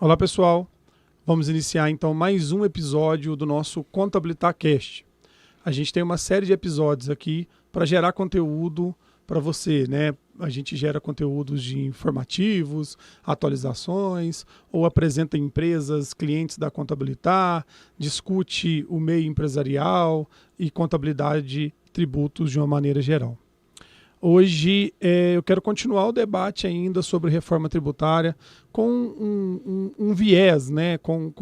Olá pessoal, vamos iniciar então mais um episódio do nosso ContabilitaCast. A gente tem uma série de episódios aqui para gerar conteúdo para você, né? A gente gera conteúdos de informativos, atualizações, ou apresenta empresas, clientes da Contabilitar, discute o meio empresarial e contabilidade, tributos de uma maneira geral. Hoje eu quero continuar o debate ainda sobre reforma tributária com um viés, né, com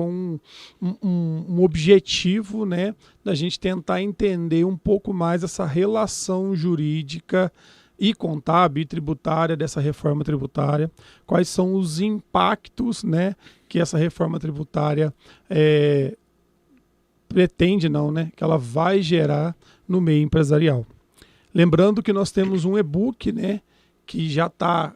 um objetivo, né, da gente tentar entender um pouco mais essa relação jurídica e contábil e tributária dessa reforma tributária, quais são os impactos, né, que essa reforma tributária pretende, não, né, que ela vai gerar no meio empresarial. Lembrando que nós temos um e-book, né, que já está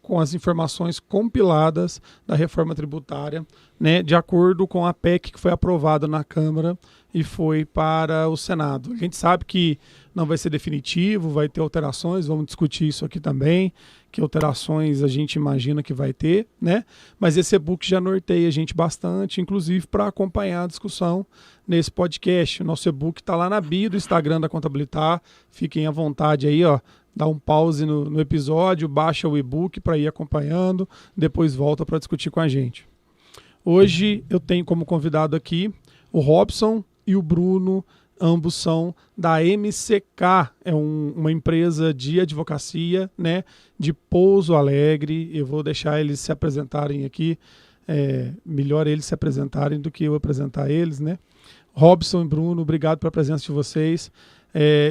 com as informações compiladas da reforma tributária, né, de acordo com a PEC que foi aprovada na Câmara e foi para o Senado. A gente sabe que não vai ser definitivo, vai ter alterações, vamos discutir isso aqui também, que alterações a gente imagina que vai ter, né? Mas esse e-book já norteia a gente bastante, inclusive para acompanhar a discussão nesse podcast. O nosso e-book está lá na bio do Instagram da Contabilitar, fiquem à vontade aí, ó. Dá um pause no episódio, baixa o e-book para ir acompanhando, depois volta para discutir com a gente. Hoje eu tenho como convidado aqui o Robson e o Bruno, ambos são da MCK, é uma empresa de advocacia, né, de Pouso Alegre. Eu vou deixar eles se apresentarem aqui, melhor eles se apresentarem do que eu apresentar eles, né? Robson e Bruno, obrigado pela presença de vocês.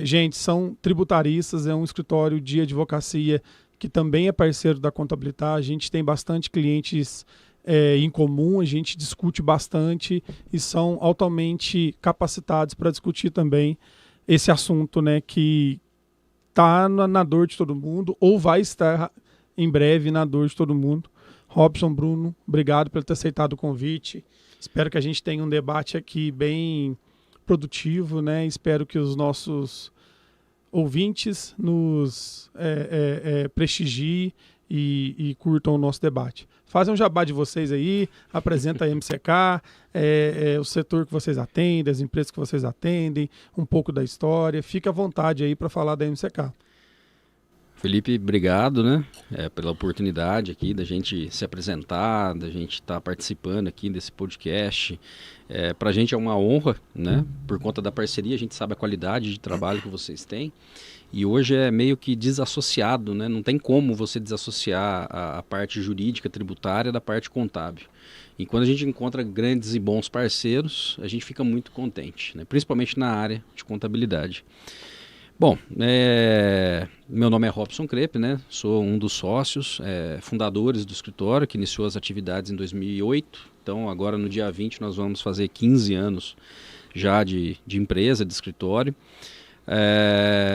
Gente, são tributaristas, é um escritório de advocacia que também é parceiro da Contabilitar. A gente tem bastante clientes em comum, a gente discute bastante e são altamente capacitados para discutir também esse assunto, né, que está na dor de todo mundo ou vai estar em breve na dor de todo mundo. Robson, Bruno, obrigado por ter aceitado o convite. Espero que a gente tenha um debate aqui bem produtivo, né? Espero que os nossos ouvintes nos prestigiem e curtam o nosso debate. Fazem um jabá de vocês aí, apresenta a MCK, o setor que vocês atendem, as empresas que vocês atendem, um pouco da história. Fique à vontade aí para falar da MCK. Felipe, obrigado, né, pela oportunidade aqui da gente se apresentar, da gente estar participando aqui desse podcast. Para a gente é uma honra, né, por conta da parceria, a gente sabe a qualidade de trabalho que vocês têm. E hoje é meio que desassociado, né? Não tem como você desassociar a parte jurídica tributária da parte contábil. E quando a gente encontra grandes e bons parceiros, a gente fica muito contente, né? Principalmente na área de contabilidade. Bom, meu nome é Robson Crepe, né? Sou um dos sócios, fundadores do escritório, que iniciou as atividades em 2008. Então agora no dia 20 nós vamos fazer 15 anos já de empresa, de escritório.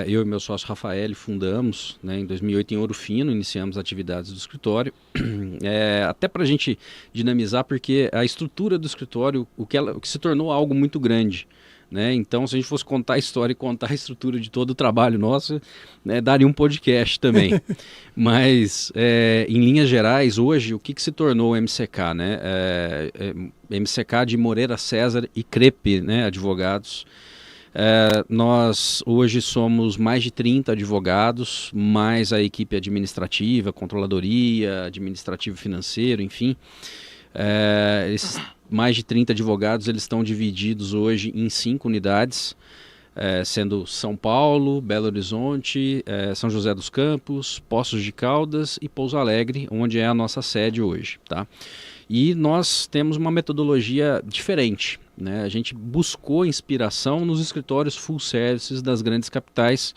Eu e meu sócio Rafael fundamos, né, em 2008 em Ouro Fino, iniciamos atividades do escritório, até para a gente dinamizar, porque a estrutura do escritório, o que se tornou algo muito grande, né? Então, se a gente fosse contar a história e contar a estrutura de todo o trabalho nosso, né, daria um podcast também. Mas, em linhas gerais, hoje, o que se tornou o MCK, né? MCK de Moreira César e Crepe, né, advogados. Nós hoje somos mais de 30 advogados, mais a equipe administrativa, controladoria, administrativo financeiro, enfim. Esses mais de 30 advogados, eles estão divididos hoje em 5 unidades, sendo São Paulo, Belo Horizonte, São José dos Campos, Poços de Caldas e Pouso Alegre, onde é a nossa sede hoje, tá? E nós temos uma metodologia diferente, né? A gente buscou inspiração nos escritórios full services das grandes capitais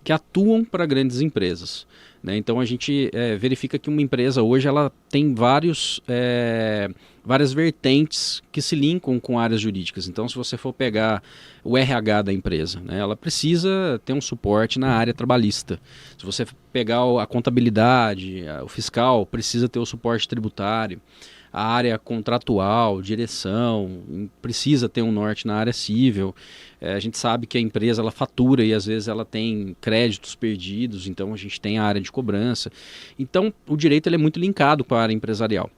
que atuam para grandes empresas, né? Então a gente verifica que uma empresa hoje ela tem várias vertentes que se linkam com áreas jurídicas. Então se você for pegar o RH da empresa, né, ela precisa ter um suporte na área trabalhista. Se você pegar a contabilidade, o fiscal, precisa ter o suporte tributário. A área contratual, direção, precisa ter um norte na área civil. A gente sabe que a empresa ela fatura e às vezes ela tem créditos perdidos, então a gente tem a área de cobrança. Então o direito ele é muito linkado com a área empresarial.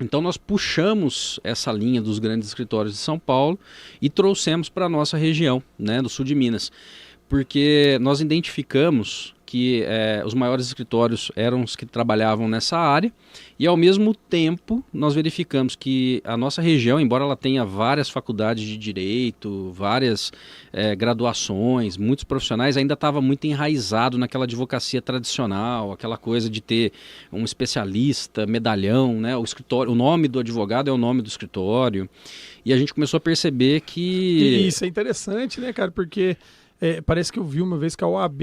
Então nós puxamos essa linha dos grandes escritórios de São Paulo e trouxemos para a nossa região, né, do sul de Minas, porque nós identificamos que os maiores escritórios eram os que trabalhavam nessa área e, ao mesmo tempo, nós verificamos que a nossa região, embora ela tenha várias faculdades de direito, várias graduações, muitos profissionais, ainda estava muito enraizado naquela advocacia tradicional, aquela coisa de ter um especialista, medalhão, né? O escritório, o nome do advogado é o nome do escritório, e a gente começou a perceber que... E isso é interessante, né, cara, porque... parece que eu vi uma vez que a OAB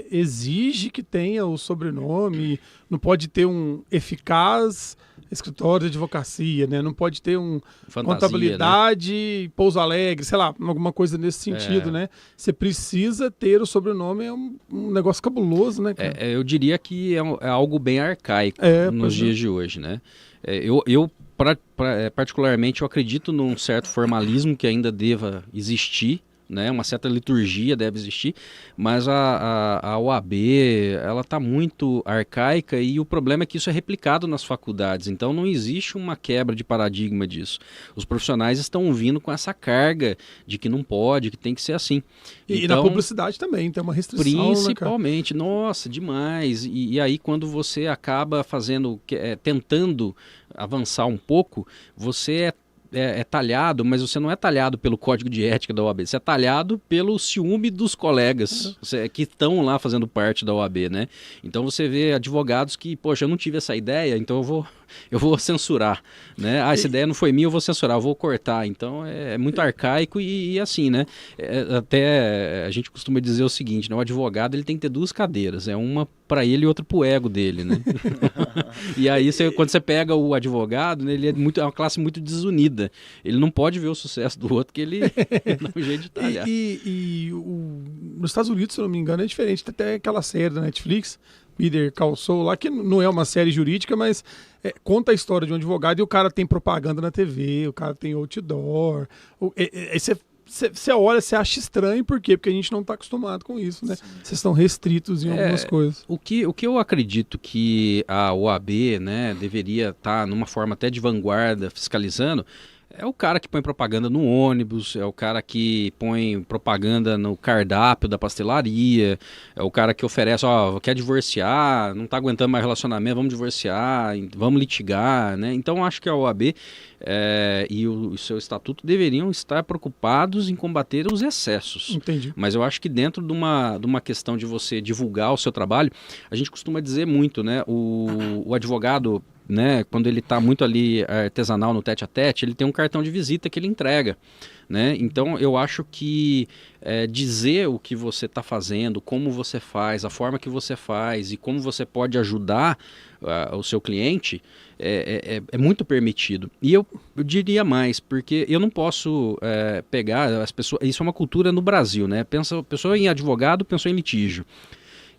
exige que tenha o sobrenome, não pode ter um eficaz escritório de advocacia, né? Não pode ter um Fantasia, contabilidade, né? Pouso Alegre, sei lá, alguma coisa nesse sentido, né? Você precisa ter o sobrenome, é um negócio cabuloso, né, cara? Eu diria que é algo bem arcaico nos dias de hoje, né? Particularmente, eu acredito num certo formalismo que ainda deva existir, né? Uma certa liturgia deve existir, mas a OAB ela está muito arcaica e o problema é que isso é replicado nas faculdades, então não existe uma quebra de paradigma disso. Os profissionais estão vindo com essa carga de que não pode, que tem que ser assim. E na publicidade também tem uma restrição, principalmente, né, nossa, demais. E aí quando você acaba tentando avançar um pouco, você é talhado, mas você não é talhado pelo código de ética da OAB, você é talhado pelo ciúme dos colegas que estão lá fazendo parte da OAB, né? Então você vê advogados que, poxa, eu não tive essa ideia, então eu vou censurar, né? Essa ideia não foi minha, eu vou censurar, eu vou cortar. Então é muito arcaico e assim, né? Até a gente costuma dizer o seguinte, né? O advogado ele tem que ter duas cadeiras, uma para ele e outra para o ego dele, né? E aí quando você pega o advogado, né, ele é uma classe muito desunida. Ele não pode ver o sucesso do outro, que ele dá um jeito de talhar. Nos Estados Unidos, se eu não me engano, é diferente. Tem até aquela série da Netflix, Better Call Saul, lá que não é uma série jurídica, mas conta a história de um advogado e o cara tem propaganda na TV, o cara tem outdoor. Você olha, você acha estranho, por quê? Porque a gente não está acostumado com isso, né? Vocês estão restritos em algumas coisas. O que eu acredito que a OAB, né, deveria estar numa forma até de vanguarda fiscalizando, é o cara que põe propaganda no ônibus, é o cara que põe propaganda no cardápio da pastelaria, é o cara que oferece, quer divorciar, não está aguentando mais relacionamento, vamos divorciar, vamos litigar, né? Então acho que a OAB e o seu estatuto deveriam estar preocupados em combater os excessos. Entendi. Mas eu acho que dentro de uma questão de você divulgar o seu trabalho, a gente costuma dizer muito, né? O advogado, né, quando ele está muito ali artesanal no tete-a-tete, ele tem um cartão de visita que ele entrega, né? Então eu acho que dizer o que você está fazendo, como você faz, a forma que você faz e como você pode ajudar o seu cliente é muito permitido. E eu diria mais, porque eu não posso pegar as pessoas. Isso é uma cultura no Brasil, né? Pessoa em advogado, pensou em litígio.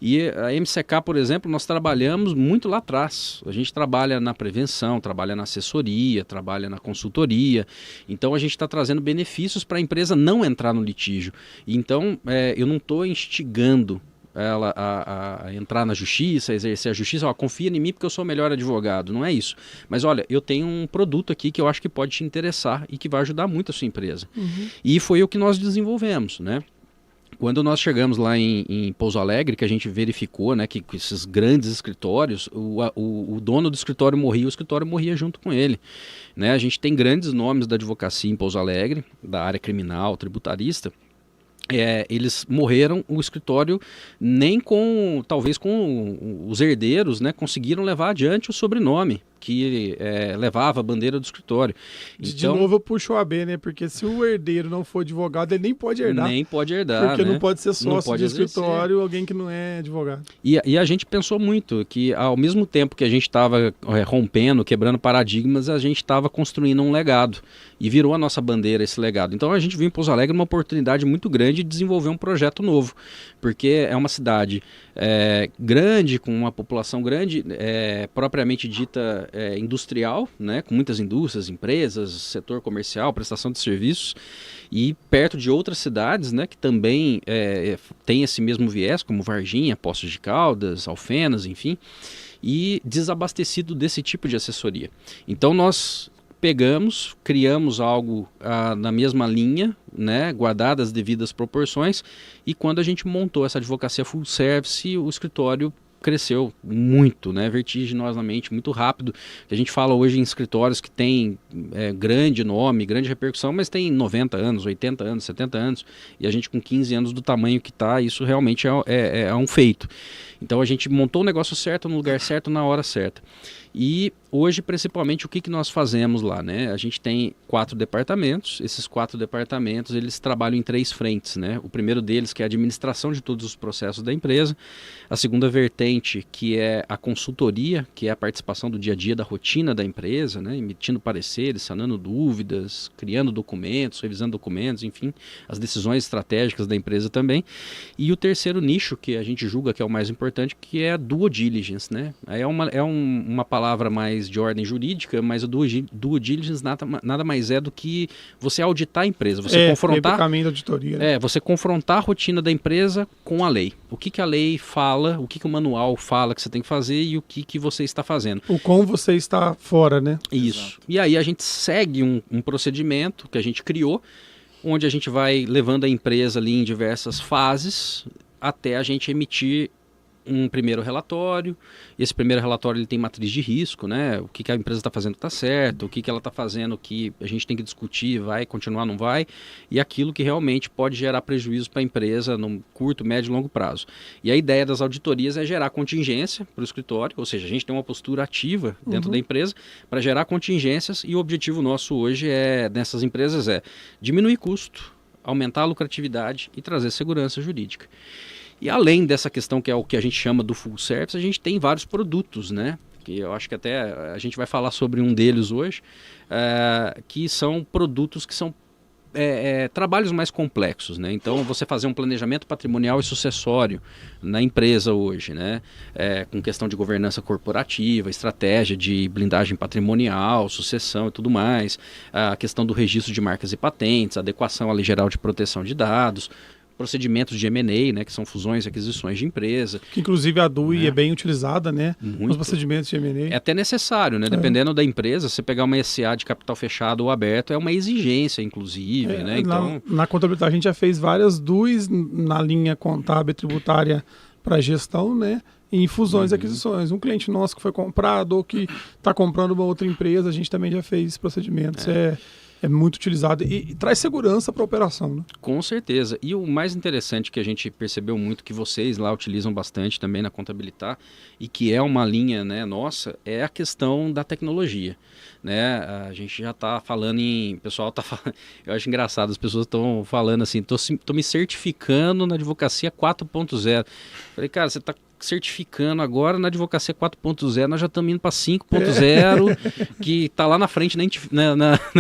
E a MCK, por exemplo, nós trabalhamos muito lá atrás. A gente trabalha na prevenção, trabalha na assessoria, trabalha na consultoria. Então a gente está trazendo benefícios para a empresa não entrar no litígio. Então eu não estou instigando ela a entrar na justiça, a exercer a justiça, confia em mim porque eu sou o melhor advogado. Não é isso. Mas olha, eu tenho um produto aqui que eu acho que pode te interessar e que vai ajudar muito a sua empresa. Uhum. E foi o que nós desenvolvemos, né? Quando nós chegamos lá em Pouso Alegre, que a gente verificou, né, que esses grandes escritórios, o dono do escritório morria, o escritório morria junto com ele. Né? A gente tem grandes nomes da advocacia em Pouso Alegre, da área criminal, tributarista. Eles morreram, o escritório talvez com os herdeiros, né, conseguiram levar adiante o sobrenome que levava a bandeira do escritório. Então, de novo eu puxo o AB, né? Porque se o herdeiro não for advogado, ele nem pode herdar. Nem pode herdar, porque né? não pode ser sócio de escritório alguém que não é advogado. E a gente pensou muito que ao mesmo tempo que a gente estava rompendo, quebrando paradigmas, a gente estava construindo um legado. E virou a nossa bandeira esse legado. Então a gente viu em Pouso Alegre uma oportunidade muito grande de desenvolver um projeto novo. Porque é uma cidade grande, com uma população grande, propriamente dita industrial, né, com muitas indústrias, empresas, setor comercial, prestação de serviços, e perto de outras cidades, né, que também tem esse mesmo viés, como Varginha, Poços de Caldas, Alfenas, enfim. e desabastecido desse tipo de assessoria. Então nós criamos algo na mesma linha, né, guardadas as devidas proporções, e quando a gente montou essa advocacia full service, o escritório cresceu muito, né, vertiginosamente, muito rápido. A gente fala hoje em escritórios que tem grande nome, grande repercussão, mas tem 90 anos, 80 anos, 70 anos, e a gente com 15 anos do tamanho que está, isso realmente é um feito. Então a gente montou o negócio certo, no lugar certo, na hora certa. E hoje, principalmente, o que nós fazemos lá, né? A gente tem 4 departamentos. Esses 4 departamentos, eles trabalham em 3 frentes, né? O primeiro deles, que é a administração de todos os processos da empresa. A segunda vertente, que é a consultoria, que é a participação do dia a dia, da rotina da empresa, né? Emitindo pareceres, sanando dúvidas, criando documentos, revisando documentos, enfim, as decisões estratégicas da empresa também. E o terceiro nicho, que a gente julga que é o mais importante, que é a due diligence, né? Aí é uma palavra mais de ordem jurídica, mas o due diligence nada mais é do que você auditar a empresa, você confrontar, caminho da auditoria, né? Você confrontar a rotina da empresa com a lei. O que a lei fala, o que o manual fala que você tem que fazer e o que você está fazendo. O como você está fora, né? Isso. Exato. E aí a gente segue um procedimento que a gente criou, onde a gente vai levando a empresa ali em diversas fases até a gente emitir um primeiro relatório. Esse primeiro relatório ele tem matriz de risco, né? O que a empresa está fazendo está certo, o que ela está fazendo que a gente tem que discutir, vai continuar, não vai, e aquilo que realmente pode gerar prejuízo para a empresa no curto, médio e longo prazo. E a ideia das auditorias é gerar contingência para o escritório, ou seja, a gente tem uma postura ativa dentro da empresa para gerar contingências, e o objetivo nosso hoje nessas empresas é diminuir custo, aumentar a lucratividade e trazer segurança jurídica. E além dessa questão que é o que a gente chama do full service, a gente tem vários produtos, né? Que eu acho que até a gente vai falar sobre um deles hoje, que são produtos que são trabalhos mais complexos, né? Então, você fazer um planejamento patrimonial e sucessório na empresa hoje, né? Com questão de governança corporativa, estratégia de blindagem patrimonial, sucessão e tudo mais, a questão do registro de marcas e patentes, adequação à Lei Geral de Proteção de Dados, procedimentos de M&A, né, que são fusões e aquisições de empresa. Que inclusive a DUI é bem utilizada, né, nos procedimentos de M&A. É até necessário, né, dependendo da empresa, você pegar uma SA de capital fechado ou aberto, é uma exigência, inclusive, né, então... Na contabilidade a gente já fez várias DUIs na linha contábil e tributária para gestão, né, em fusões e aquisições. Um cliente nosso que foi comprado ou que está comprando uma outra empresa, a gente também já fez procedimentos. É muito utilizado e traz segurança para a operação, né? Com certeza. E o mais interessante que a gente percebeu muito, que vocês lá utilizam bastante também na Contabilitar, e que é uma linha, né, nossa, é a questão da tecnologia. Né? A gente já está falando o pessoal está falando, eu acho engraçado, as pessoas estão falando assim, tô me certificando na advocacia 4.0. Falei, cara, você está certificando agora na advocacia 4.0, nós já estamos indo para 5.0, que está lá na frente na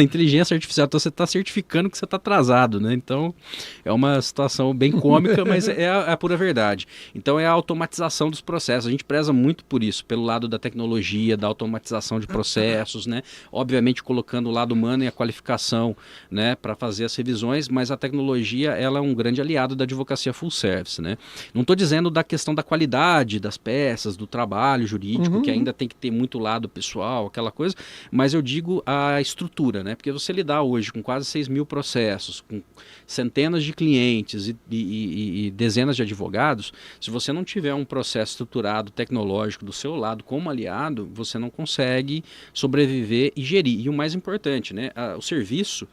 inteligência artificial, então você está certificando que você está atrasado, né? Então é uma situação bem cômica, mas é a pura verdade. Então é a automatização dos processos, a gente preza muito por isso, pelo lado da tecnologia, da automatização de processos, né? Obviamente colocando o lado humano e a qualificação, né, para fazer as revisões, mas a tecnologia ela é um grande aliado da advocacia full service, né? Não estou dizendo da questão da qualidade das peças, do trabalho jurídico, que ainda tem que ter muito lado pessoal, aquela coisa, mas eu digo a estrutura, né? Porque você lidar hoje com quase 6 mil processos, com centenas de clientes e dezenas de advogados, se você não tiver um processo estruturado, tecnológico do seu lado como aliado, você não consegue sobreviver e gerir. E o mais importante, né? O serviço,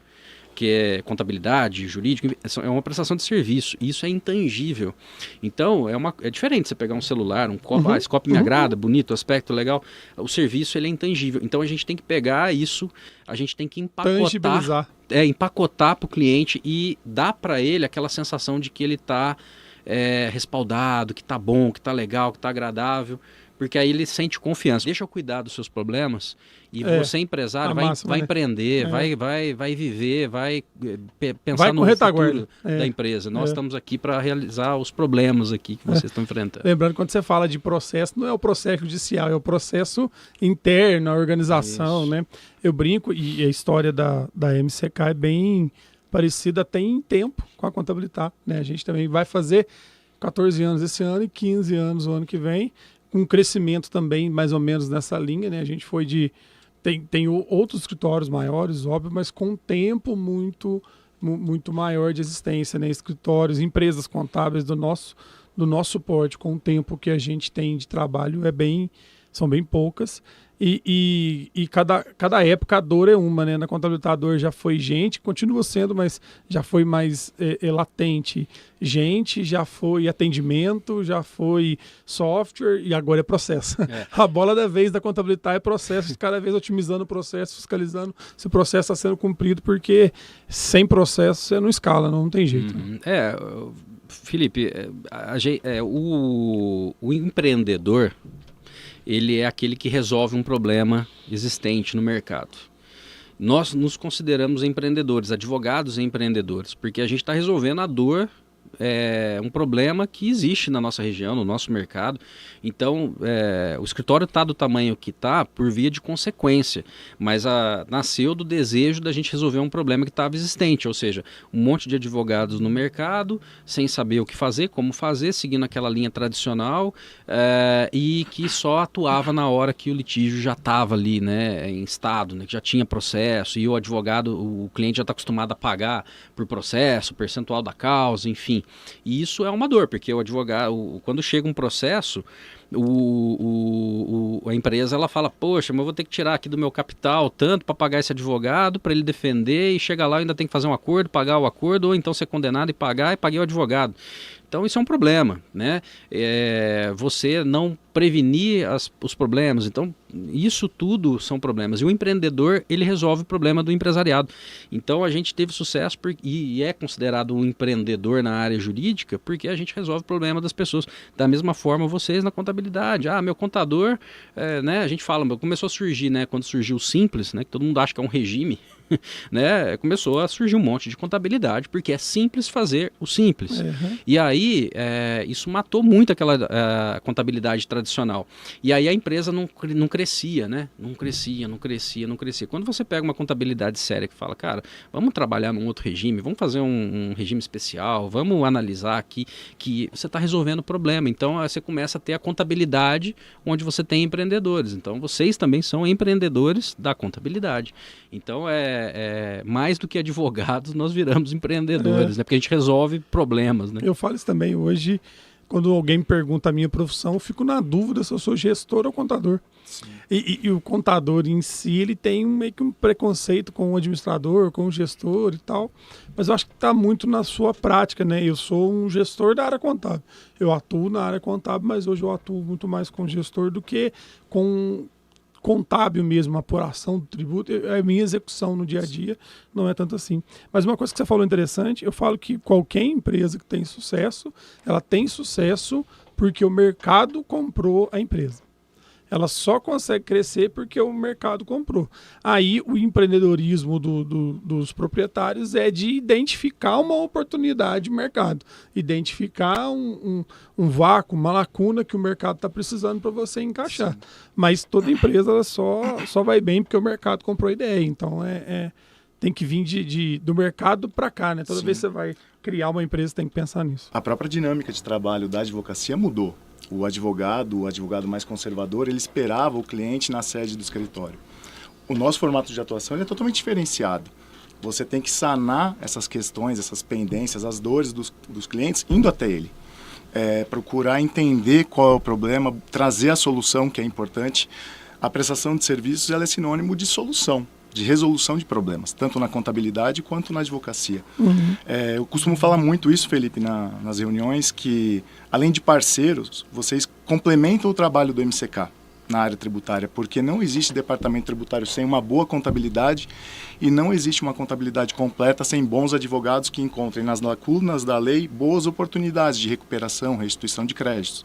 que é contabilidade, jurídico, é uma prestação de serviço, e isso é intangível. Então, é diferente você pegar um celular, um copo, esse copo me agrada, bonito, aspecto legal, o serviço ele é intangível. Então, a gente tem que pegar isso, a gente tem que empacotar para o cliente e dar para ele aquela sensação de que ele está respaldado, que está bom, que está legal, que está agradável, porque aí ele sente confiança. Deixa eu cuidar dos seus problemas e você, empresário, vai empreender, vai viver, vai pensar no futuro da empresa. Nós estamos aqui para realizar os problemas aqui que vocês estão enfrentando. Lembrando, quando você fala de processo, não é o processo judicial, é o processo interno, a organização, né? Eu brinco, e a história da MCK é bem parecida até em tempo com a Contabilitar, né? A gente também vai fazer 14 anos esse ano e 15 anos o ano que vem, com um crescimento também mais ou menos nessa linha, né? A gente foi tem outros escritórios maiores, óbvio, mas com um tempo muito maior de existência, né? Escritórios, empresas contábeis do nosso porte, com o tempo que a gente tem de trabalho, são bem poucas. E cada época a dor é uma, né? Na contabilidade a dor já foi gente, continua sendo, mas já foi mais latente. Gente, já foi atendimento, já foi software e agora é processo. A bola da vez da contabilidade é processo, cada vez otimizando o processo, fiscalizando se o processo está sendo cumprido, porque sem processo você não escala, não tem jeito. Felipe, o empreendedor, ele é aquele que resolve um problema existente no mercado. Nós nos consideramos empreendedores, advogados empreendedores, porque a gente está resolvendo a dor, um problema que existe na nossa região, no nosso mercado. Então, o escritório está do tamanho que está por via de consequência, mas nasceu do desejo da gente resolver um problema que estava existente, ou seja, um monte de advogados no mercado, sem saber o que fazer, como fazer, seguindo aquela linha tradicional, e que só atuava na hora que o litígio já estava ali, né, em estado, né, que já tinha processo, e o advogado, o cliente já está acostumado a pagar por processo, percentual da causa, enfim. E isso é uma dor, porque o advogado, quando chega um processo, a empresa ela fala, poxa, mas eu vou ter que tirar aqui do meu capital tanto para pagar esse advogado, para ele defender, e chega lá ainda tem que fazer um acordo, pagar o acordo, ou então ser condenado e paguei o advogado. Então isso é um problema, né? Você não prevenir os problemas. Então isso tudo são problemas. E o empreendedor, ele resolve o problema do empresariado. Então a gente teve sucesso e é considerado um empreendedor na área jurídica porque a gente resolve o problema das pessoas. Da mesma forma vocês na contabilidade. Meu contador, né? A gente fala, começou a surgir, né? Quando surgiu o Simples, né? Que todo mundo acha que é um regime. Né, começou a surgir um monte de contabilidade, porque é simples fazer o simples. Uhum. E aí, isso matou muito aquela contabilidade tradicional. E aí a empresa não crescia, né? Não crescia. Quando você pega uma contabilidade séria que fala, cara, vamos trabalhar num outro regime, vamos fazer um regime especial, vamos analisar aqui, que você está resolvendo o problema. Então, você começa a ter a contabilidade onde você tem empreendedores. Então, vocês também são empreendedores da contabilidade. Então, mais do que advogados, nós viramos empreendedores, né? Porque a gente resolve problemas, né? Eu falo isso também hoje, quando alguém me pergunta a minha profissão, eu fico na dúvida se eu sou gestor ou contador. E o contador em si, ele tem meio que um preconceito com o administrador, com o gestor e tal, mas eu acho que está muito na sua prática, né? Eu sou um gestor da área contábil. Eu atuo na área contábil, mas hoje eu atuo muito mais com gestor do que com contábil mesmo, a apuração do tributo, a minha execução no dia a dia não é tanto assim. Mas uma coisa que você falou interessante, eu falo que qualquer empresa que tem sucesso, ela tem sucesso porque o mercado comprou a empresa. Ela só consegue crescer porque o mercado comprou. Aí o empreendedorismo dos proprietários é de identificar uma oportunidade de mercado, identificar um vácuo, uma lacuna que o mercado está precisando para você encaixar. Sim. Mas toda empresa ela só vai bem porque o mercado comprou a ideia. Então tem que vir do mercado para cá, né? Toda Sim. vez que você vai criar uma empresa, tem que pensar nisso. A própria dinâmica de trabalho da advocacia mudou. O advogado mais conservador, ele esperava o cliente na sede do escritório. O nosso formato de atuação ele é totalmente diferenciado. Você tem que sanar essas questões, essas pendências, as dores dos clientes indo até ele. Procurar entender qual é o problema, trazer a solução, que é importante. A prestação de serviços ela é sinônimo de solução, de resolução de problemas, tanto na contabilidade quanto na advocacia. Uhum. Eu costumo falar muito isso, Felipe, nas reuniões, que além de parceiros, vocês complementam o trabalho do MCK na área tributária, porque não existe departamento tributário sem uma boa contabilidade e não existe uma contabilidade completa sem bons advogados que encontrem nas lacunas da lei boas oportunidades de recuperação, restituição de créditos.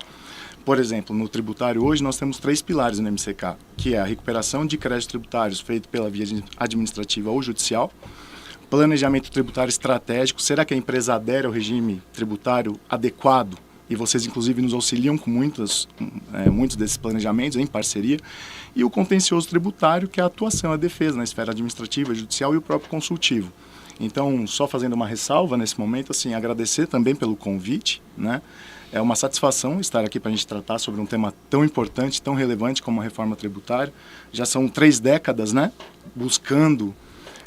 Por exemplo, no tributário hoje nós temos 3 pilares no MCK, que é a recuperação de créditos tributários feito pela via administrativa ou judicial, planejamento tributário estratégico, será que a empresa adere ao regime tributário adequado? E vocês, inclusive, nos auxiliam com muitos desses planejamentos em parceria, e o contencioso tributário, que é a atuação, a defesa na esfera administrativa, judicial e o próprio consultivo. Então, só fazendo uma ressalva nesse momento, assim, agradecer também pelo convite, né? É uma satisfação estar aqui para a gente tratar sobre um tema tão importante, tão relevante como a reforma tributária. Já são 3 décadas, né? Buscando.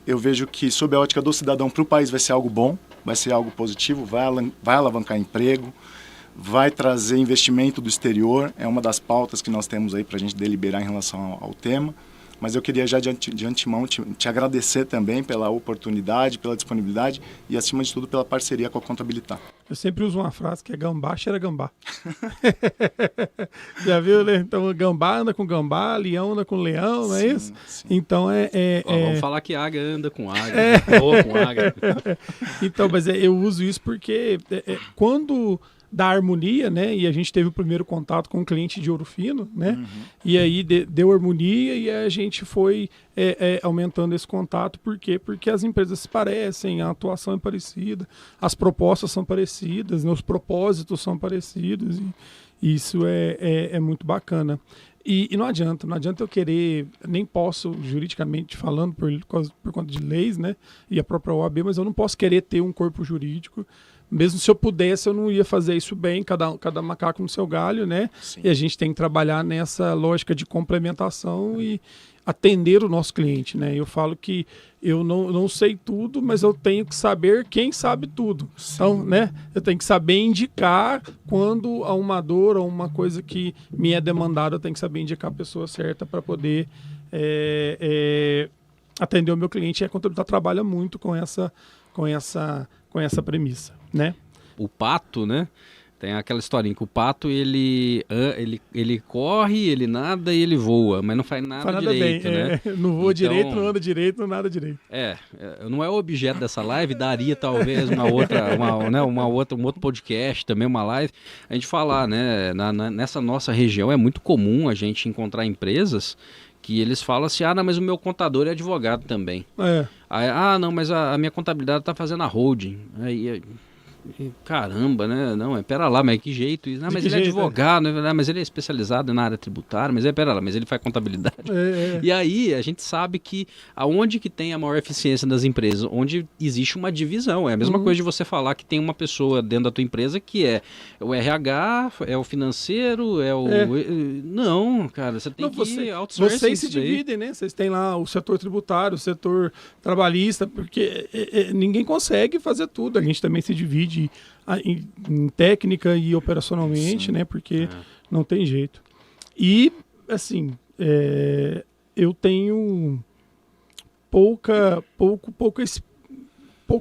Eu vejo que, sob a ótica do cidadão, para o país vai ser algo bom, vai ser algo positivo, vai alavancar emprego, vai trazer investimento do exterior. É uma das pautas que nós temos aí para a gente deliberar em relação ao tema. Mas eu queria já de antemão te agradecer também pela oportunidade, pela disponibilidade e, acima de tudo, pela parceria com a Contabilitar. Eu sempre uso uma frase que é gambá cheira gambá. Já viu, né? Então, gambá anda com gambá, leão anda com leão, não é isso? Sim. Então, Vamos falar que águia anda com águia, voa com águia. Então, mas eu uso isso porque quando da harmonia, né? E a gente teve o primeiro contato com um cliente de Ouro Fino, né? E aí deu harmonia e a gente foi aumentando esse contato. Por quê? Porque as empresas se parecem, a atuação é parecida, as propostas são parecidas, né? Os propósitos são parecidos e isso é muito bacana. E não adianta eu querer, nem posso, juridicamente falando, por conta de leis, né? E a própria OAB, mas eu não posso querer ter um corpo jurídico. Mesmo se eu pudesse, eu não ia fazer isso bem, cada macaco no seu galho, né? Sim. E a gente tem que trabalhar nessa lógica de complementação e atender o nosso cliente, né? Eu falo que eu não sei tudo, mas eu tenho que saber quem sabe tudo. Sim. Então, né? Eu tenho que saber indicar quando há uma dor ou uma coisa que me é demandada, eu tenho que saber indicar a pessoa certa para poder atender o meu cliente. E a Contabilidade trabalha muito com essa premissa, né? O pato, né? Tem aquela historinha que o pato, ele corre, ele nada e ele voa, mas não faz nada direito, bem, né? Não voa direito, não anda direito, não nada direito. Não é o objeto dessa live, daria talvez um outro podcast, também uma live, a gente falar, né? Nessa nossa região é muito comum a gente encontrar empresas que eles falam assim, não, mas o meu contador é advogado também. Aí, não, mas a minha contabilidade está fazendo a holding. Aí, caramba, né? Não, pera lá, mas que jeito isso? Não, mas ele é advogado, né? Mas ele é especializado na área tributária, mas pera lá, mas ele faz contabilidade. E aí a gente sabe que aonde que tem a maior eficiência das empresas, onde existe uma divisão. É a mesma coisa de você falar que tem uma pessoa dentro da tua empresa que é o RH, é o financeiro, é o... Não, cara, você tem que outsourcing. Vocês se dividem, né? Vocês têm lá o setor tributário, o setor trabalhista, porque ninguém consegue fazer tudo. A gente também se divide em técnica e operacionalmente, sim, né? Porque não tem jeito. E, assim, eu tenho pouco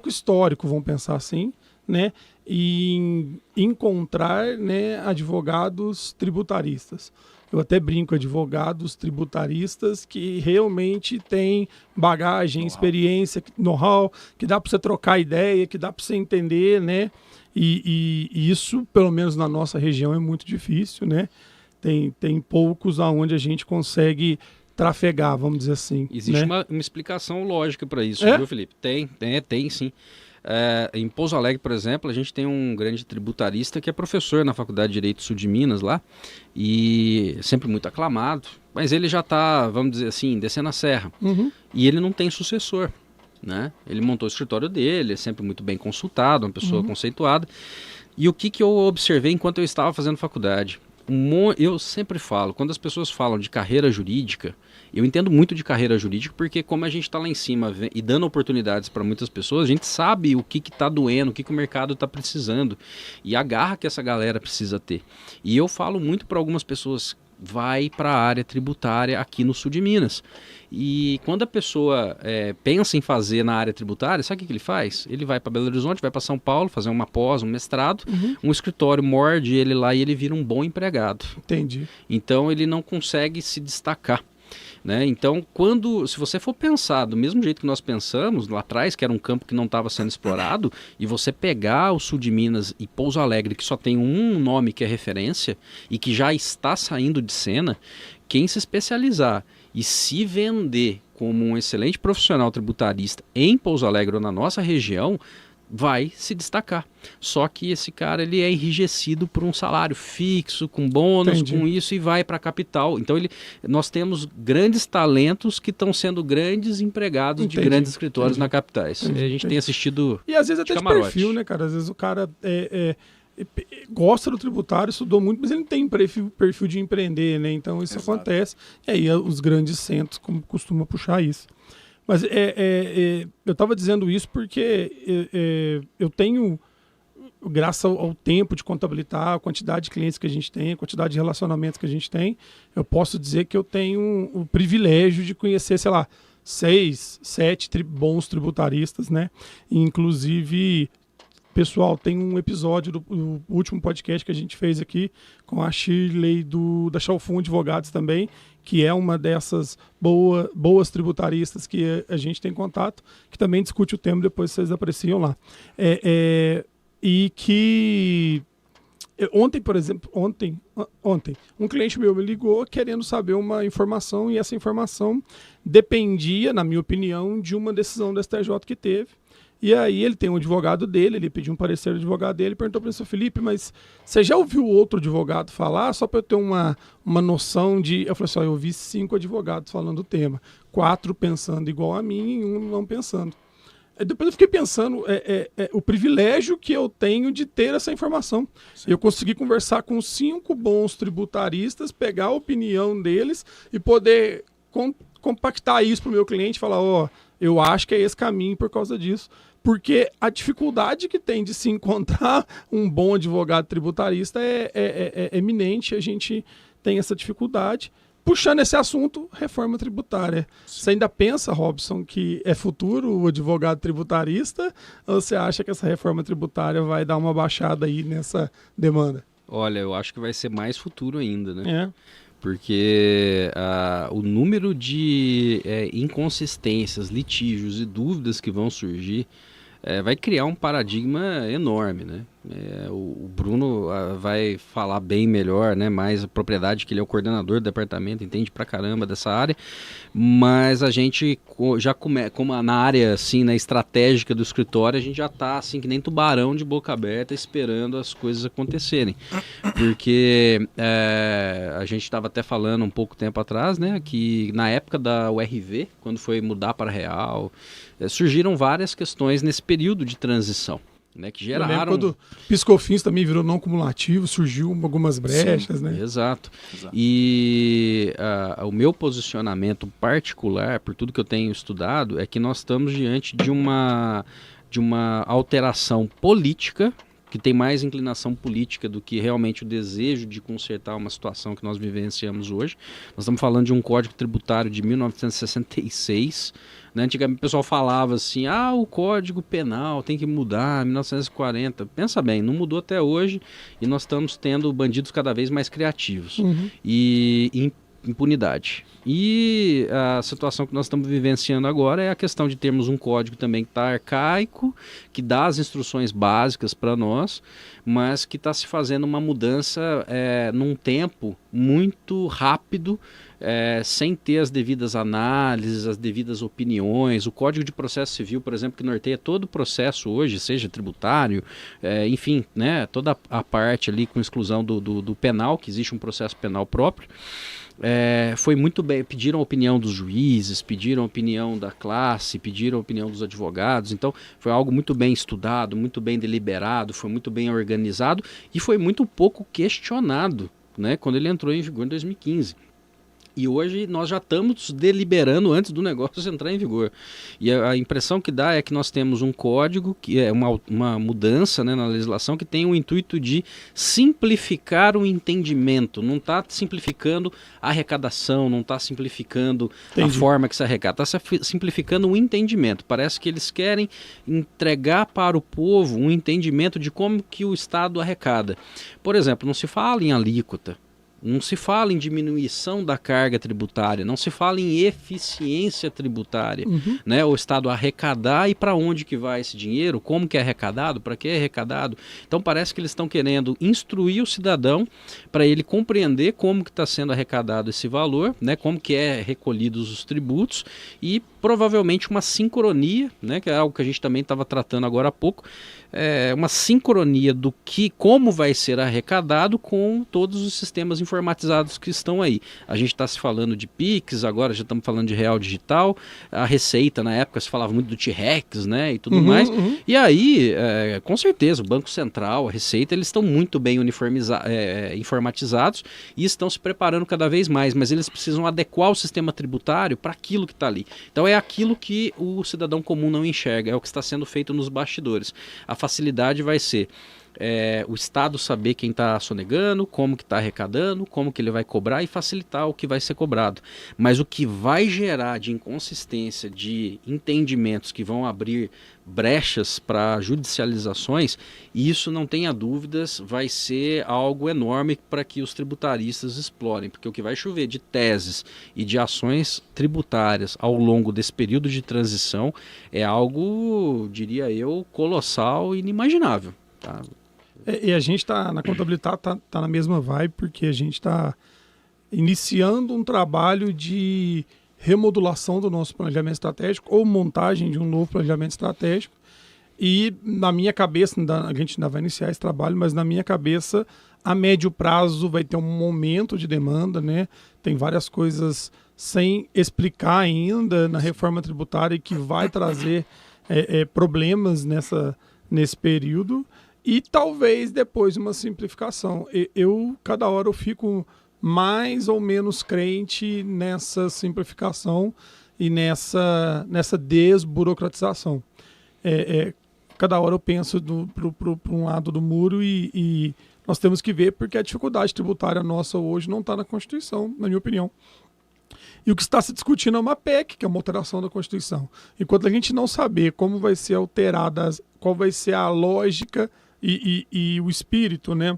histórico, vamos pensar assim, né? Em encontrar, né, advogados tributaristas. Eu até brinco, advogados tributaristas que realmente têm bagagem, experiência, know-how, que dá para você trocar ideia, que dá para você entender, né? E isso, pelo menos na nossa região, é muito difícil, né? Tem poucos aonde a gente consegue trafegar, vamos dizer assim. Existe, né? uma explicação lógica para isso, viu, Felipe? Tem sim. Em Pouso Alegre, por exemplo, a gente tem um grande tributarista que é professor na Faculdade de Direito Sul de Minas lá, e sempre muito aclamado, mas ele já está, vamos dizer assim, descendo a serra, e ele não tem sucessor, né? Ele montou o escritório dele, é sempre muito bem consultado, uma pessoa conceituada, e o que eu observei enquanto eu estava fazendo faculdade? Eu sempre falo, quando as pessoas falam de carreira jurídica, eu entendo muito de carreira jurídica porque como a gente está lá em cima e dando oportunidades para muitas pessoas, a gente sabe o que está doendo, o que o mercado está precisando e a garra que essa galera precisa ter. E eu falo muito para algumas pessoas, vai para a área tributária aqui no sul de Minas. E quando a pessoa pensa em fazer na área tributária, sabe o que ele faz? Ele vai para Belo Horizonte, vai para São Paulo, fazer uma pós, um mestrado, um escritório morde ele lá e ele vira um bom empregado. Entendi. Então ele não consegue se destacar. Né? Então, se você for pensar do mesmo jeito que nós pensamos lá atrás, que era um campo que não estava sendo explorado, e você pegar o sul de Minas e Pouso Alegre, que só tem um nome que é referência e que já está saindo de cena, quem se especializar e se vender como um excelente profissional tributarista em Pouso Alegre ou na nossa região, vai se destacar. Só que esse cara ele é enrijecido por um salário fixo, com bônus, com isso, e vai para a capital. Então nós temos grandes talentos que estão sendo grandes empregados de grandes escritórios na capitais. A gente tem assistido. E às vezes até de perfil, né, cara? Às vezes o cara gosta do tributário, estudou muito, mas ele não tem perfil de empreender, né? Então isso acontece. E aí os grandes centros costumam puxar isso. Mas eu estava dizendo isso porque eu tenho, graças ao tempo de contabilizar, a quantidade de clientes que a gente tem, a quantidade de relacionamentos que a gente tem, eu posso dizer que eu tenho o privilégio de conhecer, sei lá, 6, 7 bons tributaristas, né? E, inclusive, pessoal, tem um episódio do último podcast que a gente fez aqui com a Shirley da Chalfun Advogados também, que é uma dessas boas tributaristas que a gente tem contato, que também discute o tema, depois vocês apreciam lá. E que ontem, por exemplo, um cliente meu me ligou querendo saber uma informação, e essa informação dependia, na minha opinião, de uma decisão do STJ que teve. E aí ele tem um advogado dele, ele pediu um parecer do advogado dele, perguntou para o seu Felipe, mas você já ouviu outro advogado falar? Só para eu ter uma noção de... Eu falei assim, eu ouvi 5 advogados falando do tema, 4 pensando igual a mim e 1 não pensando. Depois eu fiquei pensando o privilégio que eu tenho de ter essa informação. Sim. Eu consegui conversar com 5 bons tributaristas, pegar a opinião deles e poder compactar isso para o meu cliente e falar, eu acho que é esse caminho por causa disso. Porque a dificuldade que tem de se encontrar um bom advogado tributarista é eminente, a gente tem essa dificuldade. Puxando esse assunto, reforma tributária. Sim. Você ainda pensa, Robson, que é futuro o advogado tributarista? Ou você acha que essa reforma tributária vai dar uma baixada aí nessa demanda? Olha, eu acho que vai ser mais futuro ainda, né? Porque o número de inconsistências, litígios e dúvidas que vão surgir vai criar um paradigma enorme, né? O Bruno vai falar bem melhor, né? Mais a propriedade, que ele é o coordenador do departamento, entende pra caramba dessa área, mas a gente já como na área assim, na estratégica do escritório, a gente já tá assim que nem tubarão de boca aberta esperando as coisas acontecerem, porque a gente estava até falando um pouco tempo atrás, né? Que na época da URV, quando foi mudar para real, surgiram várias questões nesse período de transição, né, que geraram... Eu lembro quando PiscoFins também virou não cumulativo, surgiu algumas brechas, né? Exato. E o meu posicionamento particular, por tudo que eu tenho estudado, é que nós estamos diante de uma alteração política, que tem mais inclinação política do que realmente o desejo de consertar uma situação que nós vivenciamos hoje. Nós estamos falando de um Código Tributário de 1966, né? Antigamente o pessoal falava assim, o Código Penal tem que mudar, 1940. Pensa bem, não mudou até hoje e nós estamos tendo bandidos cada vez mais criativos. E impunidade. E a situação que nós estamos vivenciando agora é a questão de termos um código também que está arcaico, que dá as instruções básicas para nós, mas que está se fazendo uma mudança num tempo muito rápido, sem ter as devidas análises, as devidas opiniões. O Código de Processo Civil, por exemplo, que norteia todo o processo hoje, seja tributário, enfim, né, toda a parte ali com exclusão do penal, que existe um processo penal próprio. Foi muito bem, pediram a opinião dos juízes, pediram a opinião da classe, pediram a opinião dos advogados, então foi algo muito bem estudado, muito bem deliberado, foi muito bem organizado e foi muito pouco questionado, né, quando ele entrou em vigor em 2015. E hoje nós já estamos deliberando antes do negócio entrar em vigor. E a impressão que dá é que nós temos um código, que é uma mudança, né, na legislação, que tem o intuito de simplificar o entendimento. Não está simplificando a arrecadação, não está simplificando a forma que se arrecada. Está simplificando o entendimento. Parece que eles querem entregar para o povo um entendimento de como que o Estado arrecada. Por exemplo, não se fala em alíquota. Não se fala em diminuição da carga tributária, não se fala em eficiência tributária, né? O Estado arrecadar e para onde que vai esse dinheiro, como que é arrecadado, para que é arrecadado. Então parece que eles estão querendo instruir o cidadão para ele compreender como que está sendo arrecadado esse valor, né? Como que é recolhidos os tributos e provavelmente uma sincronia, né? Que é algo que a gente também estava tratando agora há pouco, uma sincronia do que, como vai ser arrecadado com todos os sistemas informatizados que estão aí. A gente está se falando de Pix, agora já estamos falando de Real Digital, a Receita na época se falava muito do T-Rex, né, e tudo mais. E aí, com certeza, o Banco Central, a Receita, eles estão muito bem informatizados e estão se preparando cada vez mais, mas eles precisam adequar o sistema tributário para aquilo que está ali. Então é aquilo que o cidadão comum não enxerga, é o que está sendo feito nos bastidores. A facilidade vai ser o Estado saber quem está sonegando, como que está arrecadando, como que ele vai cobrar e facilitar o que vai ser cobrado. Mas o que vai gerar de inconsistência, de entendimentos que vão abrir brechas para judicializações, isso não tenha dúvidas, vai ser algo enorme para que os tributaristas explorem, porque o que vai chover de teses e de ações tributárias ao longo desse período de transição é algo, diria eu, colossal e inimaginável. Tá? E a gente está na contabilidade, tá na mesma vibe, porque a gente está iniciando um trabalho de remodulação do nosso planejamento estratégico ou montagem de um novo planejamento estratégico. E na minha cabeça, a gente ainda vai iniciar esse trabalho, mas na minha cabeça, a médio prazo vai ter um momento de demanda, né? Tem várias coisas sem explicar ainda na reforma tributária que vai trazer problemas nesse período. E talvez depois uma simplificação. Cada hora eu fico mais ou menos crente nessa simplificação e nessa desburocratização. Cada hora eu penso para um lado do muro e nós temos que ver porque a dificuldade tributária nossa hoje não está na Constituição, na minha opinião. E o que está se discutindo é uma PEC, que é uma alteração da Constituição. Enquanto a gente não saber como vai ser alterada, qual vai ser a lógica e o espírito, né?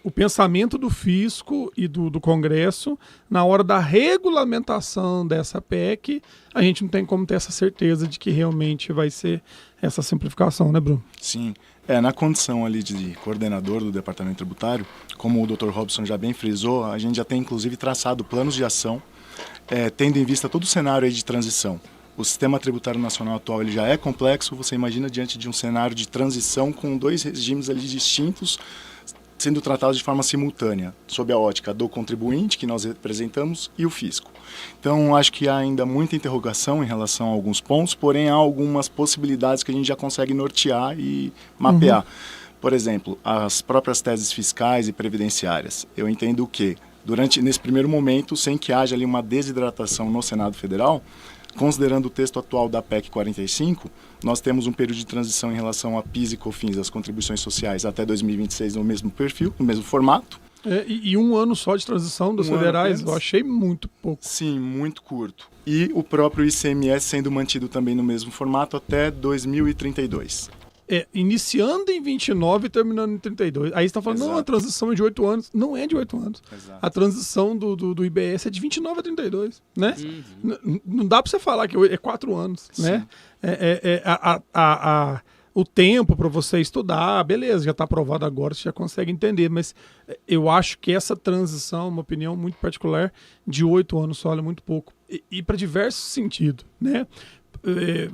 O pensamento do fisco e do Congresso na hora da regulamentação dessa PEC, a gente não tem como ter essa certeza de que realmente vai ser essa simplificação, né, Bruno? Sim. Na condição ali de coordenador do Departamento Tributário, como o Dr. Robson já bem frisou, a gente já tem inclusive traçado planos de ação, tendo em vista todo o cenário aí de transição. O sistema tributário nacional atual ele já é complexo, você imagina diante de um cenário de transição com dois regimes ali distintos sendo tratados de forma simultânea, sob a ótica do contribuinte, que nós representamos, e o fisco. Então, acho que há ainda muita interrogação em relação a alguns pontos, porém há algumas possibilidades que a gente já consegue nortear e mapear. Por exemplo, as próprias teses fiscais e previdenciárias. Eu entendo que, nesse primeiro momento, sem que haja ali uma desidratação no Senado Federal, considerando o texto atual da PEC 45, nós temos um período de transição em relação a PIS e COFINS, as contribuições sociais, até 2026 no mesmo perfil, no mesmo formato. E um ano só de transição dos federais, eu achei muito pouco. Sim, muito curto. E o próprio ICMS sendo mantido também no mesmo formato até 2032. Iniciando em 29 e terminando em 32. Aí você está falando, não, a transição é de 8 anos. Não é de 8 anos. Exato. A transição do IBS é de 29 a 32. Né? Não dá para você falar que é 4 anos. Né? O tempo para você estudar, beleza, já está aprovado agora, você já consegue entender. Mas eu acho que essa transição, uma opinião muito particular, de 8 anos só é muito pouco. E para diversos sentidos. Né?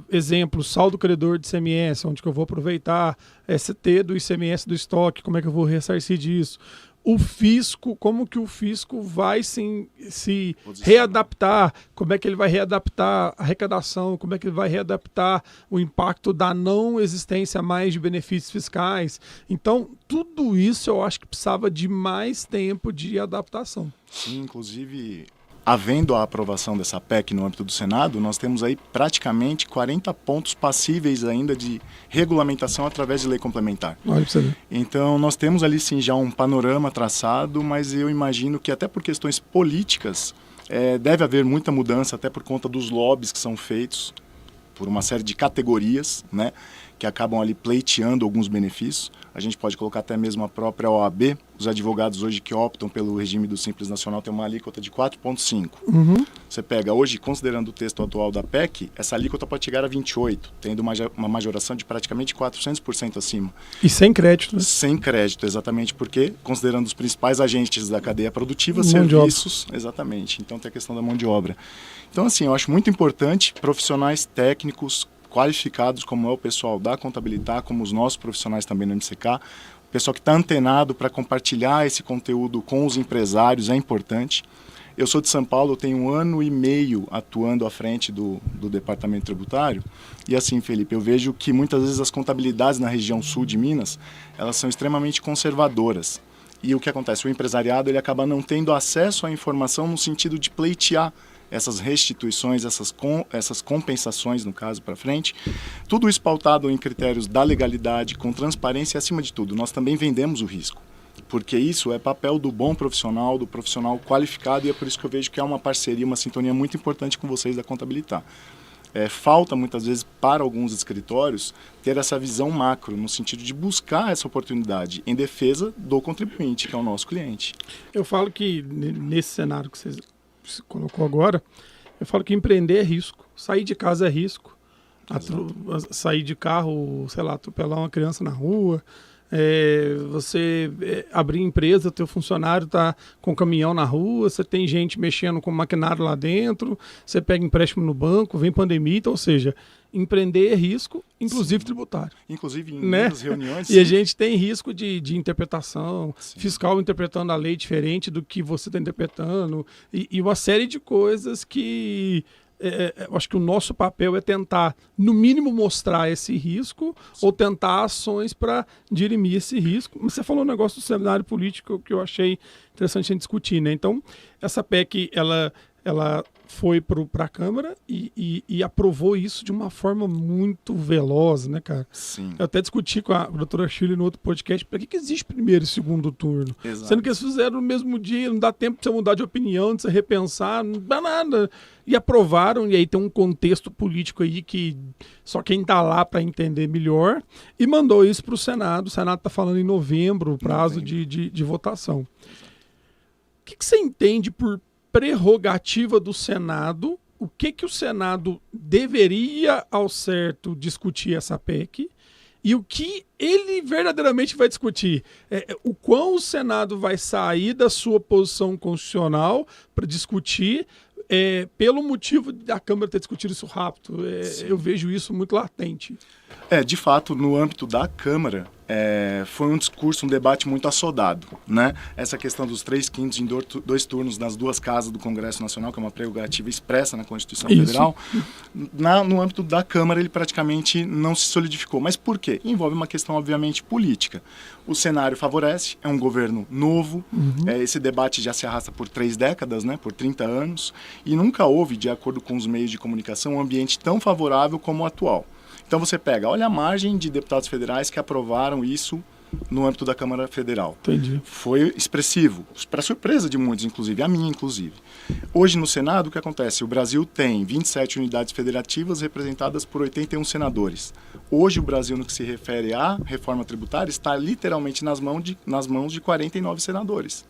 Exemplo, saldo credor de ICMS, onde que eu vou aproveitar, ST do ICMS do estoque, como é que eu vou ressarcir disso? O fisco, como que o fisco vai se readaptar, como é que ele vai readaptar a arrecadação, como é que ele vai readaptar o impacto da não existência mais de benefícios fiscais. Então, tudo isso eu acho que precisava de mais tempo de adaptação. Sim, inclusive, havendo a aprovação dessa PEC no âmbito do Senado, nós temos aí praticamente 40 pontos passíveis ainda de regulamentação através de lei complementar. Olha pra você ver. Então, nós temos ali sim já um panorama traçado, mas eu imagino que até por questões políticas deve haver muita mudança, até por conta dos lobbies que são feitos por uma série de categorias, né, que acabam ali pleiteando alguns benefícios. A gente pode colocar até mesmo a própria OAB. Os advogados hoje que optam pelo regime do Simples Nacional têm uma alíquota de 4,5%. Você pega hoje, considerando o texto atual da PEC, essa alíquota pode chegar a 28%, tendo uma majoração de praticamente 400% acima. E sem crédito, né? Sem crédito, exatamente, porque considerando os principais agentes da cadeia produtiva, serviços, exatamente. Então tem a questão da mão de obra. Então, assim, eu acho muito importante profissionais técnicos qualificados, como é o pessoal da Contabilitar, como os nossos profissionais também no MCK, o pessoal que está antenado para compartilhar esse conteúdo com os empresários é importante. Eu sou de São Paulo, tenho 1 ano e meio atuando à frente do departamento tributário e assim, Felipe, eu vejo que muitas vezes as contabilidades na região sul de Minas, elas são extremamente conservadoras. E o que acontece? O empresariado ele acaba não tendo acesso à informação no sentido de pleitear essas restituições, essas compensações, no caso, para frente. Tudo isso pautado em critérios da legalidade, com transparência e, acima de tudo, nós também vendemos o risco. Porque isso é papel do bom profissional, do profissional qualificado, e é por isso que eu vejo que é uma parceria, uma sintonia muito importante com vocês da Contabilitar. Falta, muitas vezes, para alguns escritórios, ter essa visão macro, no sentido de buscar essa oportunidade em defesa do contribuinte, que é o nosso cliente. Eu falo que, nesse cenário que você colocou agora, eu falo que empreender é risco, sair de casa é risco, sair de carro, sei lá, atropelar uma criança na rua, você abrir empresa, teu funcionário está com caminhão na rua, você tem gente mexendo com maquinário lá dentro, você pega empréstimo no banco, vem pandemia, então, ou seja, empreender é risco, inclusive tributário. Inclusive em muitas reuniões. E a gente tem risco de interpretação, fiscal interpretando a lei diferente do que você está interpretando, e uma série de coisas que eu acho que o nosso papel é tentar, no mínimo, mostrar esse risco ou tentar ações para dirimir esse risco. Mas você falou um negócio do cenário político que eu achei interessante a gente discutir, né? Então, essa PEC, ela foi para a Câmara e aprovou isso de uma forma muito veloz, né, cara? Sim. Eu até discuti com a doutora Shirley no outro podcast, para que existe primeiro e segundo turno? Exato. Sendo que eles fizeram no mesmo dia, não dá tempo de você mudar de opinião, de você repensar, não dá nada. E aprovaram, e aí tem um contexto político aí que só quem está lá para entender melhor, e mandou isso para o Senado. O Senado está falando em novembro, o prazo de votação. O que você entende por prerrogativa do Senado? O que o Senado deveria, ao certo, discutir essa PEC e o que ele verdadeiramente vai discutir? O quão o Senado vai sair da sua posição constitucional para discutir, pelo motivo da Câmara ter discutido isso rápido. Eu vejo isso muito latente. De fato, no âmbito da Câmara, foi um discurso, um debate muito assodado, né? Essa questão dos 3/5 em 2 turnos nas 2 casas do Congresso Nacional, que é uma prerrogativa expressa na Constituição Federal, no âmbito da Câmara ele praticamente não se solidificou. Mas por quê? Envolve uma questão, obviamente, política. O cenário favorece, é um governo novo, esse debate já se arrasta por 3 décadas, né? Por 30 anos, e nunca houve, de acordo com os meios de comunicação, um ambiente tão favorável como o atual. Então você pega, olha a margem de deputados federais que aprovaram isso no âmbito da Câmara Federal. Entendi. Foi expressivo, para surpresa de muitos, inclusive, a minha, inclusive. Hoje no Senado, o que acontece? O Brasil tem 27 unidades federativas representadas por 81 senadores. Hoje o Brasil, no que se refere à reforma tributária, está literalmente nas mãos de 49 senadores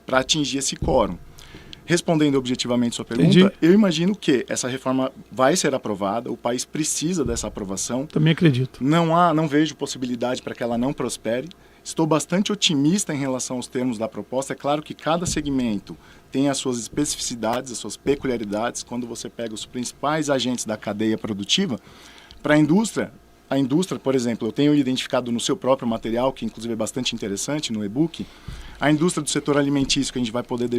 para atingir esse quórum. Respondendo objetivamente sua pergunta, Entendi. Eu imagino que essa reforma vai ser aprovada, o país precisa dessa aprovação. Também acredito. Não vejo possibilidade para que ela não prospere. Estou bastante otimista em relação aos termos da proposta. É claro que cada segmento tem as suas especificidades, as suas peculiaridades. Quando você pega os principais agentes da cadeia produtiva, para a indústria, por exemplo, eu tenho identificado no seu próprio material, que inclusive é bastante interessante, no e-book, a indústria do setor alimentício, que a gente vai poder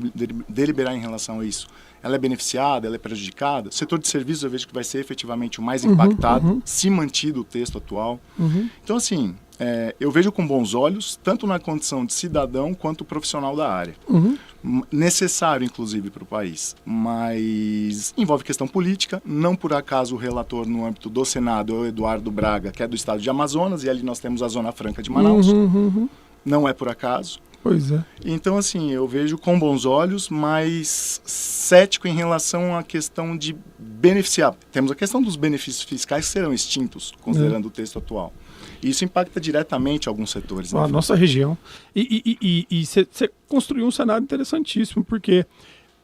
deliberar em relação a isso, ela é beneficiada, ela é prejudicada? O setor de serviços eu vejo que vai ser efetivamente o mais impactado, se mantido o texto atual. Então, assim, eu vejo com bons olhos, tanto na condição de cidadão quanto profissional da área. Necessário, inclusive, para o país. Mas envolve questão política. Não por acaso o relator no âmbito do Senado é o Eduardo Braga, que é do estado de Amazonas, e ali nós temos a Zona Franca de Manaus. Não é por acaso. Pois é. Então, assim, eu vejo com bons olhos, mas cético em relação à questão de beneficiar. Temos a questão dos benefícios fiscais que serão extintos, considerando o texto atual. Isso impacta diretamente alguns setores. A nossa região. E você construiu um cenário interessantíssimo, porque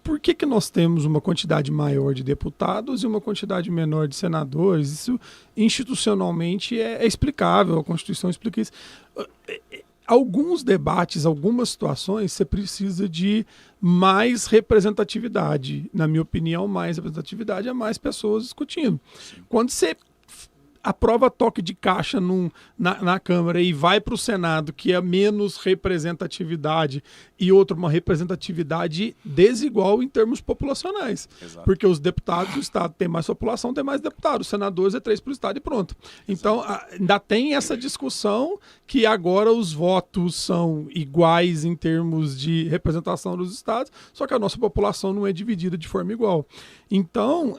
por que nós temos uma quantidade maior de deputados e uma quantidade menor de senadores? Isso institucionalmente é explicável, a Constituição explica isso. Alguns debates, algumas situações, você precisa de mais representatividade. Na minha opinião, mais representatividade é mais pessoas discutindo. Quando você aprova toque de caixa na Câmara e vai para o Senado, que é menos representatividade, e outra, uma representatividade desigual em termos populacionais. Exato. Porque os deputados do Estado têm mais população, têm mais deputados. Os senadores é 3 para o Estado e pronto. Então, ainda tem essa discussão que agora os votos são iguais em termos de representação dos estados, só que a nossa população não é dividida de forma igual. Então,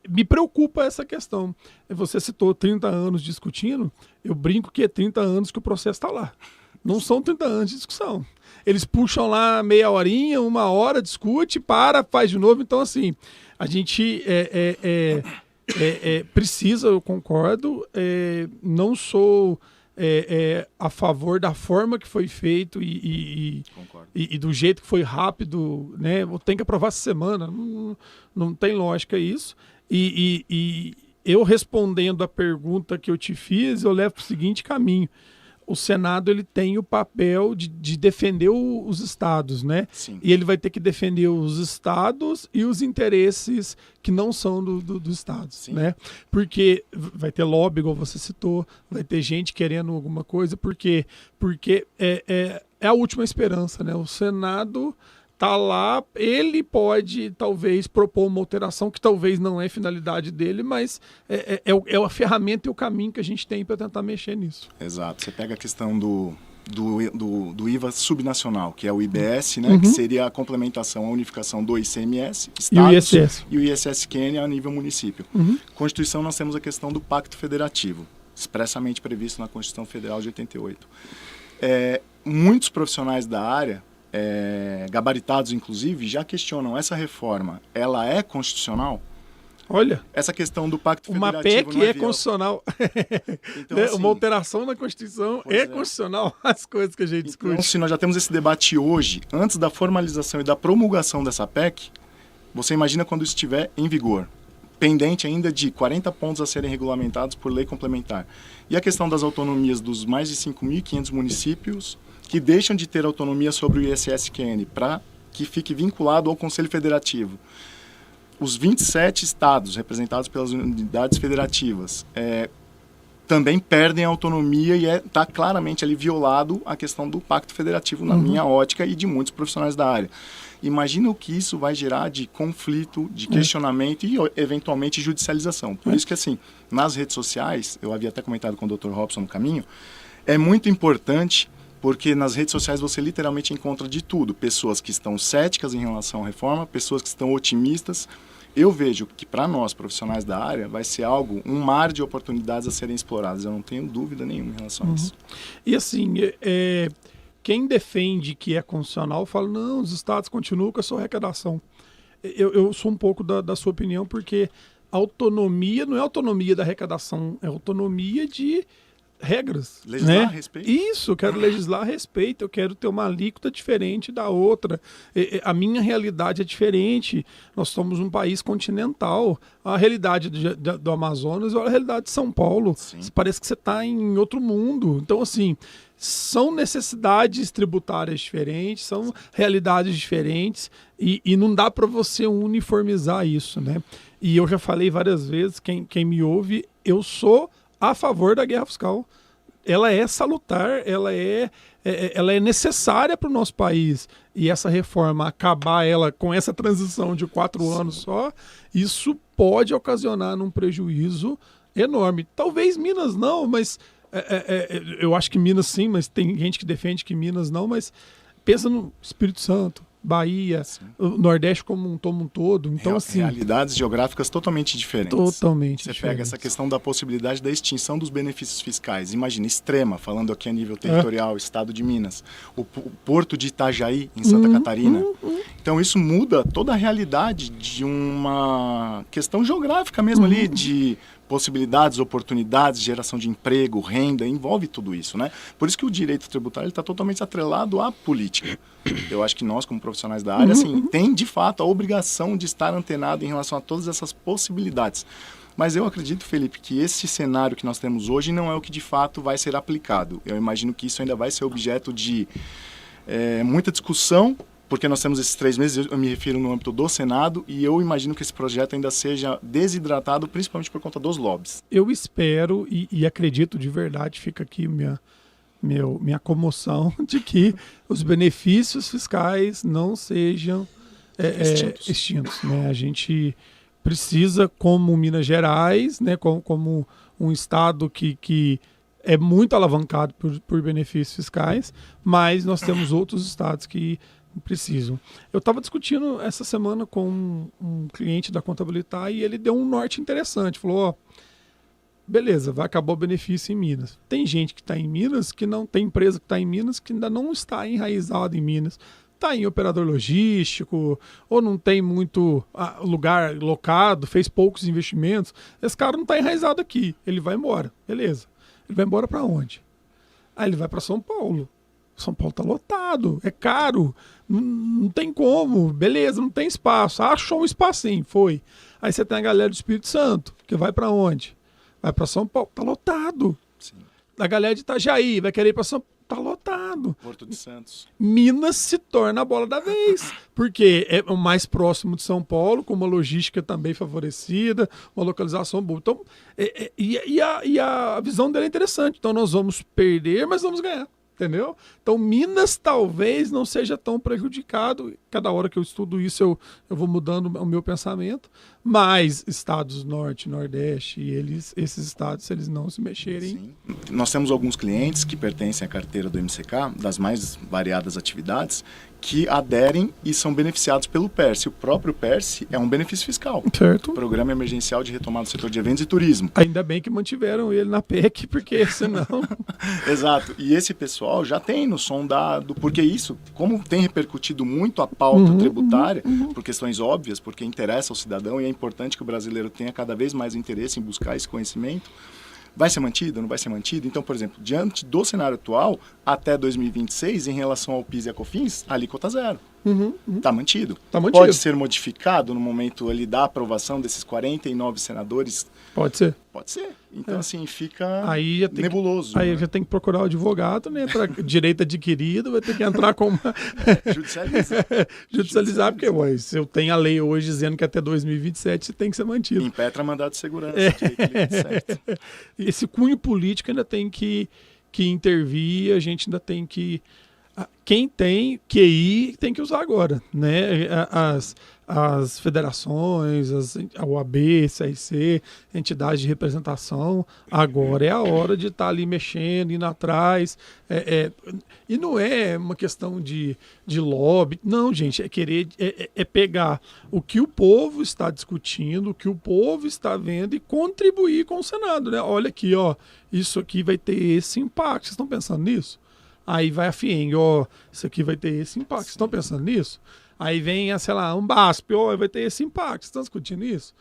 me preocupa essa questão. Você citou 30 anos discutindo, eu brinco que é 30 anos que o processo está lá. Não são 30 anos de discussão. Eles puxam lá meia horinha, 1 hora, discute, faz de novo. Então, assim, a gente precisa, eu concordo, não sou a favor da forma que foi feito e do jeito que foi rápido, né? Tem que aprovar essa semana, não tem lógica isso. E eu respondendo a pergunta que eu te fiz, eu levo para o seguinte caminho. O Senado ele tem o papel de defender os estados, né? Sim. E ele vai ter que defender os estados e os interesses que não são dos estados, sim, né? Porque vai ter lobby, igual você citou, vai ter gente querendo alguma coisa, porque é a última esperança, né? O Senado tá lá, ele pode talvez propor uma alteração que talvez não é finalidade dele, mas é a ferramenta e o caminho que a gente tem para tentar mexer nisso. Exato. Você pega a questão do IVA subnacional, que é o IBS, né, que seria a complementação, a unificação do ICMS, estados, e o ISS-QN a nível município. Constituição, nós temos a questão do Pacto Federativo, expressamente previsto na Constituição Federal de 88. Muitos profissionais da área, gabaritados inclusive, já questionam essa reforma. Ela é constitucional? Olha, essa questão do Pacto uma Federativo PEC é constitucional. Então, assim, uma alteração na Constituição é constitucional, as coisas que a gente discute. Então, se nós já temos esse debate hoje, antes da formalização e da promulgação dessa PEC, você imagina quando estiver em vigor, pendente ainda de 40 pontos a serem regulamentados por lei complementar. E a questão das autonomias dos mais de 5.500 municípios que deixam de ter autonomia sobre o ISS-QN para que fique vinculado ao Conselho Federativo. Os 27 estados representados pelas unidades federativas também perdem a autonomia e está claramente ali violado a questão do Pacto Federativo na minha ótica e de muitos profissionais da área. Imagina o que isso vai gerar de conflito, de questionamento e, eventualmente, judicialização. Por isso que, assim, nas redes sociais, eu havia até comentado com o Dr. Robson no caminho, é muito importante, porque nas redes sociais você literalmente encontra de tudo. Pessoas que estão céticas em relação à reforma, pessoas que estão otimistas. Eu vejo que, para nós, profissionais da área, vai ser um mar de oportunidades a serem exploradas. Eu não tenho dúvida nenhuma em relação a isso. E, assim, quem defende que é constitucional fala, não, os estados continuam com a sua arrecadação. Eu sou um pouco da sua opinião, porque autonomia não é autonomia da arrecadação, é autonomia de regras. Legislar né? a respeito. Isso, eu quero legislar a respeito, eu quero ter uma alíquota diferente da outra. A minha realidade é diferente. Nós somos um país continental. A realidade do Amazonas é a realidade de São Paulo. Sim. Parece que você está em outro mundo. Então, assim, são necessidades tributárias diferentes, são realidades diferentes e não dá para você uniformizar isso, né? E eu já falei várias vezes, quem me ouve, eu sou a favor da guerra fiscal. Ela é salutar, ela é necessária para o nosso país. E essa reforma, acabar ela com essa transição de 4 anos só, isso pode ocasionar um prejuízo enorme. Talvez Minas não, mas eu acho que Minas sim, mas tem gente que defende que Minas não, mas pensa no Espírito Santo, Bahia, o Nordeste como um todo. Então, assim, realidades geográficas totalmente diferentes. Totalmente Você diferente. pega essa questão da possibilidade da extinção dos benefícios fiscais. Imagina, Extrema, falando aqui a nível territorial, estado de Minas. O porto de Itajaí, em Santa Catarina. Então, isso muda toda a realidade de uma questão geográfica mesmo ali, de possibilidades, oportunidades, geração de emprego, renda, envolve tudo isso, né? Por isso que o direito tributário está totalmente atrelado à política. Eu acho que nós, como profissionais da área, assim, tem de fato a obrigação de estar antenado em relação a todas essas possibilidades. Mas eu acredito, Felipe, que esse cenário que nós temos hoje não é o que de fato vai ser aplicado. Eu imagino que isso ainda vai ser objeto de muita discussão, porque nós temos esses 3 meses, eu me refiro no âmbito do Senado, e eu imagino que esse projeto ainda seja desidratado, principalmente por conta dos lobbies. Eu espero e acredito de verdade, fica aqui minha comoção, de que os benefícios fiscais não sejam extintos, né? A gente precisa, como Minas Gerais, né, como um estado que é muito alavancado por benefícios fiscais, mas nós temos outros estados que precisam. Eu estava discutindo essa semana com um cliente da Contabilitar e ele deu um norte interessante. Falou, beleza, vai acabar o benefício em Minas. Tem gente que está em Minas, que não tem empresa que está em Minas, que ainda não está enraizada em Minas. Está em operador logístico, ou não tem muito lugar locado, fez poucos investimentos. Esse cara não está enraizado aqui. Ele vai embora, beleza. Ele vai embora para onde? Ele vai para São Paulo. São Paulo está lotado, é caro, não tem como, beleza, não tem espaço. Achou um espacinho, foi. Aí você tem a galera do Espírito Santo, que vai para onde? Vai para São Paulo, está lotado. Sim. A galera de Itajaí vai querer ir para São Paulo, está lotado. Porto de Santos. Minas se torna a bola da vez, porque é o mais próximo de São Paulo, com uma logística também favorecida, uma localização boa. Então, a visão dele é interessante. Então nós vamos perder, mas vamos ganhar. Entendeu? Então, Minas talvez não seja tão prejudicado. Cada hora que eu estudo isso, eu vou mudando o meu pensamento. Mas estados norte, nordeste, esses estados, se eles não se mexerem... Sim. Nós temos alguns clientes que pertencem à carteira do MCK, das mais variadas atividades, que aderem e são beneficiados pelo PERSE. O próprio PERSE é um benefício fiscal. Certo. Programa Emergencial de Retomada do Setor de Eventos e Turismo. Ainda bem que mantiveram ele na PEC, porque senão... Exato. E esse pessoal já tem no sondado, porque isso, como tem repercutido muito a pauta tributária, por questões óbvias, porque interessa ao cidadão e é importante que o brasileiro tenha cada vez mais interesse em buscar esse conhecimento, vai ser mantido, não vai ser mantido? Então, por exemplo, diante do cenário atual, até 2026, em relação ao PIS e a COFINS, a alíquota zero. Está mantido. Tá mantido. Pode ser modificado no momento ali da aprovação desses 49 senadores? Pode ser. Pode ser. Então, assim, fica aí já tem nebuloso. Aí né? já tem que procurar o advogado, né? Para direito adquirido, vai ter que entrar com uma... Judicializar, porque se eu tenho a lei hoje dizendo que até 2027 tem que ser mantido. Impetra mandado de segurança. Certo. Esse cunho político ainda tem que intervir, a gente ainda tem que... Quem tem QI tem que usar agora, né? As federações, a OAB, CRC, entidades de representação, agora é a hora de estar ali mexendo, indo atrás. E não é uma questão de lobby, não, gente, é querer pegar o que o povo está discutindo, o que o povo está vendo e contribuir com o Senado, né? Olha aqui, ó, isso aqui vai ter esse impacto. Vocês estão pensando nisso? Aí vai a FIENG, isso aqui vai ter esse impacto. Vocês estão pensando nisso? Aí vem, sei lá, um BASP, vai ter esse impacto. Vocês estão discutindo isso?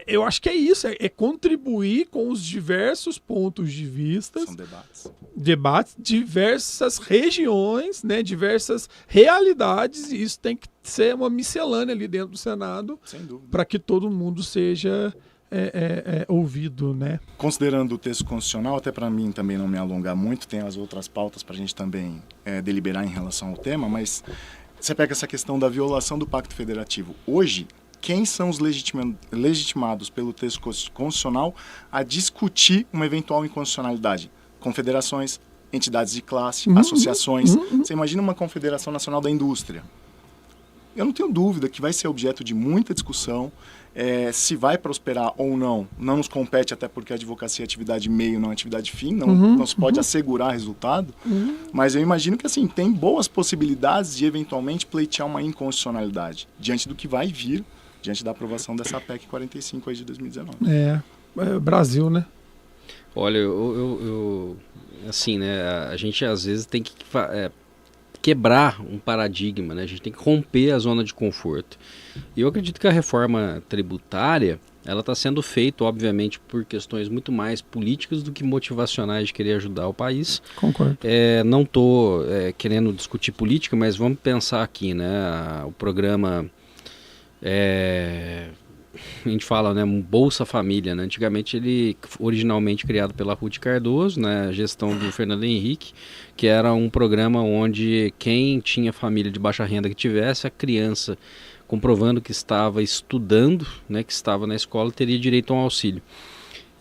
Eu acho que é isso, é contribuir com os diversos pontos de vista. São debates, diversas regiões, né, diversas realidades, e isso tem que ser uma miscelânea ali dentro do Senado, para que todo mundo seja... ouvido, né? Considerando o texto constitucional, até para mim também não me alongar muito, tem as outras pautas para a gente também deliberar em relação ao tema, mas você pega essa questão da violação do Pacto Federativo. Hoje, quem são os legitimados pelo texto constitucional a discutir uma eventual inconstitucionalidade? Confederações, entidades de classe, associações. Você imagina uma Confederação Nacional da Indústria. eu não tenho dúvida que vai ser objeto de muita discussão. Se vai prosperar ou não nos compete, até porque a advocacia é atividade meio, não é atividade fim, não se pode assegurar resultado, mas eu imagino que assim, tem boas possibilidades de eventualmente pleitear uma inconstitucionalidade, diante do que vai vir, diante da aprovação dessa PEC 45 aí de 2019. Brasil, né? Olha, eu assim, né, a gente às vezes tem que quebrar um paradigma, né? A gente tem que romper a zona de conforto. E eu acredito que a reforma tributária, ela está sendo feita, obviamente, por questões muito mais políticas do que motivacionais de querer ajudar o país. Concordo. Não estou querendo discutir política, mas vamos pensar aqui, né? O programa, a gente fala, né, um Bolsa Família, né? Antigamente ele, originalmente criado pela Ruth Cardoso, né, a gestão do Fernando Henrique, que era um programa onde quem tinha família de baixa renda que tivesse, a criança comprovando que estava estudando, né, que estava na escola, teria direito a um auxílio.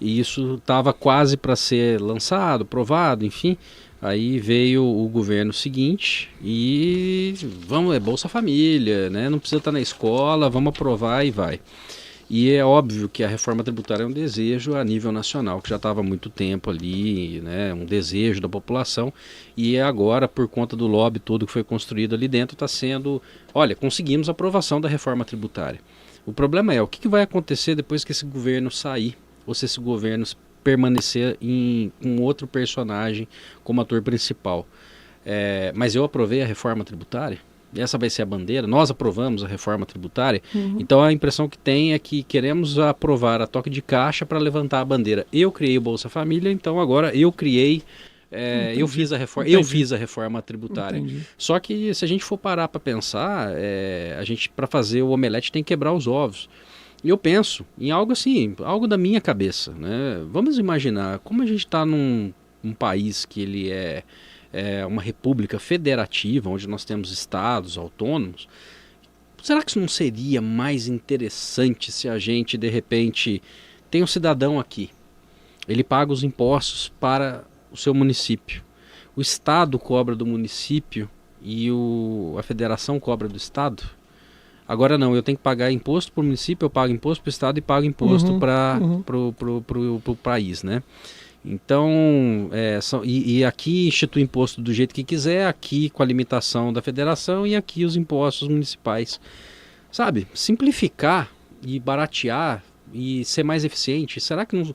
E isso estava quase para ser lançado, aprovado, enfim. Aí veio o governo seguinte e Bolsa Família, né, não precisa estar na escola, vamos aprovar e vai. E é óbvio que a reforma tributária é um desejo a nível nacional, que já estava há muito tempo ali, né, um desejo da população, e agora, por conta do lobby todo que foi construído ali dentro, está sendo, olha, conseguimos a aprovação da reforma tributária. O problema é, o que vai acontecer depois que esse governo sair, ou se esse governo permanecer com outro personagem como ator principal. Mas eu aprovei a reforma tributária? Essa vai ser a bandeira, nós aprovamos a reforma tributária, então a impressão que tem é que queremos aprovar a toque de caixa para levantar a bandeira. Eu criei o Bolsa Família, então agora eu criei, eu fiz a reforma tributária. Entendi. Só que se a gente for parar para pensar, a gente, para fazer o omelete, tem que quebrar os ovos. E eu penso em algo assim, algo da minha cabeça, né? Vamos imaginar como a gente está num país que ele é uma república federativa, onde nós temos estados autônomos. Será que isso não seria mais interessante se a gente, de repente, tem um cidadão aqui, ele paga os impostos para o seu município, o estado cobra do município e a federação cobra do estado? Agora não, eu tenho que pagar imposto para o município, eu pago imposto para o estado e pago imposto para o país, né? Então, e aqui institui imposto do jeito que quiser, aqui com a limitação da federação e aqui os impostos municipais. Sabe, simplificar e baratear e ser mais eficiente, será que não...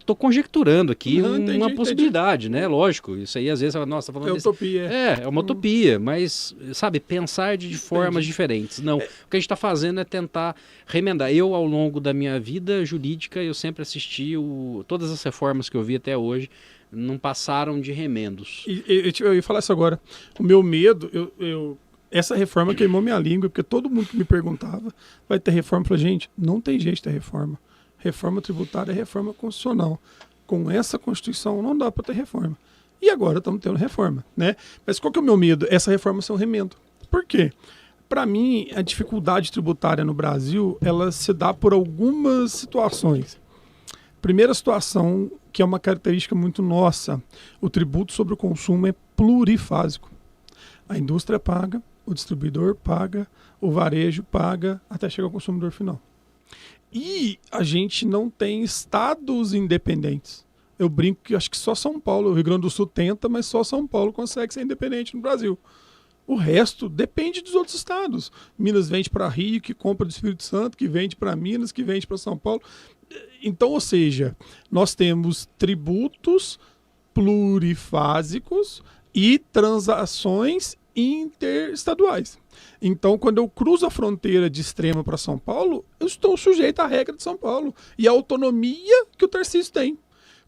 Tô conjecturando aqui uma possibilidade, né? Lógico, isso aí às vezes, nossa, tá falando utopia. É uma utopia, mas, sabe, pensar de formas diferentes. Não, o que a gente está fazendo é tentar remendar. Eu, ao longo da minha vida jurídica, eu sempre assisti todas as reformas que eu vi até hoje, não passaram de remendos. Eu ia falar isso agora. O meu medo, essa reforma queimou minha língua, porque todo mundo que me perguntava, vai ter reforma? Eu falei, gente, não tem jeito de ter reforma. Reforma tributária é reforma constitucional. Com essa Constituição não dá para ter reforma. E agora estamos tendo reforma, né? Mas qual que é o meu medo? Essa reforma ser um remendo. Por quê? Para mim, a dificuldade tributária no Brasil, ela se dá por algumas situações. Primeira situação, que é uma característica muito nossa, o tributo sobre o consumo é plurifásico. A indústria paga, o distribuidor paga, o varejo paga, até chegar ao consumidor final. E a gente não tem estados independentes. Eu brinco que acho que só São Paulo, o Rio Grande do Sul tenta, mas só São Paulo consegue ser independente no Brasil. O resto depende dos outros estados. Minas vende para Rio, que compra do Espírito Santo, que vende para Minas, que vende para São Paulo. Então, ou seja, nós temos tributos plurifásicos e transações interestaduais. Então, quando eu cruzo a fronteira de Extrema para São Paulo, eu estou sujeito à regra de São Paulo e à autonomia que o Tarcísio tem.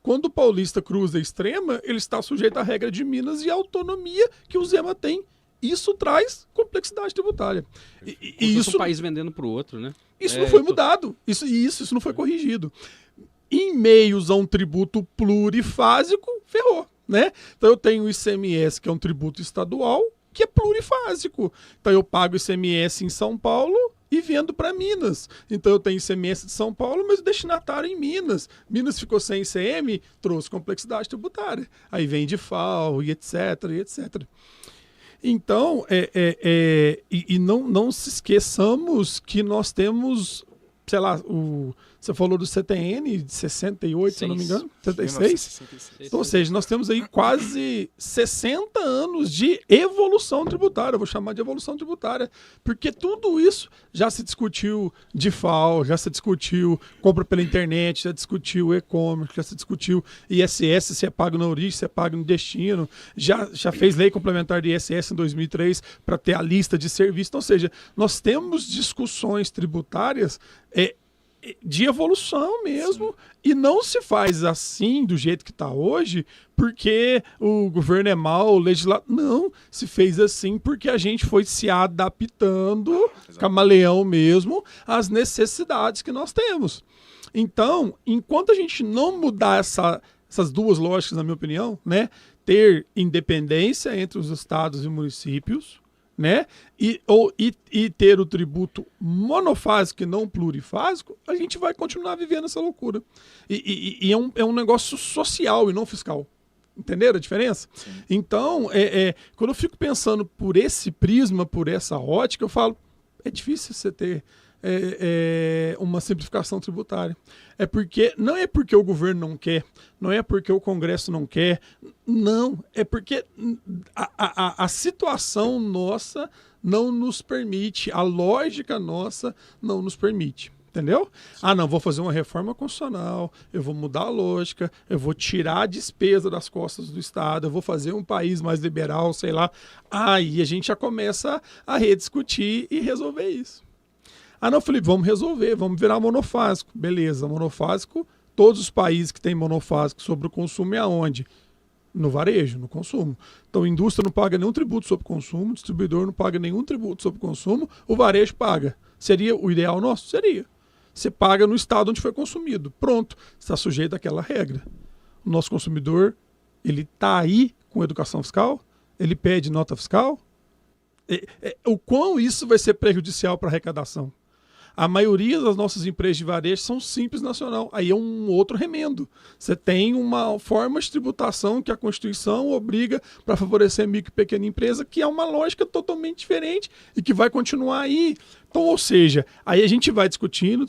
Quando o paulista cruza a Extrema, ele está sujeito à regra de Minas e à autonomia que o Zema tem. Isso traz complexidade tributária. E isso, um país vendendo para o outro, né? Isso não foi mudado. Isso não foi corrigido. Em meios a um tributo plurifásico, ferrou, né? Então eu tenho o ICMS, que é um tributo estadual, que é plurifásico. Então eu pago ICMS em São Paulo e vendo para Minas. Então eu tenho ICMS de São Paulo, mas o destinatário em Minas. Minas ficou sem ICM, trouxe complexidade tributária. Aí vem de FAO e etc, e etc. Então, não se esqueçamos que nós temos, sei lá, você falou do CTN de 68, se eu não me engano, 76? 66. Então, ou seja, nós temos aí quase 60 anos de evolução tributária, eu vou chamar de evolução tributária, porque tudo isso já se discutiu DIFAL, já se discutiu compra pela internet, já discutiu e-commerce, já se discutiu ISS, se é pago na origem, se é pago no destino, já fez lei complementar de ISS em 2003 para ter a lista de serviços. Então, ou seja, nós temos discussões tributárias de evolução mesmo, sim, e não se faz assim do jeito que está hoje porque o governo é mau, o legislador não, se fez assim porque a gente foi se adaptando, exatamente, camaleão mesmo, às necessidades que nós temos. Então, enquanto a gente não mudar essas duas lógicas, na minha opinião, né, ter independência entre os estados e municípios, né? E ter o tributo monofásico e não plurifásico, a gente vai continuar vivendo essa loucura. E é um negócio social e não fiscal. Entenderam a diferença? Sim. Então, quando eu fico pensando por esse prisma, por essa ótica, eu falo, é difícil você ter uma simplificação tributária. Não é porque o governo não quer, não é porque o Congresso não quer, não, é porque a situação nossa não nos permite, a lógica nossa não nos permite. Entendeu? Ah, não, vou fazer uma reforma constitucional, eu vou mudar a lógica, eu vou tirar a despesa das costas do Estado, eu vou fazer um país mais liberal, sei lá. Aí a gente já começa a rediscutir e resolver isso. Ah, não, Felipe, vamos resolver, vamos virar monofásico. Beleza, monofásico, todos os países que têm monofásico sobre o consumo é aonde? No varejo, no consumo. Então a indústria não paga nenhum tributo sobre o consumo, o distribuidor não paga nenhum tributo sobre o consumo, o varejo paga. Seria o ideal nosso? Seria. Você paga no estado onde foi consumido. Pronto, está sujeito àquela regra. O nosso consumidor, ele está aí com educação fiscal? Ele pede nota fiscal? O quão isso vai ser prejudicial para a arrecadação? A maioria das nossas empresas de varejo são simples nacional. Aí é um outro remendo. Você tem uma forma de tributação que a Constituição obriga para favorecer micro e pequena empresa, que é uma lógica totalmente diferente e que vai continuar aí. Então, ou seja, aí a gente vai discutindo.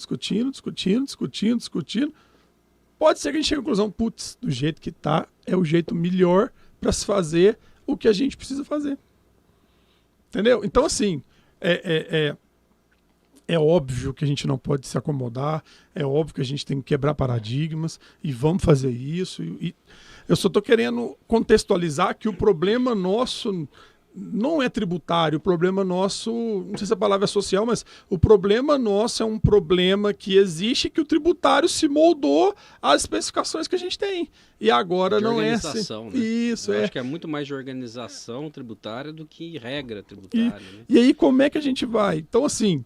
Pode ser que a gente chegue à conclusão, putz, do jeito que tá, é o jeito melhor para se fazer o que a gente precisa fazer. Entendeu? Então, assim, é óbvio que a gente não pode se acomodar, é óbvio que a gente tem que quebrar paradigmas e vamos fazer isso. E eu só estou querendo contextualizar que o problema nosso não é tributário, o problema nosso, não sei se a palavra é social, mas o problema nosso é um problema que existe, que o tributário se moldou às especificações que a gente tem. E agora de não é assim. Né? Isso, eu acho que é muito mais de organização tributária do que regra tributária. Né? E aí como é que a gente vai? Então, assim,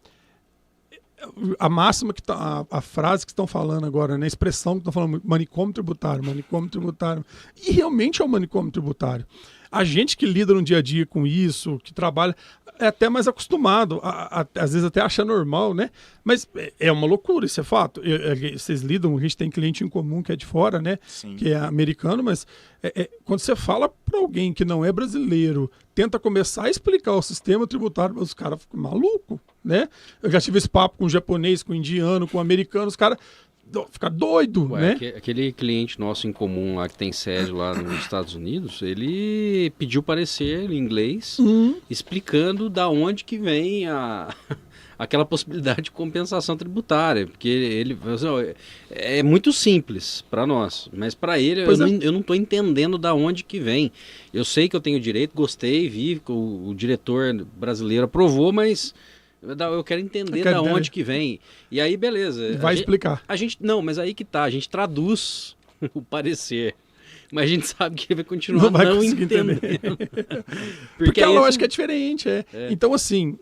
a máxima que tá, a frase que estão falando agora, né, a expressão que estão falando, manicômio tributário, e realmente é um manicômio tributário. A gente que lida no dia a dia com isso, que trabalha, é até mais acostumado, às vezes até acha normal, né? Mas é uma loucura, isso é fato. Vocês lidam, a gente tem cliente em comum que é de fora, né? Sim. Que é americano, mas quando você fala para alguém que não é brasileiro, tenta começar a explicar o sistema tributário, os caras ficam malucos, né? Eu já tive esse papo com japonês, com indiano, com americano, os caras ficar doido, né? Aquele cliente nosso em comum lá que tem sede lá nos Estados Unidos, ele pediu parecer em inglês, explicando da onde que vem aquela possibilidade de compensação tributária, porque ele é muito simples para nós, mas para ele eu não estou entendendo da onde que vem. Eu sei que eu tenho direito, gostei, vi que o diretor brasileiro aprovou, mas eu quero entender da onde que vem. E aí, beleza. Vai explicar. Não, mas aí que tá. A gente traduz o parecer. Mas a gente sabe que vai continuar não entendendo. Porque a lógica é diferente. Então, assim,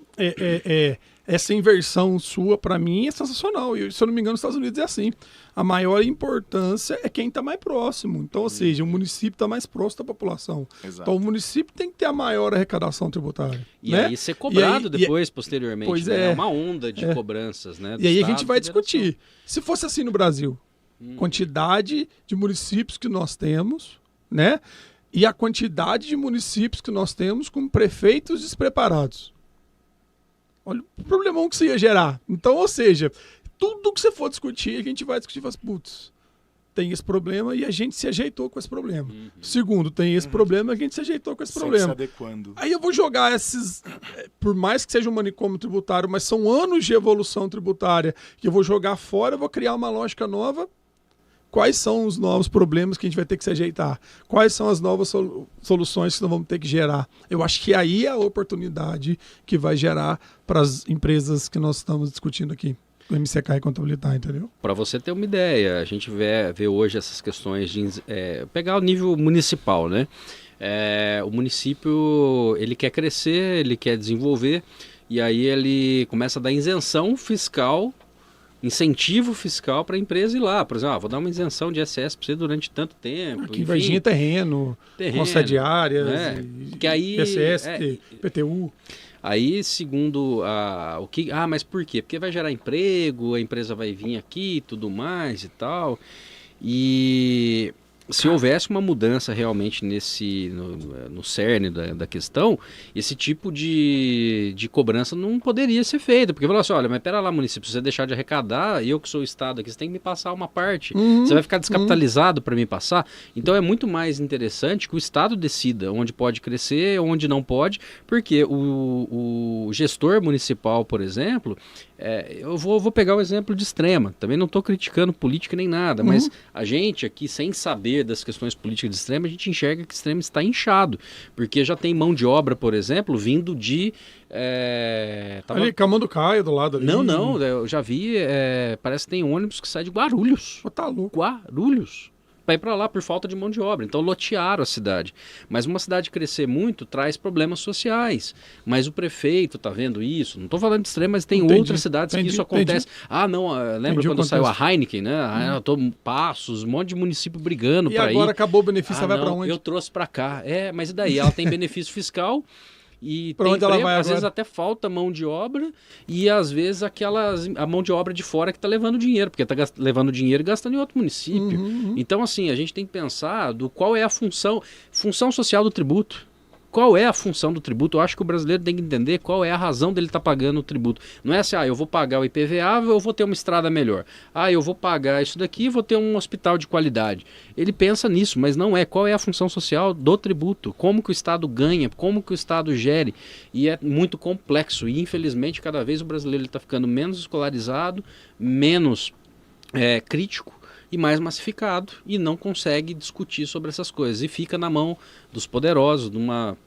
essa inversão sua, para mim, é sensacional. E, se eu não me engano, nos Estados Unidos é assim. A maior importância é quem está mais próximo. Então, ou seja, o município está mais próximo da população. Exato. Então, o município tem que ter a maior arrecadação tributária. E né? aí ser cobrado depois, posteriormente. Pois né? É uma onda de cobranças. Né, e aí a gente vai discutir. Se fosse assim no Brasil, quantidade de municípios que nós temos, né? e a quantidade de municípios que nós temos com prefeitos despreparados. Olha o problemão que isso ia gerar. Então, ou seja, tudo que você for discutir, a gente vai discutir e fala, putz, tem esse problema e a gente se ajeitou com esse problema. Segundo, tem esse problema e a gente se ajeitou com esse problema. Se adequando. Aí eu vou jogar esses, por mais que seja um manicômio tributário, mas são anos de evolução tributária que eu vou jogar fora, eu vou criar uma lógica nova. Quais são os novos problemas que a gente vai ter que se ajeitar? Quais são as novas soluções que nós vamos ter que gerar? Eu acho que aí é a oportunidade que vai gerar para as empresas que nós estamos discutindo aqui. O MCK e contabilidade, entendeu? Para você ter uma ideia, a gente vê hoje essas questões de pegar o nível municipal, né? O município, ele quer crescer, ele quer desenvolver, e aí ele começa a dar isenção fiscal, incentivo fiscal para a empresa ir lá. Por exemplo, vou dar uma isenção de ISS para você durante tanto tempo. Aqui vai vir terreno, concediárias, que aí, PCS, PTU. Aí, segundo o que... mas por quê? Porque vai gerar emprego, a empresa vai vir aqui e tudo mais e tal. E se houvesse uma mudança realmente no cerne da questão, esse tipo de cobrança não poderia ser feita. Porque falou assim, olha, mas pera lá, município, se você deixar de arrecadar, eu que sou o Estado aqui, você tem que me passar uma parte. Você vai ficar descapitalizado para me passar. Então é muito mais interessante que o Estado decida onde pode crescer, onde não pode, porque o gestor municipal, por exemplo, eu vou pegar o exemplo de Extrema. Também não estou criticando política nem nada, mas a gente aqui, sem saber das questões políticas de Extrema, a gente enxerga que Extrema está inchado, porque já tem mão de obra, por exemplo, vindo de... Ali, Camanducaia, do lado ali. Não, eu já vi, parece que tem ônibus que sai de Guarulhos. Tá louco. Guarulhos. Para ir para lá por falta de mão de obra. Então lotearam a cidade. Mas uma cidade crescer muito traz problemas sociais. Mas o prefeito está vendo isso. Não estou falando de Extrema, mas tem outras cidades que isso acontece. Lembra quando saiu a Heineken, né? Passos, um monte de município brigando para ir. E agora acabou o benefício, vai para onde? Eu trouxe para cá. Mas e daí? Ela tem benefício fiscal... E pra onde ela vai às vezes até falta mão de obra e às vezes a mão de obra de fora que está levando dinheiro, porque está levando dinheiro e gastando em outro município. Então, assim, a gente tem que pensar qual é a função social do tributo. Qual é a função do tributo? Eu acho que o brasileiro tem que entender qual é a razão dele estar pagando o tributo. Não é assim, eu vou pagar o IPVA, eu vou ter uma estrada melhor. Eu vou pagar isso daqui, vou ter um hospital de qualidade. Ele pensa nisso, mas não é. Qual é a função social do tributo? Como que o Estado ganha? Como que o Estado gere? E é muito complexo. E, infelizmente, cada vez o brasileiro está ficando menos escolarizado, menos crítico e mais massificado e não consegue discutir sobre essas coisas. E fica na mão dos poderosos, de uma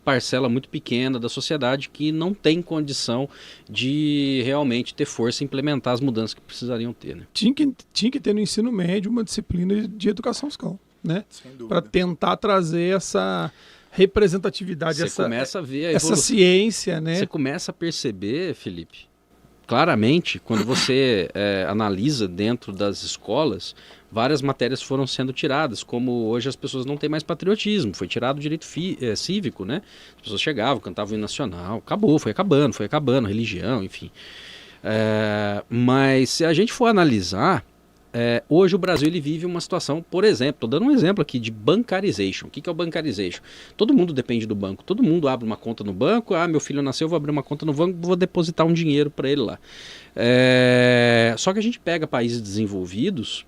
parcela muito pequena da sociedade que não tem condição de realmente ter força e implementar as mudanças que precisariam ter. Né? Tinha que ter no ensino médio uma disciplina de educação fiscal, né? Para tentar trazer essa representatividade, começa a ver essa ciência, né? Você começa a perceber, Felipe, claramente, quando você analisa dentro das escolas, várias matérias foram sendo tiradas, como hoje as pessoas não têm mais patriotismo, foi tirado o direito cívico, né? As pessoas chegavam, cantavam o hino nacional, foi acabando, religião, enfim. Mas se a gente for analisar, hoje o Brasil ele vive uma situação, por exemplo, estou dando um exemplo aqui de bancarization. O que é o bancarization? Todo mundo depende do banco, todo mundo abre uma conta no banco, meu filho nasceu, vou abrir uma conta no banco, vou depositar um dinheiro para ele lá. Só que a gente pega países desenvolvidos,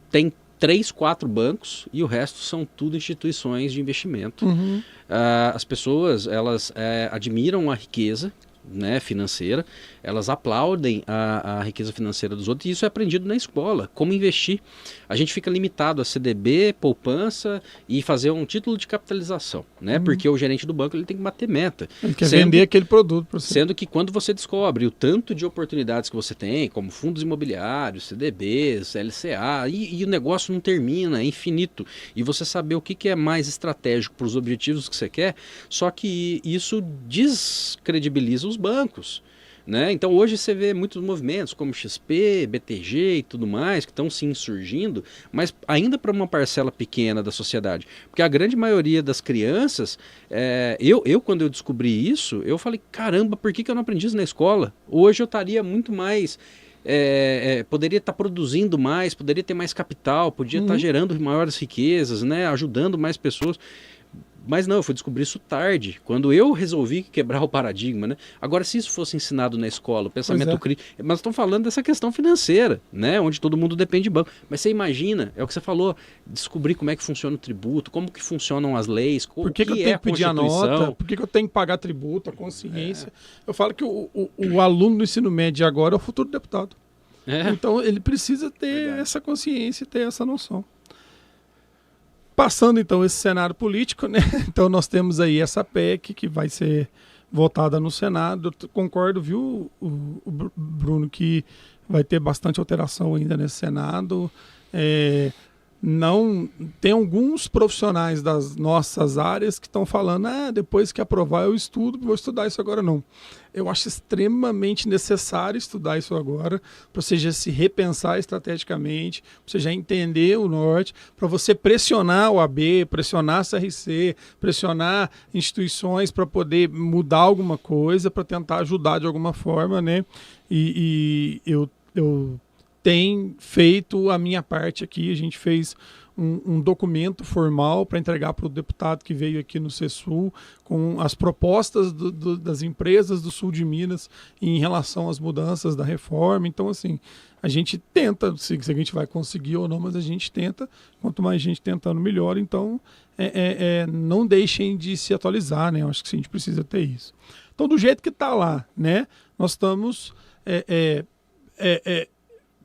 tem 3, 4 bancos e o resto são tudo instituições de investimento. As pessoas, elas admiram a riqueza, né, financeira, elas aplaudem a riqueza financeira dos outros e isso é aprendido na escola, como investir. A gente fica limitado a CDB, poupança e fazer um título de capitalização, né? Porque o gerente do banco ele tem que bater meta. Ele quer vender aquele produto para você. Sendo que quando você descobre o tanto de oportunidades que você tem, como fundos imobiliários, CDBs, LCA, e o negócio não termina, é infinito. E você saber o que é mais estratégico para os objetivos que você quer, só que isso descredibiliza os bancos. Né? Então hoje você vê muitos movimentos como XP, BTG e tudo mais que estão se insurgindo, mas ainda para uma parcela pequena da sociedade, porque a grande maioria das crianças, quando eu descobri isso, eu falei, caramba, por que eu não aprendi isso na escola? Hoje eu estaria muito mais poderia estar produzindo mais, poderia ter mais capital, podia estar gerando maiores riquezas, né? Ajudando mais pessoas. Mas não, eu fui descobrir isso tarde, quando eu resolvi quebrar o paradigma, né? Agora, se isso fosse ensinado na escola, o pensamento crítico... Mas estamos falando dessa questão financeira, né? Onde todo mundo depende de banco. Mas você imagina, é o que você falou, descobrir como é que funciona o tributo, como que funcionam as leis, por que eu tenho que pedir a nota, por que eu tenho que pagar tributo, a consciência. Eu falo que o aluno do ensino médio agora é o futuro deputado. Então, ele precisa ter essa consciência, ter essa noção. Passando, então, esse cenário político, né? Então, nós temos aí essa PEC que vai ser votada no Senado. Eu concordo, viu, Bruno, que vai ter bastante alteração ainda nesse Senado. Não tem alguns profissionais das nossas áreas que estão falando, depois que aprovar eu estudo, vou estudar isso agora. Não. Eu acho extremamente necessário estudar isso agora, para você já se repensar estrategicamente, para você já entender o norte, para você pressionar o AB, pressionar a CRC, pressionar instituições para poder mudar alguma coisa, para tentar ajudar de alguma forma, né? E eu tenho feito a minha parte aqui, a gente fez um documento formal para entregar para o deputado que veio aqui no CESUL, com as propostas das empresas do sul de Minas em relação às mudanças da reforma. Então, assim, a gente tenta, se a gente vai conseguir ou não, mas a gente tenta, quanto mais gente tentando, melhor. Então, não deixem de se atualizar, né? Eu acho que a gente precisa ter isso. Então, do jeito que está lá, né? Nós estamos...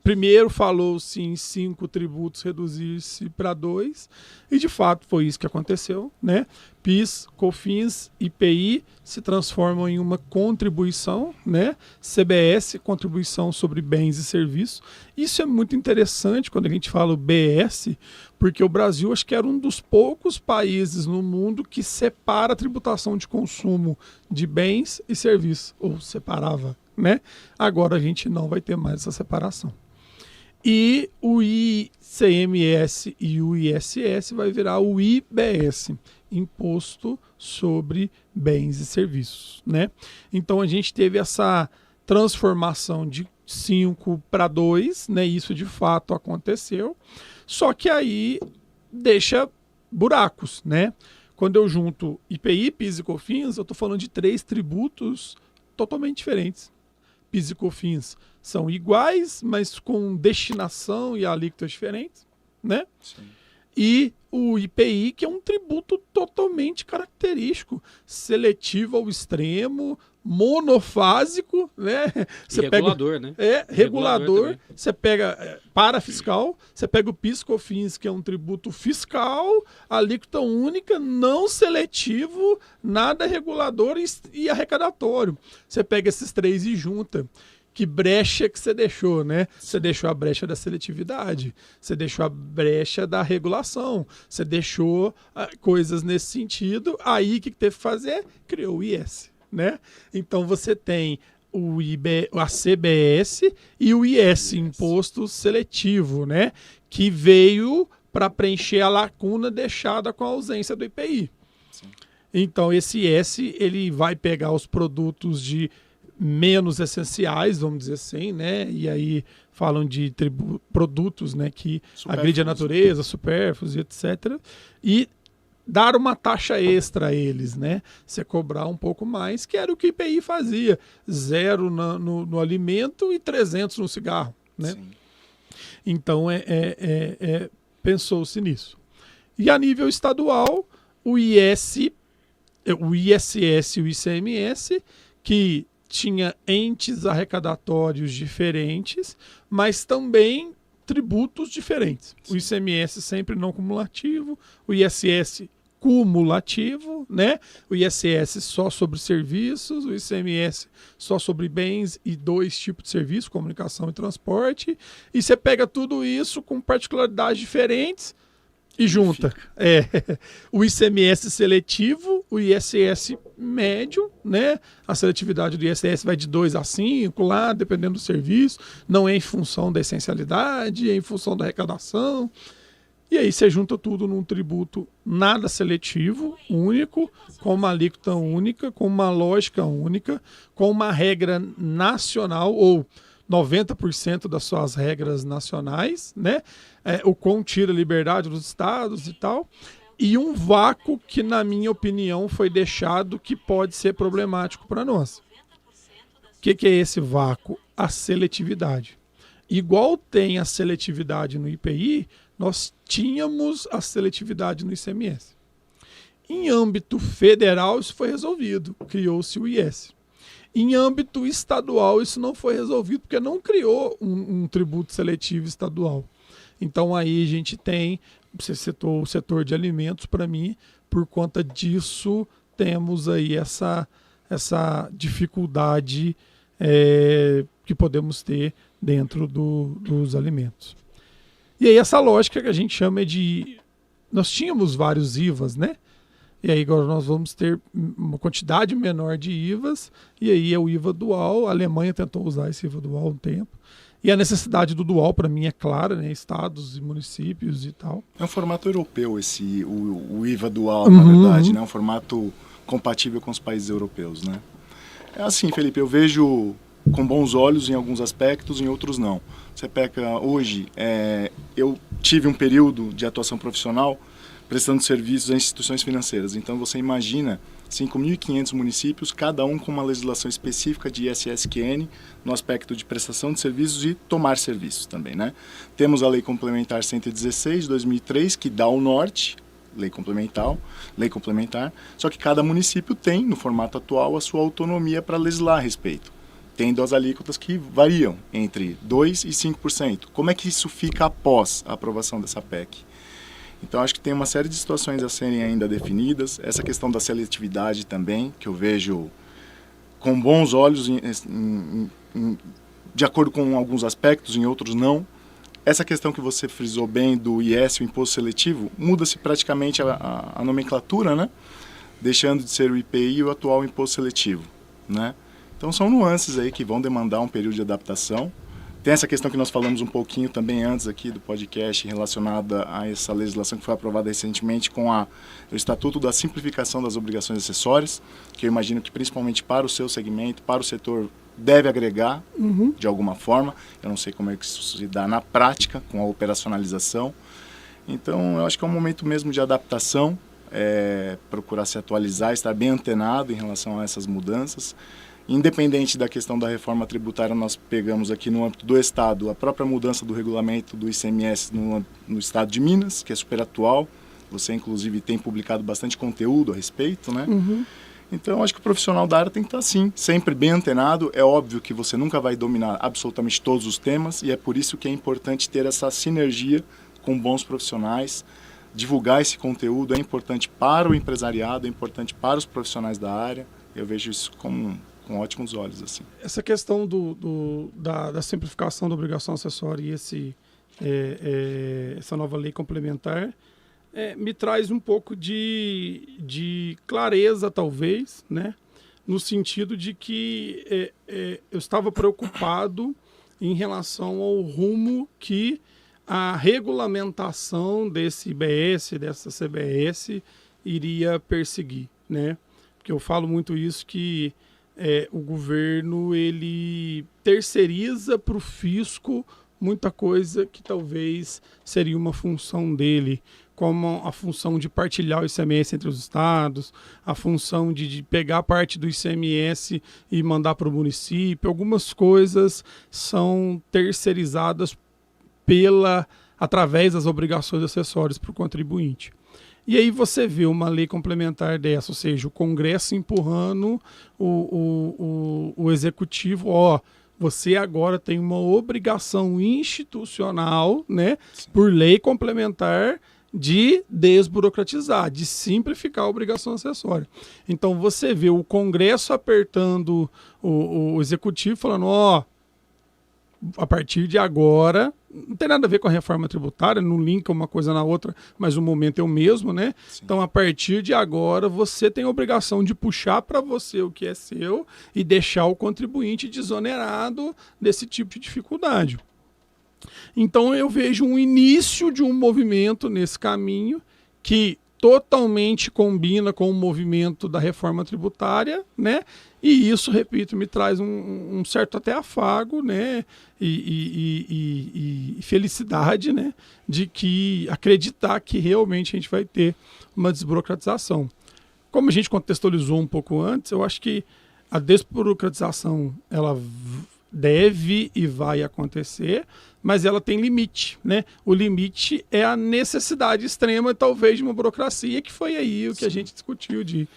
Primeiro falou-se em 5 tributos reduzir-se para 2, e de fato foi isso que aconteceu, né? PIS, COFINS, IPI se transformam em uma contribuição, né? CBS, contribuição sobre bens e serviços. Isso é muito interessante quando a gente fala o BS, porque o Brasil acho que era um dos poucos países no mundo que separa a tributação de consumo de bens e serviços, ou separava, né? Agora a gente não vai ter mais essa separação. E o ICMS e o ISS vai virar o IBS, Imposto sobre Bens e Serviços, né? Então a gente teve essa transformação de 5 para 2, né? Isso de fato aconteceu, só que aí deixa buracos, né? Quando eu junto IPI, PIS e COFINS, eu estou falando de 3 tributos totalmente diferentes. PIS e COFINS são iguais, mas com destinação e alíquotas diferentes, né? Sim. E o IPI, que é um tributo totalmente característico, seletivo ao extremo, monofásico, né? Regulador, né? Regulador. Você pega parafiscal, você pega o PIS/COFINS, que é um tributo fiscal, alíquota única, não seletivo, nada regulador e arrecadatório. Você pega esses 3 e junta. Que brecha que você deixou, né? Você deixou a brecha da seletividade, você deixou a brecha da regulação, você deixou coisas nesse sentido. Aí o que teve que fazer? Criou o IS, né? Então você tem a CBS e o IS, Imposto Seletivo, né? Que veio para preencher a lacuna deixada com a ausência do IPI. Sim. Então esse IS ele vai pegar os produtos de menos essenciais, vamos dizer assim, né? E aí falam de produtos, né, que agridem a natureza, supérfluos, etc. E dar uma taxa extra a eles, né? Você cobrar um pouco mais, que era o que o IPI fazia. 0 no alimento e 300 no cigarro, né? Sim. Então, pensou-se nisso. E a nível estadual, o ISS e o ICMS, que tinha entes arrecadatórios diferentes, mas também tributos diferentes. O ICMS sempre não cumulativo, o ISS cumulativo, né? O ISS só sobre serviços, o ICMS só sobre bens e 2 tipos de serviço, comunicação e transporte. E você pega tudo isso com particularidades diferentes e junta. O ICMS seletivo, o ISS médio, né? A seletividade do ISS vai de 2 a 5 lá, dependendo do serviço. Não é em função da essencialidade, é em função da arrecadação. E aí você junta tudo num tributo nada seletivo, único, com uma alíquota única, com uma lógica única, com uma regra nacional, ou 90% das suas regras nacionais, né? O quão tira a liberdade dos estados e tal, e um vácuo que, na minha opinião, foi deixado que pode ser problemático para nós. O que é esse vácuo? A seletividade. Igual tem a seletividade no IPI, nós tínhamos a seletividade no ICMS. Em âmbito federal, isso foi resolvido, criou-se o IS. Em âmbito estadual, isso não foi resolvido, porque não criou um tributo seletivo estadual. Então aí a gente tem, você citou o setor de alimentos, para mim, por conta disso, temos aí essa dificuldade que podemos ter dentro dos alimentos. E aí essa lógica que a gente chama de... Nós tínhamos vários IVAs, né? E aí agora nós vamos ter uma quantidade menor de IVAs, e aí é o IVA dual. A Alemanha tentou usar esse IVA dual há um tempo. E a necessidade do dual, para mim, é clara, né? Estados e municípios e tal. É um formato europeu o IVA dual, na verdade, né? Um formato compatível com os países europeus, né? É assim, Felipe, eu vejo com bons olhos em alguns aspectos, em outros não. Você pega hoje, eu tive um período de atuação profissional prestando serviços a instituições financeiras. Então você imagina 5.500 municípios, cada um com uma legislação específica de ISSQN no aspecto de prestação de serviços e tomar serviços também, né? Temos a Lei Complementar 116 de 2003, que dá o norte, lei complementar, só que cada município tem, no formato atual, a sua autonomia para legislar a respeito. Tendo as alíquotas que variam entre 2% e 5%. Como é que isso fica após a aprovação dessa PEC? Então, acho que tem uma série de situações a serem ainda definidas. Essa questão da seletividade também, que eu vejo com bons olhos, de acordo com alguns aspectos, em outros não. Essa questão que você frisou bem do IS, o imposto seletivo, muda-se praticamente a nomenclatura, né? Deixando de ser o IPI e o atual imposto seletivo, né? Então, são nuances aí que vão demandar um período de adaptação. Tem essa questão que nós falamos um pouquinho também antes aqui do podcast relacionada a essa legislação que foi aprovada recentemente com o Estatuto da Simplificação das Obrigações Acessórias, que eu imagino que principalmente para o seu segmento, para o setor, deve agregar de alguma forma. Eu não sei como é que isso se dá na prática com a operacionalização. Então, eu acho que é um momento mesmo de adaptação, procurar se atualizar, estar bem antenado em relação a essas mudanças. Independente da questão da reforma tributária, nós pegamos aqui no âmbito do Estado a própria mudança do regulamento do ICMS no Estado de Minas, que é super atual. Você, inclusive, tem publicado bastante conteúdo a respeito, né? Então, acho que o profissional da área tem que estar, sim, sempre bem antenado. É óbvio que você nunca vai dominar absolutamente todos os temas, e é por isso que é importante ter essa sinergia com bons profissionais. Divulgar esse conteúdo é importante para o empresariado, é importante para os profissionais da área. Eu vejo isso com ótimos olhos, assim. Essa questão da simplificação da obrigação acessória e essa nova lei complementar me traz um pouco de clareza, talvez, né? No sentido de que eu estava preocupado em relação ao rumo que a regulamentação desse IBS, dessa CBS, iria perseguir, né? Porque eu falo muito isso, que o governo ele terceiriza para o fisco muita coisa que talvez seria uma função dele, como a função de partilhar o ICMS entre os estados, a função de pegar parte do ICMS e mandar para o município. Algumas coisas são terceirizadas através das obrigações acessórias para o contribuinte. E aí você vê uma lei complementar dessa, ou seja, o Congresso empurrando o Executivo, você agora tem uma obrigação institucional, né, por lei complementar, de desburocratizar, de simplificar a obrigação acessória. Então você vê o Congresso apertando o Executivo, falando, a partir de agora, não tem nada a ver com a reforma tributária, não linka uma coisa na outra, mas o momento é o mesmo, né? Sim. Então, a partir de agora, você tem a obrigação de puxar para você o que é seu e deixar o contribuinte desonerado desse tipo de dificuldade. Então, eu vejo um início de um movimento nesse caminho que totalmente combina com o movimento da reforma tributária, né? E isso, repito, me traz um certo até afago, né? E felicidade, né? De que acreditar que realmente a gente vai ter uma desburocratização. Como a gente contextualizou um pouco antes, eu acho que a desburocratização ela deve e vai acontecer, mas ela tem limite, né? O limite é a necessidade extrema, talvez, de uma burocracia, que foi aí o que a gente discutiu de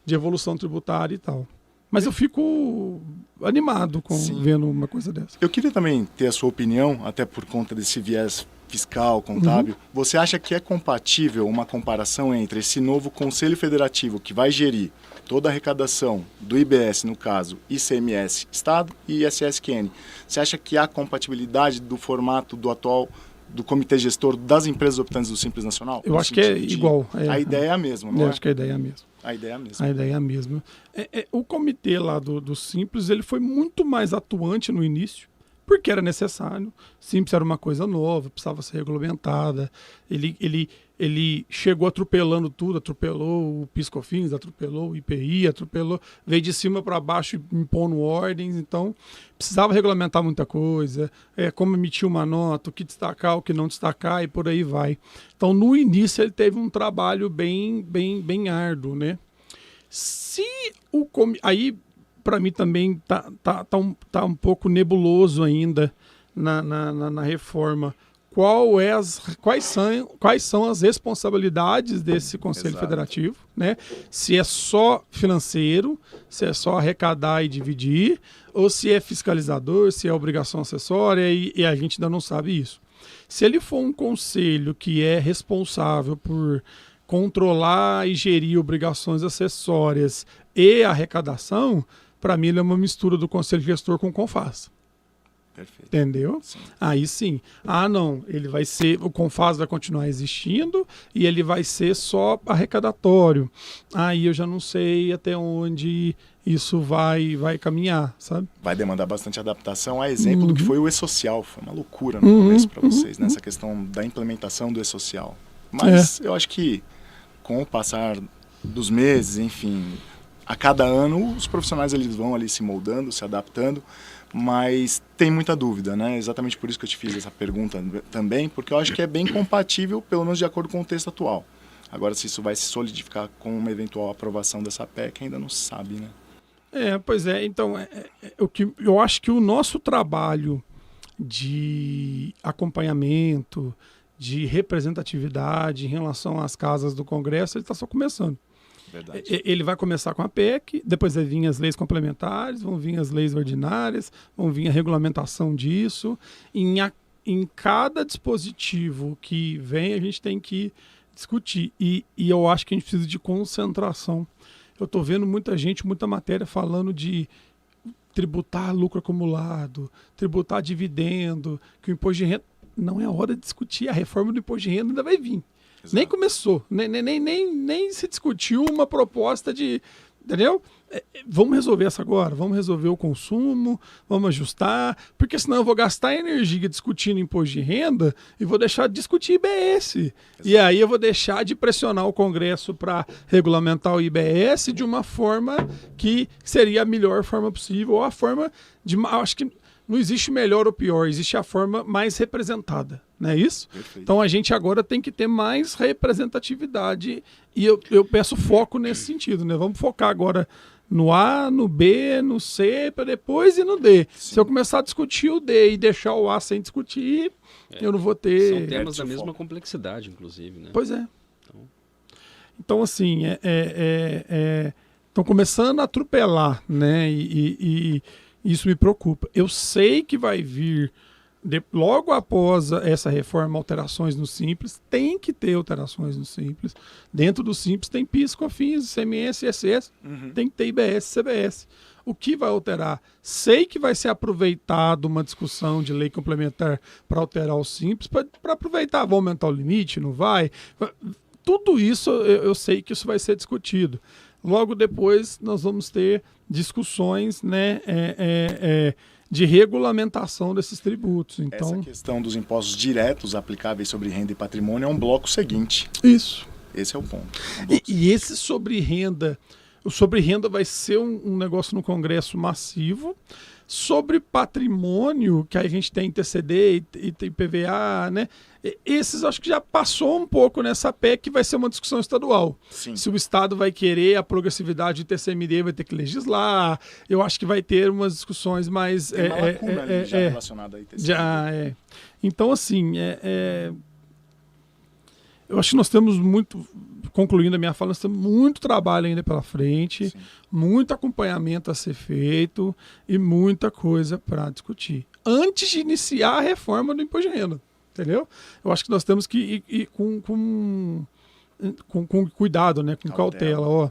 evolução tributária e tal. Mas eu fico animado com vendo uma coisa dessa. Eu queria também ter a sua opinião, até por conta desse viés fiscal, contábil. Você acha que é compatível uma comparação entre esse novo Conselho Federativo que vai gerir toda a arrecadação do IBS, no caso, ICMS, Estado e ISS-QN? Você acha que há compatibilidade do formato do atual do Comitê Gestor das empresas optantes do Simples Nacional? Eu acho que é igual. A ideia é a mesma, não é? Eu acho que a ideia é a mesma. A ideia é a mesma. A ideia é a mesma. O comitê lá do Simples, ele foi muito mais atuante no início, porque era necessário. Simples era uma coisa nova, precisava ser regulamentada. Ele chegou atropelando tudo, atropelou o PIS/COFINS, atropelou o IPI, veio de cima para baixo impondo ordens. Então, precisava regulamentar muita coisa, como emitir uma nota, o que destacar, o que não destacar e por aí vai. Então, no início, ele teve um trabalho bem árduo, né? Aí, para mim, também tá um pouco nebuloso ainda na reforma. Quais são as responsabilidades desse Conselho Federativo, né? Se é só financeiro, se é só arrecadar e dividir, ou se é fiscalizador, se é obrigação acessória, e a gente ainda não sabe isso. Se ele for um conselho que é responsável por controlar e gerir obrigações acessórias e arrecadação, para mim ele é uma mistura do Conselho Gestor com o CONFAS. Perfeito. Entendeu? Sim. Aí sim. Não, ele vai ser, o CONFAS vai continuar existindo e ele vai ser só arrecadatório. Aí eu já não sei até onde isso vai caminhar, sabe? Vai demandar bastante adaptação, a exemplo do que foi o E-Social. Foi uma loucura no começo para vocês, nessa questão da implementação do E-Social. Mas eu acho que com o passar dos meses, enfim, a cada ano os profissionais eles vão ali se moldando, se adaptando, mas tem muita dúvida, né? Exatamente por isso que eu te fiz essa pergunta também, porque eu acho que é bem compatível, pelo menos de acordo com o contexto atual. Agora, se isso vai se solidificar com uma eventual aprovação dessa PEC, ainda não se sabe, né? Pois é. Então, o que eu acho que o nosso trabalho de acompanhamento, de representatividade em relação às casas do Congresso, ele está só começando. Verdade. Ele vai começar com a PEC, depois vai vir as leis complementares, vão vir as leis ordinárias, vão vir a regulamentação disso. Em cada dispositivo que vem, a gente tem que discutir. E eu acho que a gente precisa de concentração. Eu estou vendo muita gente, muita matéria falando de tributar lucro acumulado, tributar dividendo, que o imposto de renda... Não é hora de discutir. A reforma do imposto de renda ainda vai vir. Exato. Nem começou. Nem se discutiu uma proposta de... Entendeu? Vamos resolver essa agora. Vamos resolver o consumo, vamos ajustar, porque senão eu vou gastar energia discutindo imposto de renda e vou deixar de discutir IBS. Exato. E aí eu vou deixar de pressionar o Congresso para regulamentar o IBS de uma forma que seria a melhor forma possível, ou a forma de... Acho que não existe melhor ou pior, existe a forma mais representada, não é isso? Perfeito. Então a gente agora tem que ter mais representatividade e eu peço foco nesse sentido, né? Vamos focar agora no A, no B, no C, para depois ir no D. Sim. Se eu começar a discutir o D e deixar o A sem discutir, eu não vou ter... São temas da mesma complexidade, inclusive, né? Pois é. Então assim, estão começando a atropelar, né? E isso me preocupa. Eu sei que vai vir, logo após essa reforma, alterações no Simples. Tem que ter alterações no Simples. Dentro do Simples tem PIS, COFINS, ICMS, ISS. Tem que ter IBS, CBS. O que vai alterar? Sei que vai ser aproveitado uma discussão de lei complementar para alterar o Simples, para aproveitar, vai aumentar o limite, não vai? Tudo isso, eu sei que isso vai ser discutido. Logo depois, nós vamos ter discussões, né, de regulamentação desses tributos. Então, essa questão dos impostos diretos aplicáveis sobre renda e patrimônio é um bloco seguinte. Isso. Esse é o ponto. E esse sobre renda, o sobre renda vai ser um negócio no Congresso massivo. Sobre patrimônio, que a gente tem TCD e tem PVA, né? Esses acho que já passou um pouco nessa PEC, que vai ser uma discussão estadual. Sim. Se o Estado vai querer a progressividade do TCMD, vai ter que legislar. Eu acho que vai ter umas discussões mais... Tem uma lacuna ali já relacionada a TCMD. Já, Então, assim, eu acho que nós temos muito... Concluindo a minha fala, nós temos muito trabalho ainda pela frente, Sim. muito acompanhamento a ser feito e muita coisa para discutir. Antes de iniciar a reforma do imposto de renda, entendeu? Eu acho que nós temos que ir com cuidado, né? Com cautela. Ó,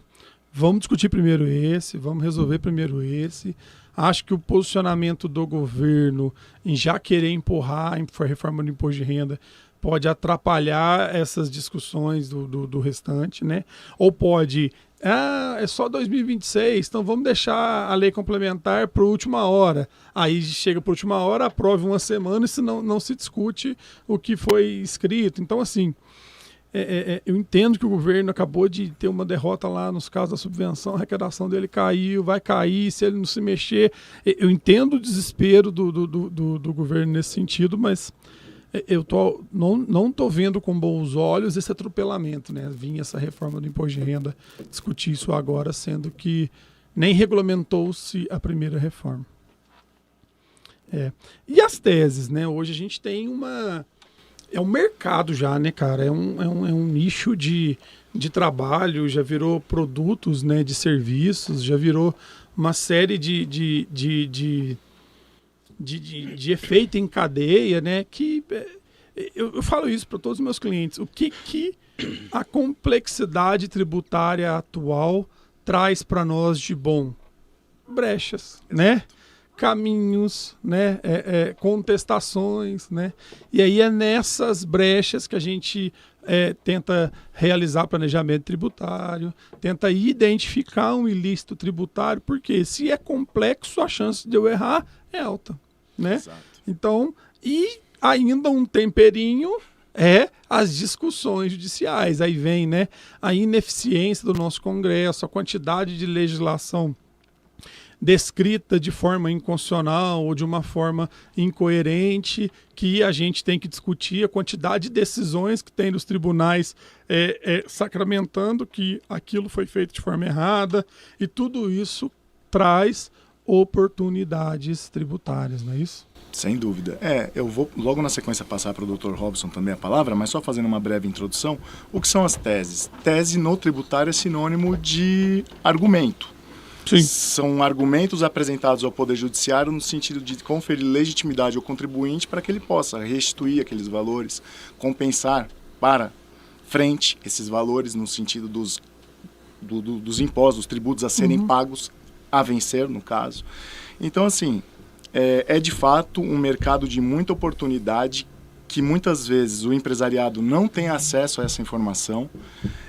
vamos discutir primeiro esse, vamos resolver primeiro esse. Acho que o posicionamento do governo em já querer empurrar a reforma do imposto de renda pode atrapalhar essas discussões do restante, né? Ou pode, é só 2026, então vamos deixar a lei complementar para a última hora. Aí chega para a última hora, aprova uma semana e se não se discute o que foi escrito. Então, assim, eu entendo que o governo acabou de ter uma derrota lá nos casos da subvenção, a arrecadação dele caiu, vai cair se ele não se mexer. Eu entendo o desespero do governo nesse sentido, mas... eu não estou vendo com bons olhos esse atropelamento, né? Vinha essa reforma do imposto de renda discutir isso agora, sendo que nem regulamentou-se a primeira reforma. E as teses, né? Hoje a gente tem é um mercado já, né, cara? É um nicho de trabalho, já virou produtos, né, de serviços, já virou uma série de efeito em cadeia, né? Que eu falo isso para todos os meus clientes. O que a complexidade tributária atual traz para nós de bom? Brechas, né? Caminhos, né? Contestações, né? E aí é nessas brechas que a gente tenta realizar planejamento tributário, tenta identificar um ilícito tributário, porque se é complexo, a chance de eu errar é alta, né? Exato. Então, e ainda um temperinho as discussões judiciais. Aí vem, né, a ineficiência do nosso Congresso, a quantidade de legislação descrita de forma inconstitucional ou de uma forma incoerente, que a gente tem que discutir, a quantidade de decisões que tem nos tribunais sacramentando que aquilo foi feito de forma errada, e tudo isso traz oportunidades tributárias, não é isso? Sem dúvida. Eu vou logo na sequência passar para o Dr. Robson também a palavra, mas só fazendo uma breve introdução. O que são as teses? Tese no tributário é sinônimo de argumento. Sim. São argumentos apresentados ao Poder Judiciário no sentido de conferir legitimidade ao contribuinte para que ele possa restituir aqueles valores, compensar para frente esses valores no sentido dos impostos, dos tributos a serem pagos, a vencer, no caso. Então, assim, é de fato um mercado de muita oportunidade que muitas vezes o empresariado não tem acesso a essa informação.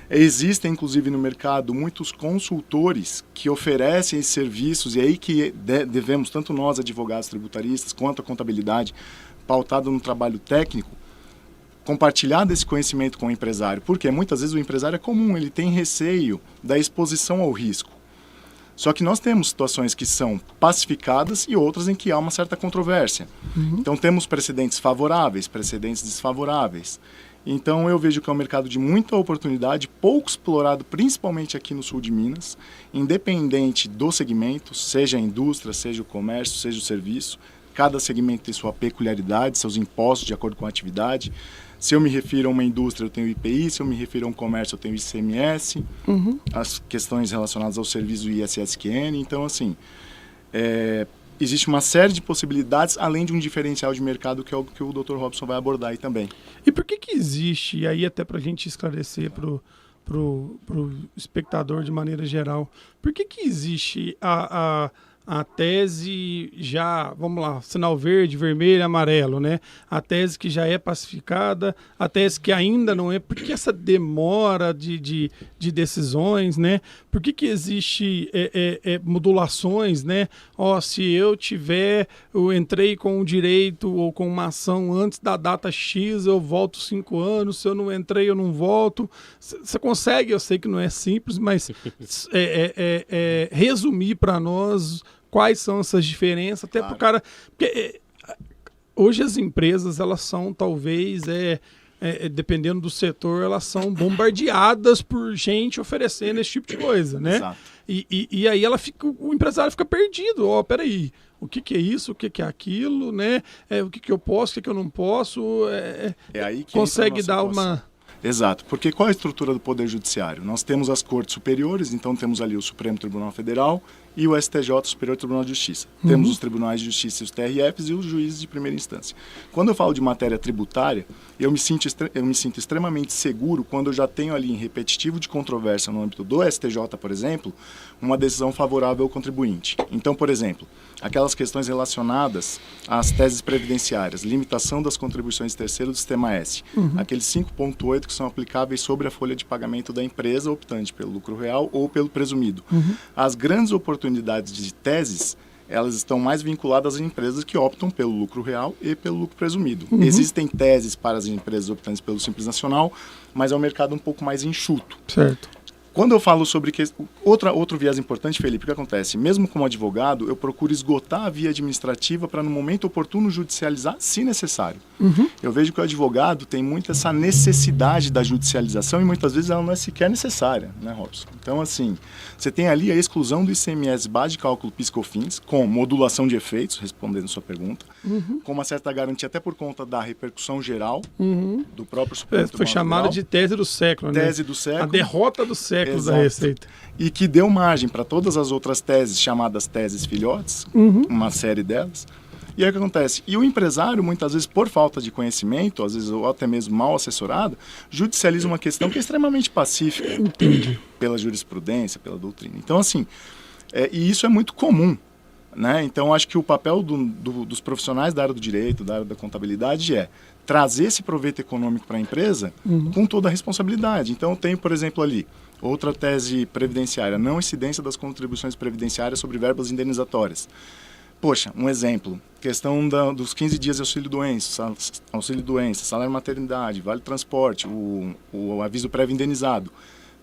Existem, inclusive, no mercado muitos consultores que oferecem esses serviços, e aí que devemos, tanto nós, advogados tributaristas, quanto a contabilidade, pautado no trabalho técnico, compartilhar desse conhecimento com o empresário. Porque muitas vezes o empresário é comum, ele tem receio da exposição ao risco. Só que nós temos situações que são pacificadas e outras em que há uma certa controvérsia. Então temos precedentes favoráveis, precedentes desfavoráveis. Então eu vejo que é um mercado de muita oportunidade, pouco explorado, principalmente aqui no sul de Minas, independente do segmento, seja a indústria, seja o comércio, seja o serviço. Cada segmento tem sua peculiaridade, seus impostos de acordo com a atividade. Se eu me refiro a uma indústria, eu tenho IPI. Se eu me refiro a um comércio, eu tenho ICMS. As questões relacionadas ao serviço ISSQN. Então, assim, existe uma série de possibilidades, além de um diferencial de mercado, que é o que o Dr. Robson vai abordar aí também. E por que existe, e aí até para a gente esclarecer pro espectador de maneira geral, por que existe a tese já, vamos lá, sinal verde, vermelho, amarelo, né? A tese que já é pacificada, a tese que ainda não é. Por que essa demora de decisões, né? Por que existe modulações, né? Se eu entrei com o direito ou com uma ação antes da data X, eu volto 5 anos, se eu não entrei, eu não volto. Você consegue, eu sei que não é simples, mas resumir para nós quais são essas diferenças, até para o cara... Porque hoje as empresas, elas são talvez, dependendo do setor, elas são bombardeadas por gente oferecendo esse tipo de coisa, né? Exato. E aí o empresário fica perdido. Peraí, o que é isso, o que é aquilo, né? O que eu posso, o que eu não posso. Aí que consegue dar uma... Exato, porque qual é a estrutura do Poder Judiciário? Nós temos as cortes superiores, então temos ali o Supremo Tribunal Federal e o STJ, o Superior Tribunal de Justiça. Temos os tribunais de justiça, os TRFs e os juízes de primeira instância. Quando eu falo de matéria tributária, eu me sinto extremamente seguro quando eu já tenho ali em repetitivo de controvérsia no âmbito do STJ, por exemplo, uma decisão favorável ao contribuinte. Então, por exemplo, aquelas questões relacionadas às teses previdenciárias, limitação das contribuições de terceiro do Sistema S, aqueles 5.8 que são aplicáveis sobre a folha de pagamento da empresa optante pelo lucro real ou pelo presumido. As grandes oportunidades de teses, elas estão mais vinculadas às empresas que optam pelo lucro real e pelo lucro presumido. Existem teses para as empresas optantes pelo Simples Nacional, mas é um mercado um pouco mais enxuto. Certo. Quando eu falo sobre outro viés importante, Felipe, o que acontece? Mesmo como advogado, eu procuro esgotar a via administrativa para, no momento oportuno, judicializar, se necessário. Eu vejo que o advogado tem muito essa necessidade da judicialização e muitas vezes ela não é sequer necessária, né, Robson? Então, assim, você tem ali a exclusão do ICMS base de cálculo PIS/COFINS, com modulação de efeitos, respondendo a sua pergunta, com uma certa garantia até por conta da repercussão geral do próprio Supremo Tribunal Foi chamada de tese do século, né? Tese do século. A derrota do século. Exato. Da Receita. E que deu margem para todas as outras teses, chamadas teses filhotes, uma série delas. E aí o que acontece? E o empresário, muitas vezes, por falta de conhecimento, às vezes ou até mesmo mal assessorado, judicializa uma questão que é extremamente pacífica. Pela jurisprudência, pela doutrina. Então, assim, e isso é muito comum. Né? Então, acho que o papel dos profissionais da área do direito, da área da contabilidade, é trazer esse proveito econômico para a empresa com toda a responsabilidade. Então, eu tenho, por exemplo, ali, outra tese previdenciária, não incidência das contribuições previdenciárias sobre verbas indenizatórias. Poxa, um exemplo, questão dos 15 dias de auxílio-doença, salário-maternidade, vale-transporte, o aviso prévio indenizado.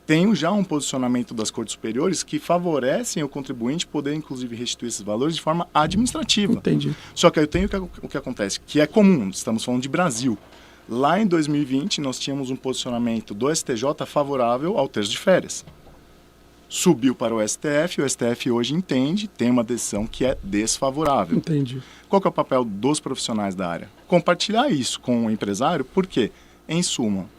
Tenho já um posicionamento das cortes superiores que favorecem o contribuinte poder, inclusive, restituir esses valores de forma administrativa. Entendi. Só que eu tenho o que acontece, que é comum, estamos falando de Brasil. Lá em 2020, nós tínhamos um posicionamento do STJ favorável ao terço de férias. Subiu para o STF hoje entende, tem uma decisão que é desfavorável. Entendi. Qual que é o papel dos profissionais da área? Compartilhar isso com o empresário, porque, em suma,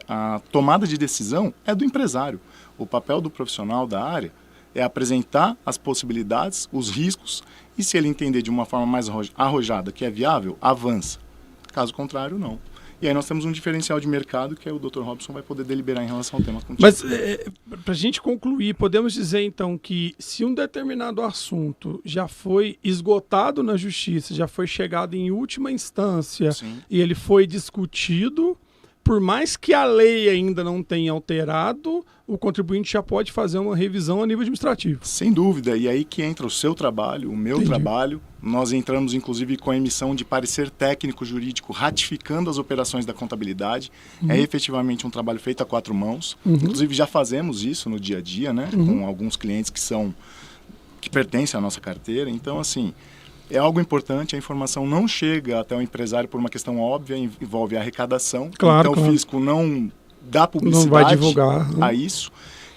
a tomada de decisão é do empresário. O papel do profissional da área é apresentar as possibilidades, os riscos, e se ele entender de uma forma mais arrojada que é viável, avança. Caso contrário, não. E aí nós temos um diferencial de mercado que o Dr. Robson vai poder deliberar em relação ao tema contigo. Mas, para a gente concluir, podemos dizer, então, que se um determinado assunto já foi esgotado na justiça, já foi chegado em última instância, Sim. E ele foi discutido, por mais que a lei ainda não tenha alterado, o contribuinte já pode fazer uma revisão a nível administrativo. Sem dúvida, e aí que entra o seu trabalho, o meu trabalho. Nós entramos, inclusive, com a emissão de parecer técnico-jurídico ratificando as operações da contabilidade. É efetivamente um trabalho feito a 4 mãos. Inclusive, já fazemos isso no dia a dia, né? Com alguns clientes que pertencem à nossa carteira. Então, assim, é algo importante, a informação não chega até o empresário por uma questão óbvia, envolve a arrecadação. Claro, então o fisco não dá publicidade, não vai divulgar, a isso.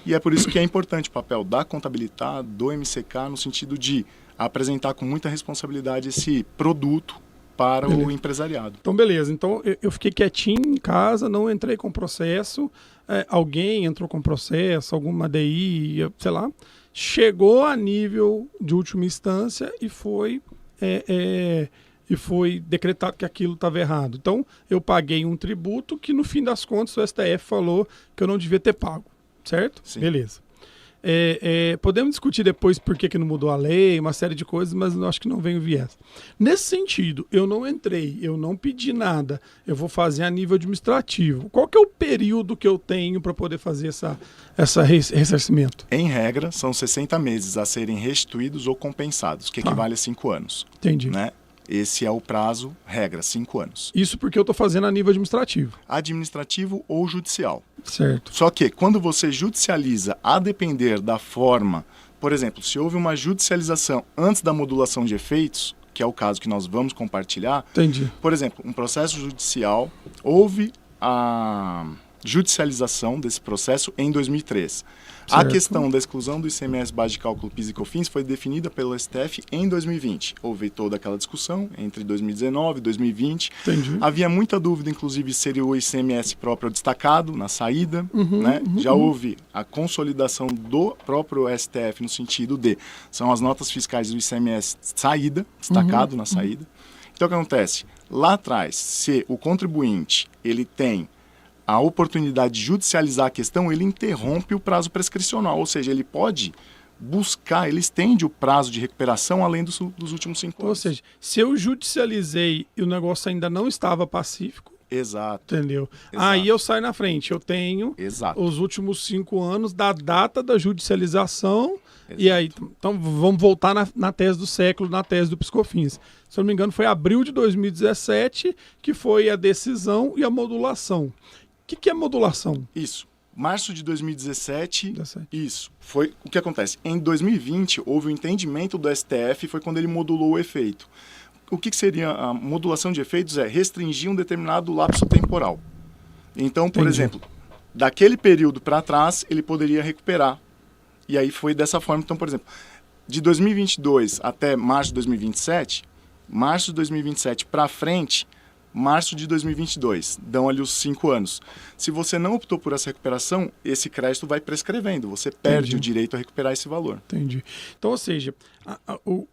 E é por isso que é importante o papel da contabilidade, do MCK, no sentido de apresentar com muita responsabilidade esse produto para o empresariado. Então, beleza. Então, eu fiquei quietinho em casa, não entrei com processo. Alguém entrou com processo, alguma DI, sei lá. Chegou a nível de última instância e foi decretado que aquilo estava errado. Então, eu paguei um tributo que, no fim das contas, o STF falou que eu não devia ter pago. Certo? Sim. Beleza. Podemos discutir depois por que não mudou a lei, uma série de coisas, mas eu acho que não vem o viés. Nesse sentido, eu não entrei, eu não pedi nada, eu vou fazer a nível administrativo. Qual que é o período que eu tenho para poder fazer essa ressarcimento? Em regra, são 60 meses a serem restituídos ou compensados, que equivale a 5 anos. Entendi. Né? Esse é o prazo, regra, 5 anos. Isso porque eu estou fazendo a nível administrativo. Administrativo ou judicial. Certo. Só que quando você judicializa a depender da forma, por exemplo, se houve uma judicialização antes da modulação de efeitos, que é o caso que nós vamos compartilhar. Entendi. Por exemplo, um processo judicial, houve a judicialização desse processo em 2003. Certo. A questão da exclusão do ICMS base de cálculo PIS e COFINS foi definida pelo STF em 2020. Houve toda aquela discussão entre 2019 e 2020. Entendi. Havia muita dúvida, inclusive, se seria o ICMS próprio destacado na saída. Né? Já houve a consolidação do próprio STF no sentido de são as notas fiscais do ICMS saída, destacado na saída. Então, o que acontece? Lá atrás, se o contribuinte ele tem a oportunidade de judicializar a questão, ele interrompe o prazo prescricional, ou seja, ele pode buscar, ele estende o prazo de recuperação além dos últimos 5 anos. Ou seja, se eu judicializei e o negócio ainda não estava pacífico, exato. Entendeu? Exato. Aí eu saio na frente, eu tenho os últimos 5 anos da data da judicialização. Exato. E aí, então vamos voltar na tese do século, na tese do PIS/COFINS. Se eu não me engano, foi abril de 2017 que foi a decisão e a modulação. O que é modulação? Isso. Março de 2017, isso. Foi o que acontece. Em 2020, houve o entendimento do STF, foi quando ele modulou o efeito. O que seria a modulação de efeitos? É restringir um determinado lapso temporal. Então, por exemplo, daquele período para trás, ele poderia recuperar. E aí foi dessa forma. Então, por exemplo, de 2022 até março de 2027, março de 2027 para frente, março de 2022, dão ali os 5 anos. Se você não optou por essa recuperação, esse crédito vai prescrevendo, você perde o direito a recuperar esse valor. Entendi. Então, ou seja,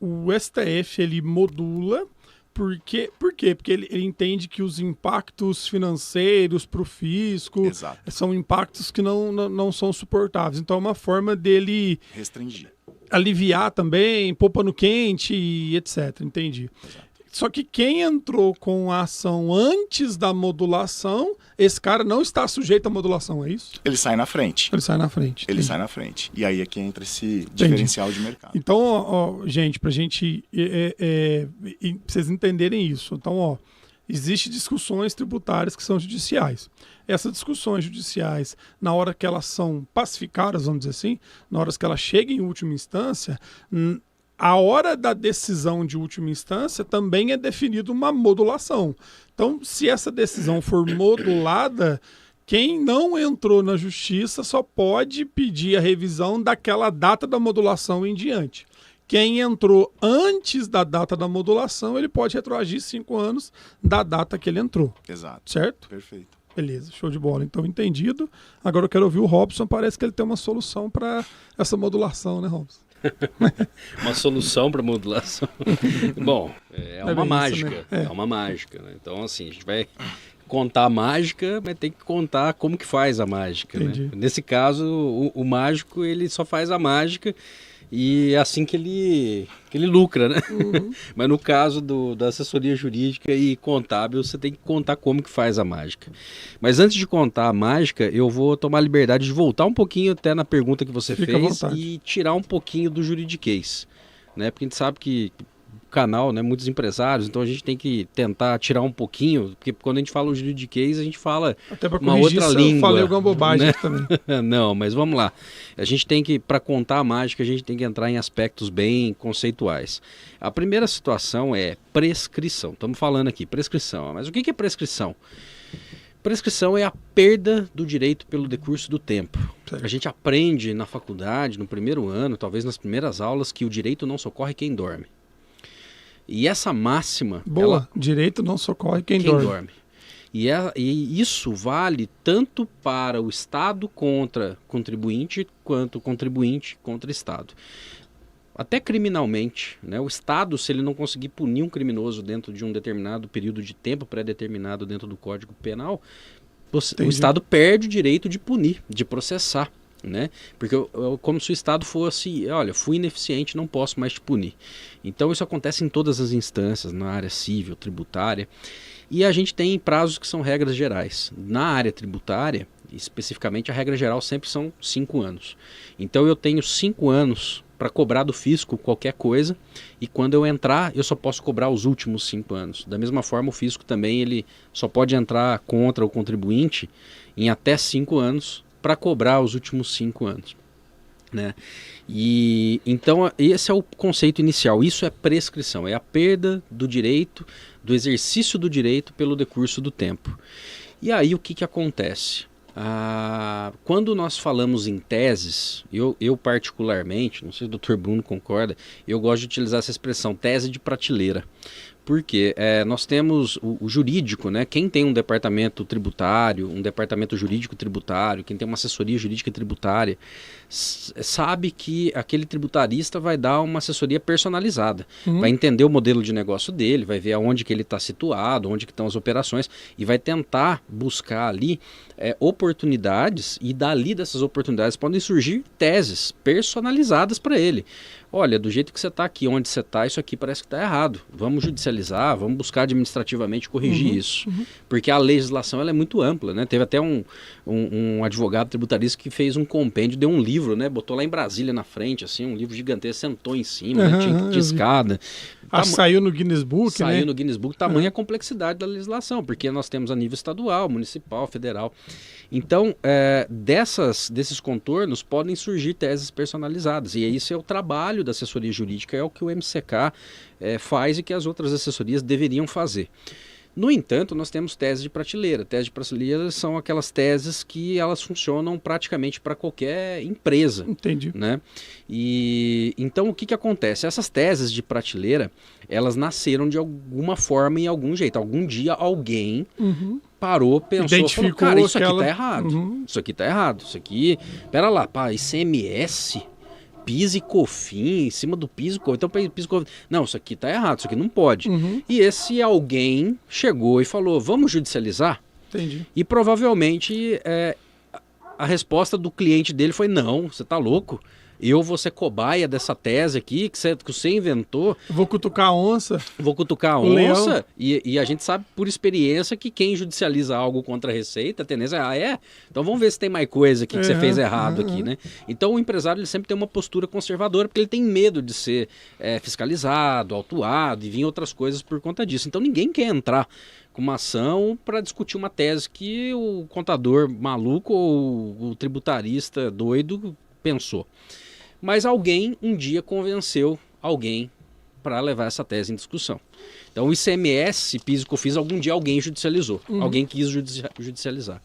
o STF ele modula, por quê? Porque ele entende que os impactos financeiros para o fisco são impactos que não são suportáveis. Então, é uma forma dele restringir, aliviar também, pôr pano quente e etc. Entendi. Exato. Só que quem entrou com a ação antes da modulação, esse cara não está sujeito à modulação, é isso? Ele sai na frente. Ele sai na frente. Ele sai na frente. E aí é que entra esse diferencial de mercado. Então, gente, pra gente vocês entenderem isso. Então, existem discussões tributárias que são judiciais. Essas discussões judiciais, na hora que elas são pacificadas, vamos dizer assim, na hora que elas chegam em última instância, a hora da decisão de última instância também é definida uma modulação. Então, se essa decisão for modulada, quem não entrou na justiça só pode pedir a revisão daquela data da modulação em diante. Quem entrou antes da data da modulação, ele pode retroagir 5 anos da data que ele entrou. Exato. Certo? Perfeito. Beleza, show de bola. Então, entendido. Agora eu quero ouvir o Robson. Parece que ele tem uma solução para essa modulação, né, Robson? Uma solução para modulação. Bom, é uma mágica. Isso, né? É uma mágica, né? Então, assim, a gente vai contar a mágica, mas tem que contar como que faz a mágica. Né? Nesse caso, o mágico, ele só faz a mágica e é assim que ele lucra, né? Mas no caso da assessoria jurídica e contábil, você tem que contar como que faz a mágica. Mas antes de contar a mágica, eu vou tomar a liberdade de voltar um pouquinho até na pergunta que você fez e tirar um pouquinho do juridiquês, né? Porque a gente sabe que o canal, né, muitos empresários, então a gente tem que tentar tirar um pouquinho, porque quando a gente fala o juridiquês, a gente fala até pra uma outra língua. Eu falei alguma bobagem, né? Também. Não, mas vamos lá. A gente tem que, para contar a mágica, a gente tem que entrar em aspectos bem conceituais. A primeira situação é prescrição. Estamos falando aqui, prescrição. Mas o que é prescrição? Prescrição é a perda do direito pelo decurso do tempo. Certo. A gente aprende na faculdade, no primeiro ano, talvez nas primeiras aulas, que o direito não socorre quem dorme. E essa máxima... Boa, direito não socorre quem dorme. E isso vale tanto para o Estado contra contribuinte, quanto o contribuinte contra o Estado. Até criminalmente, né? O Estado, se ele não conseguir punir um criminoso dentro de um determinado período de tempo pré-determinado dentro do Código Penal, o Estado perde o direito de punir, de processar né? Porque como se o Estado fosse, olha, fui ineficiente, não posso mais te punir. Então isso acontece em todas as instâncias, na área civil, tributária, e a gente tem prazos que são regras gerais. Na área tributária, especificamente, a regra geral sempre são 5 anos. Então eu tenho 5 anos para cobrar do fisco qualquer coisa, e quando eu entrar, eu só posso cobrar os últimos 5 anos. Da mesma forma, o fisco também ele só pode entrar contra o contribuinte em até 5 anos, para cobrar os últimos 5 anos, né? E então esse é o conceito inicial. Isso é prescrição, é a perda do direito, do exercício do direito pelo decurso do tempo. E aí o que acontece? Quando nós falamos em teses, eu particularmente, não sei se o Dr. Bruno concorda, eu gosto de utilizar essa expressão, tese de prateleira. Porque nós temos o jurídico, né? Quem tem um departamento tributário, um departamento jurídico tributário, quem tem uma assessoria jurídica tributária, sabe que aquele tributarista vai dar uma assessoria personalizada. Vai entender o modelo de negócio dele, vai ver aonde que ele está situado, onde que estão as operações, e vai tentar buscar ali oportunidades, e dali dessas oportunidades podem surgir teses personalizadas para ele. Olha, do jeito que você está aqui, onde você está, isso aqui parece que está errado. Vamos judicializar, vamos buscar administrativamente corrigir isso. Porque a legislação ela é muito ampla, né? Teve até um advogado tributarista que fez um compêndio, deu um livro, né? Botou lá em Brasília na frente, assim, um livro gigantesco, sentou em cima, né? Tinha que de escada. Saiu no Guinness Book, Saiu né? no Guinness Book, tamanha a complexidade da legislação, porque nós temos a nível estadual, municipal, federal. Então, desses contornos podem surgir teses personalizadas, e isso é o trabalho da assessoria jurídica, é o que o MCK faz e que as outras assessorias deveriam fazer. No entanto, nós temos teses de prateleira. Teses de prateleira são aquelas teses que elas funcionam praticamente para qualquer empresa. Entendi. Né? E então o que acontece? Essas teses de prateleira, elas nasceram de alguma forma, em algum jeito. Algum dia alguém parou, pensou, falou, cara, isso aqui tá errado. Isso aqui tá errado. Isso aqui, pera lá, pá, ICMS... PIS e COFINS, em cima do PIS e COFINS. Então, PIS e COFINS. Não, isso aqui está errado, isso aqui não pode. E esse alguém chegou e falou, vamos judicializar? Entendi. E provavelmente a resposta do cliente dele foi, não, você está louco. Eu vou ser cobaia dessa tese aqui que você inventou. Vou cutucar a onça. Vou cutucar a onça. E a gente sabe por experiência que quem judicializa algo contra a Receita, a tendência é, então vamos ver se tem mais coisa aqui que você fez errado aqui, né? Então o empresário ele sempre tem uma postura conservadora porque ele tem medo de ser fiscalizado, autuado e vir outras coisas por conta disso. Então ninguém quer entrar com uma ação para discutir uma tese que o contador maluco ou o tributarista doido pensou. Mas alguém um dia convenceu alguém para levar essa tese em discussão. Então o ICMS, PIS e COFINS, algum dia alguém judicializou. Alguém quis judicializar.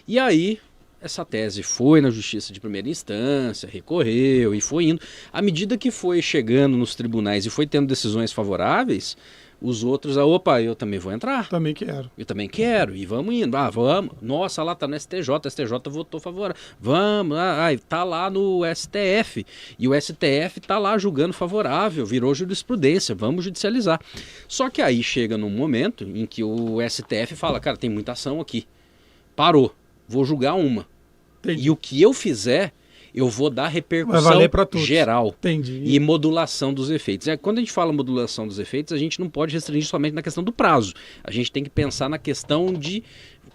E aí essa tese foi na justiça de primeira instância, recorreu e foi indo. À medida que foi chegando nos tribunais e foi tendo decisões favoráveis, os outros, opa, eu também vou entrar. Também quero. Eu também quero. E vamos indo. Vamos. Nossa, lá tá no STJ. O STJ votou favorável. Vamos. Tá lá no STF. E o STF tá lá julgando favorável. Virou jurisprudência. Vamos judicializar. Só que aí chega num momento em que o STF fala, cara, tem muita ação aqui. Parou. Vou julgar uma. Entendi. E o que eu fizer, eu vou dar repercussão vai valer pra todos. Geral. Entendi. E modulação dos efeitos. Quando a gente fala modulação dos efeitos, a gente não pode restringir somente na questão do prazo. A gente tem que pensar na questão de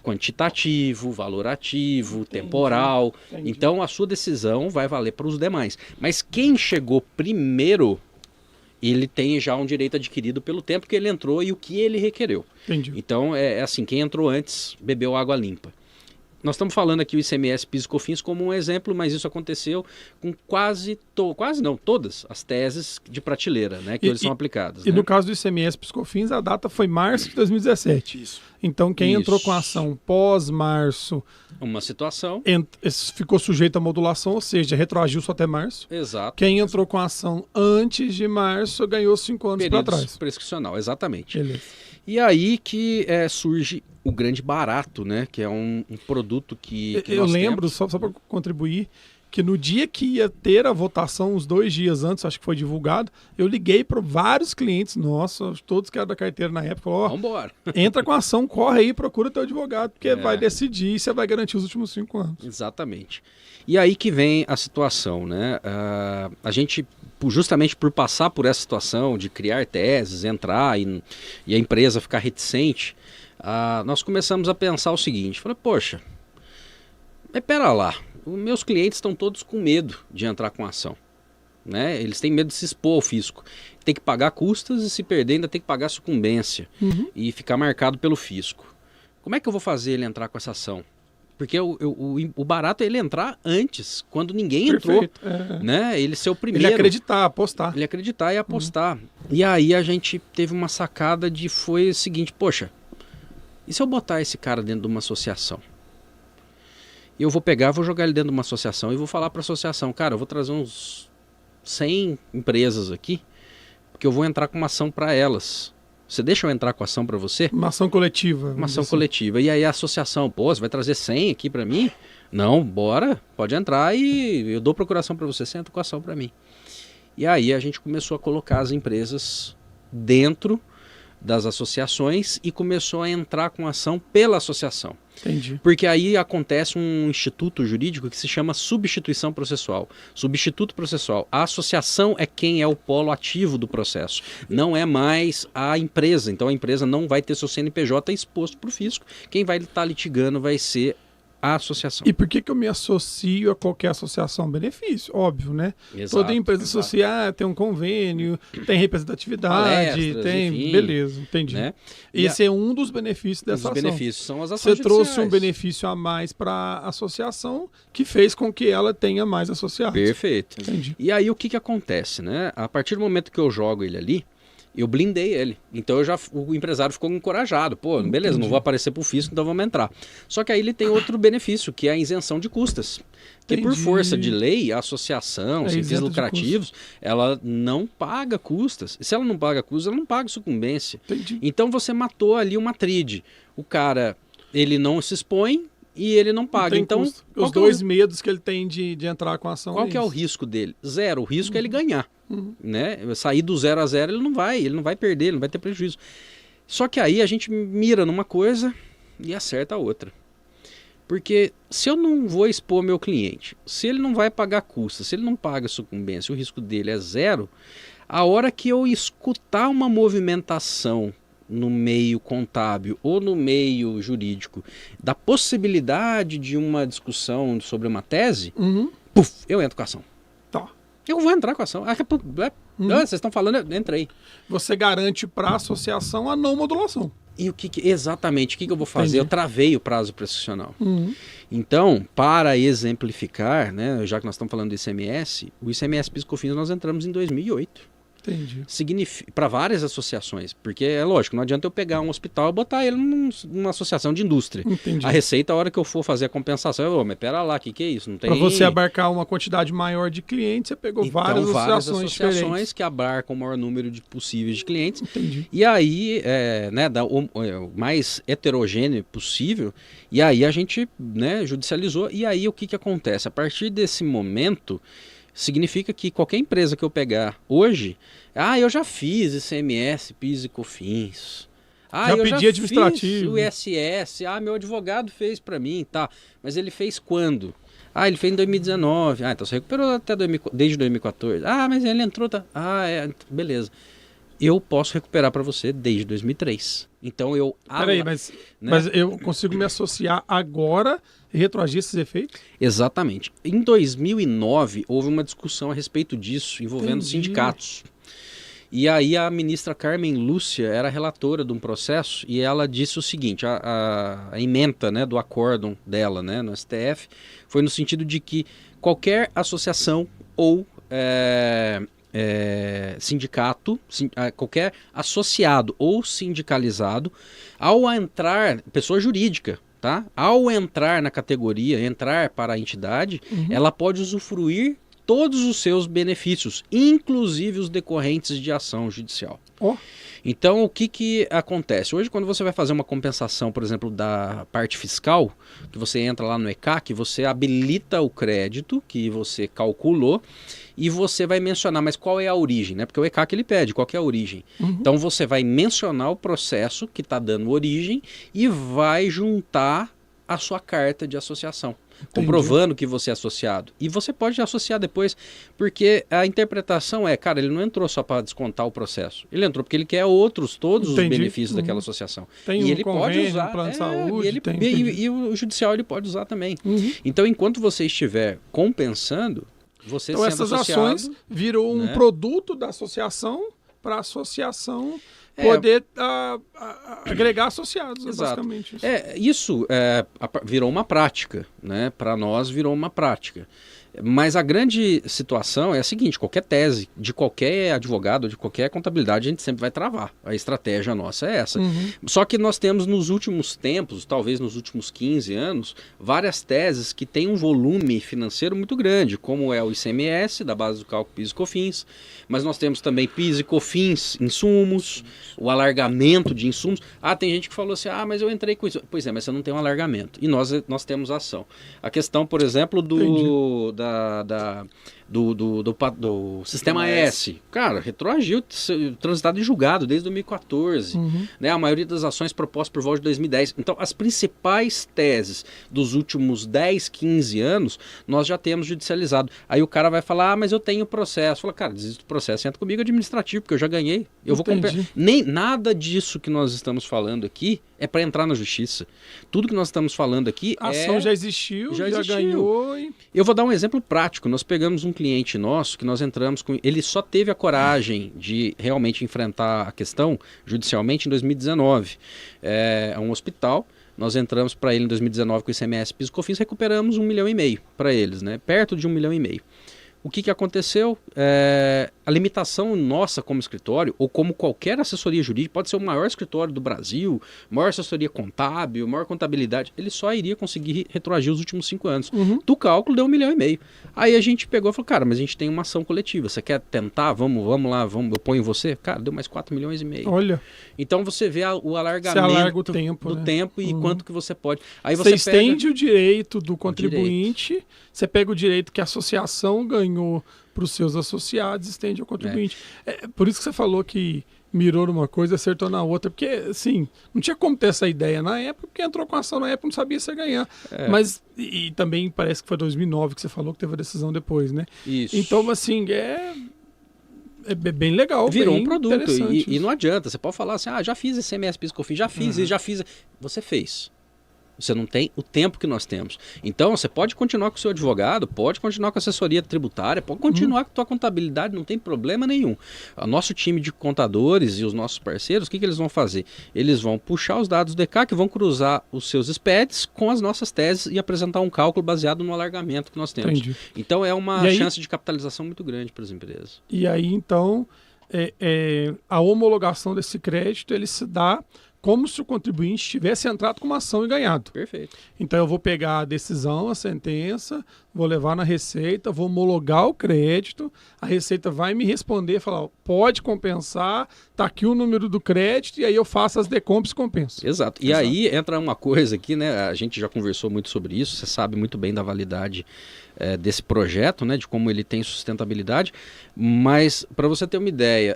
quantitativo, valorativo, temporal. Entendi. Então a sua decisão vai valer para os demais. Mas quem chegou primeiro, ele tem já um direito adquirido pelo tempo que ele entrou e o que ele requereu. Entendi. Então é assim, quem entrou antes bebeu água limpa. Nós estamos falando aqui o ICMS, PIS e COFINS como um exemplo, mas isso aconteceu com todas as teses de prateleira, né, que eles são aplicadas. E né? no caso do ICMS, PIS e COFINS, a data foi março de 2017. Isso. Então quem entrou com a ação pós-março... Uma situação... ficou sujeito à modulação, ou seja, retroagiu só até março. Exato. Quem entrou com a ação antes de março ganhou 5 anos para trás. Prescricional, exatamente. Beleza. E aí que surge o grande barato, né? Que é um produto que eu nós lembro, temos. só para contribuir, que no dia que ia ter a votação, uns 2 dias antes, acho que foi divulgado, eu liguei para vários clientes, nossa, todos que eram da carteira na época, falou, Vambora. entra com a ação, corre aí, procura teu advogado, porque vai decidir e você vai garantir os últimos 5 anos. Exatamente. E aí que vem a situação, né? A gente, justamente por passar por essa situação de criar teses, entrar e a empresa ficar reticente, nós começamos a pensar o seguinte, falei, poxa, mas pera lá, os meus clientes estão todos com medo de entrar com ação, né? Eles têm medo de se expor ao fisco, tem que pagar custas e se perder ainda tem que pagar sucumbência e ficar marcado pelo fisco. Como é que eu vou fazer ele entrar com essa ação? Porque o barato é ele entrar antes, quando ninguém entrou, né? Ele ser o primeiro. Ele acreditar, apostar. Ele acreditar e apostar. E aí a gente teve uma sacada foi o seguinte, poxa, e se eu botar esse cara dentro de uma associação? Eu vou pegar, vou jogar ele dentro de uma associação e vou falar para a associação, cara, eu vou trazer uns 100 empresas aqui, porque eu vou entrar com uma ação para elas. Você deixa eu entrar com a ação para você? Uma ação coletiva. Uma ação coletiva. E aí a associação, pô, você vai trazer 100 aqui para mim? Não, bora, pode entrar e eu dou procuração para você, você entra com a ação para mim. E aí a gente começou a colocar as empresas dentro das associações e começou a entrar com ação pela associação. Entendi. Porque aí acontece um instituto jurídico que se chama substituição processual. Substituto processual. A associação é quem é o polo ativo do processo. Não é mais a empresa. Então a empresa não vai ter seu CNPJ exposto para o fisco. Quem vai estar litigando vai ser a associação. E por que eu me associo a qualquer associação? Benefício, óbvio, né? Exato, toda empresa associada tem um convênio, tem representatividade, palestras, tem... enfim, beleza, entendi. Né? Esse é um dos benefícios dessa ação. Os benefícios são as ações Você trouxe judiciais. um benefício a mais para a associação que fez com que ela tenha mais associados. Perfeito. Entendi. E aí o que acontece, né? A partir do momento que eu jogo ele ali, eu blindei ele. Então o empresário ficou encorajado. Pô, beleza, Entendi. não vou aparecer pro fisco, então vamos entrar. Só que aí ele tem outro benefício, que é a isenção de custas. Que por Entendi. força de lei, a associação, sem fins isenta de lucrativos, ela não paga custas. E se ela não paga custas, ela não paga sucumbência. Entendi. Então você matou ali uma tríade. O cara, ele não se expõe e ele não paga. Tem Então, custo. qual Os que é dois medos que ele tem de entrar com a ação. Qual que é o isso. risco dele? Zero. O risco é ele ganhar. Né? Sair do 0 a 0 ele não vai perder, ele não vai ter prejuízo. Só que aí a gente mira numa coisa e acerta a outra. Porque se eu não vou expor meu cliente, se ele não vai pagar custas, se ele não paga sucumbência, o risco dele é zero, a hora que eu escutar uma movimentação no meio contábil ou no meio jurídico da possibilidade de uma discussão sobre uma tese, eu entro com a ação. Tá. Eu vou entrar com a ação. Vocês estão falando, eu entrei. Você garante para a associação a não modulação. E exatamente, o que eu vou fazer? Entendi. Eu travei o prazo prescricional. Então, para exemplificar, né, já que nós estamos falando do ICMS, o ICMS PIS/COFINS nós entramos em 2008. Entendi. Para várias associações, porque é lógico, não adianta eu pegar um hospital e botar ele numa associação de indústria. Entendi. A Receita, a hora que eu for fazer a compensação, mas pera lá, o que é isso? Não tem... Para você abarcar uma quantidade maior de clientes, você pegou Então, várias associações diferentes. que abarcam o maior número de possíveis de clientes. Entendi. E aí, né, o mais heterogêneo possível, e aí a gente, né, judicializou. E aí o que acontece? A partir desse momento, significa que qualquer empresa que eu pegar hoje, eu já fiz ICMS, PIS e COFINS. Já pedi administrativo. Fiz o ISS, meu advogado fez para mim, tá. Mas ele fez quando? Ele fez em 2019. Então você recuperou até desde 2014. Mas ele entrou, tá. Beleza. Eu posso recuperar para você desde 2003. Então eu... Peraí, mas eu consigo me associar agora e retroagir esses efeitos? Exatamente. Em 2009, houve uma discussão a respeito disso, envolvendo Entendi. sindicatos. E aí a ministra Carmen Lúcia era relatora de um processo e ela disse o seguinte, a ementa, né, do acórdão dela, né, no STF, foi no sentido de que qualquer associação ou sindicato, qualquer associado ou sindicalizado, ao entrar, pessoa jurídica, tá? Ao entrar na categoria, entrar para a entidade, ela pode usufruir todos os seus benefícios, inclusive os decorrentes de ação judicial. Então, o que acontece? Hoje, quando você vai fazer uma compensação, por exemplo, da parte fiscal, que você entra lá no ECAC, você habilita o crédito que você calculou e você vai mencionar, mas qual é a origem, né? Porque o ECAC ele pede qual que é a origem. Então, você vai mencionar o processo que está dando origem e vai juntar a sua carta de associação. Comprovando que você é associado. E você pode associar depois, porque a interpretação é, cara, ele não entrou só para descontar o processo. Ele entrou porque ele quer todos os benefícios daquela associação. Tem e ele pode usar. Plano de saúde, e o judicial ele pode usar também. Então, enquanto você estiver compensando, você então, sendo essas associado, ações virou um né? produto da associação para a associação poder agregar associados, basicamente. Isso virou uma prática, né? Para nós virou uma prática. Mas a grande situação é a seguinte, qualquer tese de qualquer advogado, de qualquer contabilidade, a gente sempre vai travar. A estratégia nossa é essa. Só que nós temos nos últimos tempos, talvez nos últimos 15 anos, várias teses que têm um volume financeiro muito grande, como é o ICMS, da base do cálculo PIS e COFINS, mas nós temos também PIS e COFINS, insumos, o alargamento de insumos. Tem gente que falou assim, mas eu entrei com isso. Pois é, mas você não tem um alargamento. E nós temos ação. A questão, por exemplo, do Sistema S. Cara, retroagiu, transitado em julgado desde 2014. Né? A maioria das ações propostas por volta de 2010. Então, as principais teses dos últimos 10, 15 anos, nós já temos judicializado. Aí o cara vai falar, mas eu tenho processo. Fala, cara, desiste do processo, entra comigo administrativo, porque eu já ganhei. Eu vou nada disso que nós estamos falando aqui é para entrar na justiça. Tudo que nós estamos falando aqui a ação já existiu, já ganhou. Eu vou dar um exemplo prático. Nós pegamos um cliente nosso que nós entramos com... Ele só teve a coragem de realmente enfrentar a questão judicialmente em 2019. É um hospital. Nós entramos para ele em 2019 com o ICMS, PIS e COFINS, recuperamos 1,5 milhão para eles, né? Perto de 1,5 milhão. O que aconteceu? A limitação nossa como escritório, ou como qualquer assessoria jurídica, pode ser o maior escritório do Brasil, maior assessoria contábil, maior contabilidade, ele só iria conseguir retroagir os últimos 5 anos. Do cálculo deu 1,5 milhão. Aí a gente pegou e falou, cara, mas a gente tem uma ação coletiva, você quer tentar? Vamos lá, eu ponho você? Cara, deu mais 4,5 milhões. Olha. Então você vê o alargamento você alarga o tempo, do tempo e quanto que você pode. Aí você estende o direito do contribuinte, você pega o direito que a associação ganhou para os seus associados, estende ao contribuinte. Por isso que você falou que mirou numa coisa e acertou na outra, porque, assim, não tinha como ter essa ideia na época, porque entrou com a ação na época, não sabia se ia ganhar. Mas, e também parece que foi 2009 que você falou que teve a decisão depois, né? Isso. Então, assim, é bem legal. Virou bem um produto e não isso. adianta, você pode falar assim, já fiz ICMS, PIS, COFINS, já fiz. Você fez. Você não tem o tempo que nós temos. Então, você pode continuar com o seu advogado, pode continuar com a assessoria tributária, pode continuar com a tua contabilidade, não tem problema nenhum. O nosso time de contadores e os nossos parceiros, o que eles vão fazer? Eles vão puxar os dados do ECAC, vão cruzar os seus SPEDs com as nossas teses e apresentar um cálculo baseado no alargamento que nós temos. Entendi. Então, é uma chance de capitalização muito grande para as empresas. E aí, então, a homologação desse crédito, ele se dá como se o contribuinte tivesse entrado com uma ação e ganhado. Perfeito. Então eu vou pegar a decisão, a sentença, vou levar na Receita, vou homologar o crédito, a Receita vai me responder, falar, pode compensar, tá aqui o número do crédito, e aí eu faço as decompras e compenso. Exato. E aí entra uma coisa aqui, né? A gente já conversou muito sobre isso, você sabe muito bem da validade desse projeto, né, de como ele tem sustentabilidade, mas para você ter uma ideia,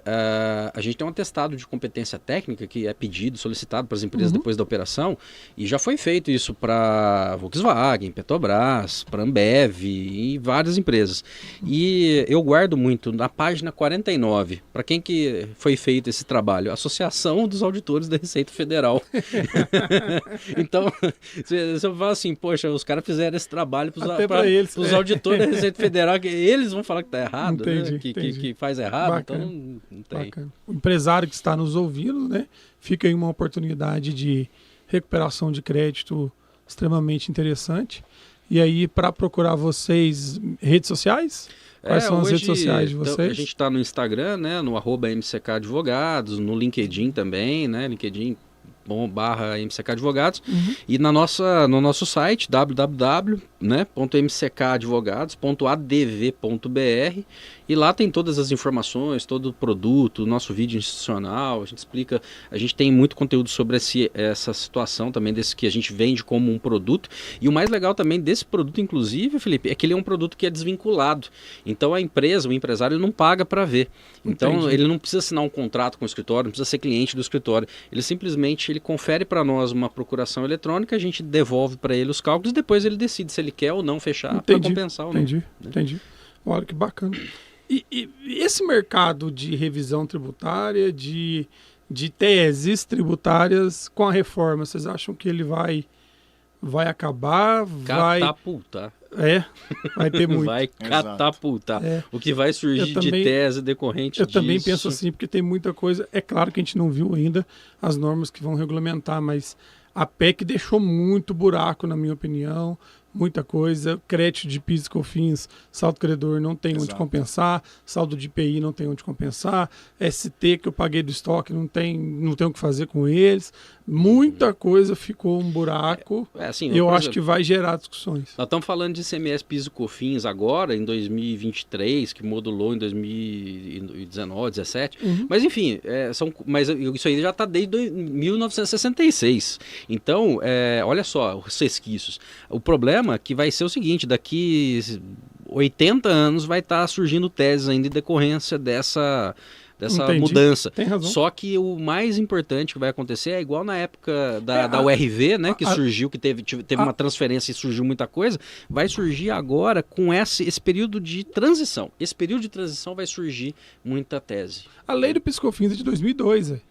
a gente tem um atestado de competência técnica que é pedido, solicitado para as empresas depois da operação, e já foi feito isso para Volkswagen, Petrobras, para Ambev e várias empresas. E eu guardo muito na página 49, para quem que foi feito esse trabalho? Associação dos Auditores da Receita Federal. Então, você fala assim, poxa, os caras fizeram esse trabalho para eles. Os auditores da Receita Federal, que eles vão falar que está errado, entendi, né? Que faz errado, bacana, então não tem. Bacana. O empresário que está nos ouvindo, né, fica aí uma oportunidade de recuperação de crédito extremamente interessante. E aí, para procurar vocês, redes sociais? Quais são as redes sociais de vocês? A gente está no Instagram, né, no @MCK Advogados, no LinkedIn também, né, LinkedIn.com/MCK Advogados, e no nosso site www.mckadvogados.com.br. né, .mckadvogados.adv.br, e lá tem todas as informações, todo o produto, nosso vídeo institucional, a gente explica, a gente tem muito conteúdo sobre essa situação também, desse que a gente vende como um produto, e o mais legal também desse produto, inclusive, Felipe, é que ele é um produto que é desvinculado, então a empresa, o empresário, ele não paga para ver, então Entendi. ele não precisa assinar um contrato com o escritório, não precisa ser cliente do escritório, ele simplesmente confere para nós uma procuração eletrônica, a gente devolve para ele os cálculos e depois ele decide se ele quer ou não fechar para compensar ou não. Entendi. Olha que bacana. E esse mercado de revisão tributária, de teses tributárias com a reforma, vocês acham que ele vai acabar? Catapultar. Vai ter muito. Vai catapultar. O que vai surgir de tese decorrente disso. Eu também penso assim, porque tem muita coisa. É claro que a gente não viu ainda as normas que vão regulamentar, mas a PEC deixou muito buraco, na minha opinião, muita coisa. Crédito de PIS e COFINS, saldo credor não tem onde compensar, saldo de IPI não tem onde compensar, ST que eu paguei do estoque não tem o que fazer com eles. Muita coisa ficou um buraco. Assim, eu acho que vai gerar discussões. Nós estamos falando de ICMS, PIS e COFINS agora, em 2023, que modulou em 2019, 2017. Mas enfim, mas isso aí já está desde 1966. Então, olha só, os resquícios. O problema é que vai ser o seguinte, daqui 80 anos vai estar surgindo teses ainda em decorrência dessa mudança. Tem razão. Só que o mais importante que vai acontecer é igual na época da URV, né, que surgiu, que teve uma transferência e surgiu muita coisa, vai surgir agora com esse período de transição. Esse período de transição vai surgir muita tese. A lei do PIS/COFINS é de 2002,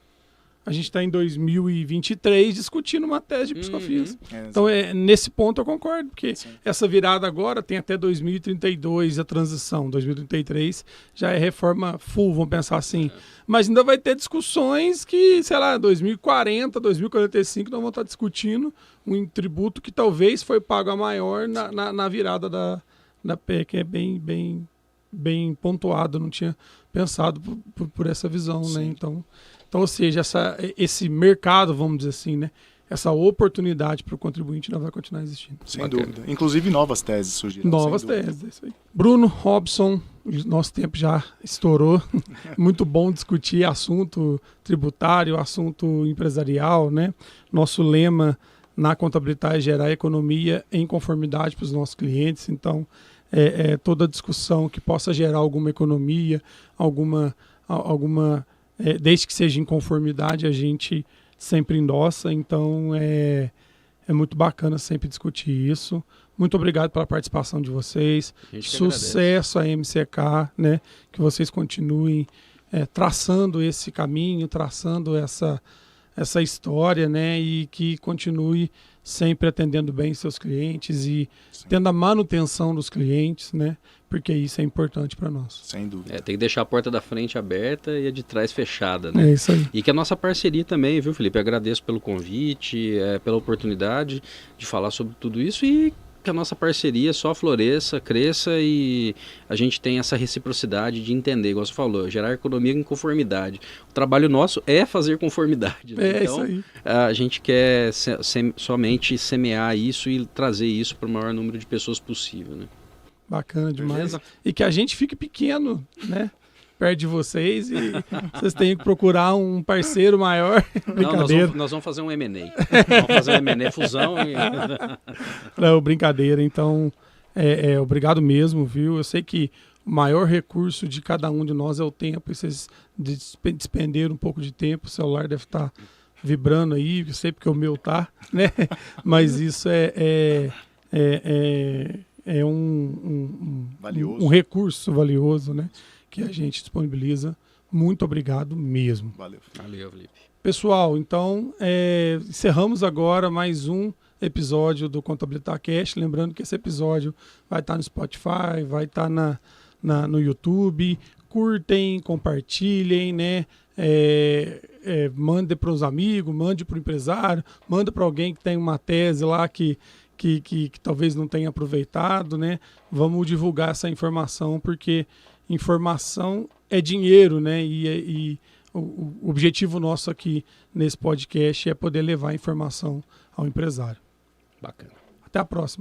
A gente está em 2023 discutindo uma tese de PIS/COFINS. Então, nesse ponto eu concordo, porque essa virada agora tem até 2032 a transição. 2033 já é reforma full, vamos pensar assim. Mas ainda vai ter discussões que, sei lá, 2040, 2045, nós vamos estar discutindo um tributo que talvez foi pago a maior na virada da PEC. É bem pontuado, não tinha pensado por essa visão, né? Então, ou seja, esse mercado, vamos dizer assim, né? Essa oportunidade para o contribuinte ainda vai continuar existindo. Sem dúvida. Inclusive novas teses surgiram. Novas teses, é isso aí. Bruno, Robson, nosso tempo já estourou. Muito bom discutir assunto tributário, assunto empresarial, né? Nosso lema na contabilidade é gerar economia em conformidade para os nossos clientes. Então, toda discussão que possa gerar alguma economia, desde que seja em conformidade, a gente sempre endossa. Então, é muito bacana sempre discutir isso. Muito obrigado pela participação de vocês. Sucesso à MCK, né? Que vocês continuem traçando esse caminho, traçando essa história, né? E que continue sempre atendendo bem seus clientes e tendo a manutenção dos clientes, né? Porque isso é importante para nós. Sem dúvida. Tem que deixar a porta da frente aberta e a de trás fechada, né? É isso aí. E que a nossa parceria também, viu, Felipe? Eu agradeço pelo convite, pela oportunidade de falar sobre tudo isso e que a nossa parceria só floresça, cresça e a gente tem essa reciprocidade de entender, igual você falou, gerar economia em conformidade. O trabalho nosso é fazer conformidade. Né? Então, isso aí. A gente quer somente semear isso e trazer isso para o maior número de pessoas possível, né? Bacana demais. Beleza? E que a gente fique pequeno, né? Perto de vocês e vocês têm que procurar um parceiro maior. Brincadeira. Não, nós vamos fazer um M&A. Vamos fazer um M&A, fusão. Não, brincadeira. Então, obrigado mesmo, viu? Eu sei que o maior recurso de cada um de nós é o tempo. E vocês despenderam um pouco de tempo. O celular deve estar vibrando aí. Eu sei porque o meu tá, né? Mas isso é um recurso valioso, né? Que a gente disponibiliza. Muito obrigado mesmo. Valeu, Felipe. Pessoal, então, encerramos agora mais um episódio do Contabilidade Cash. Lembrando que esse episódio vai estar no Spotify, vai estar no YouTube. Curtem, compartilhem, né? Mande para os amigos, mande para o empresário, manda para alguém que tem uma tese lá que talvez não tenha aproveitado, né? Vamos divulgar essa informação, porque informação é dinheiro, né? E o objetivo nosso aqui nesse podcast é poder levar informação ao empresário. Bacana. Até a próxima.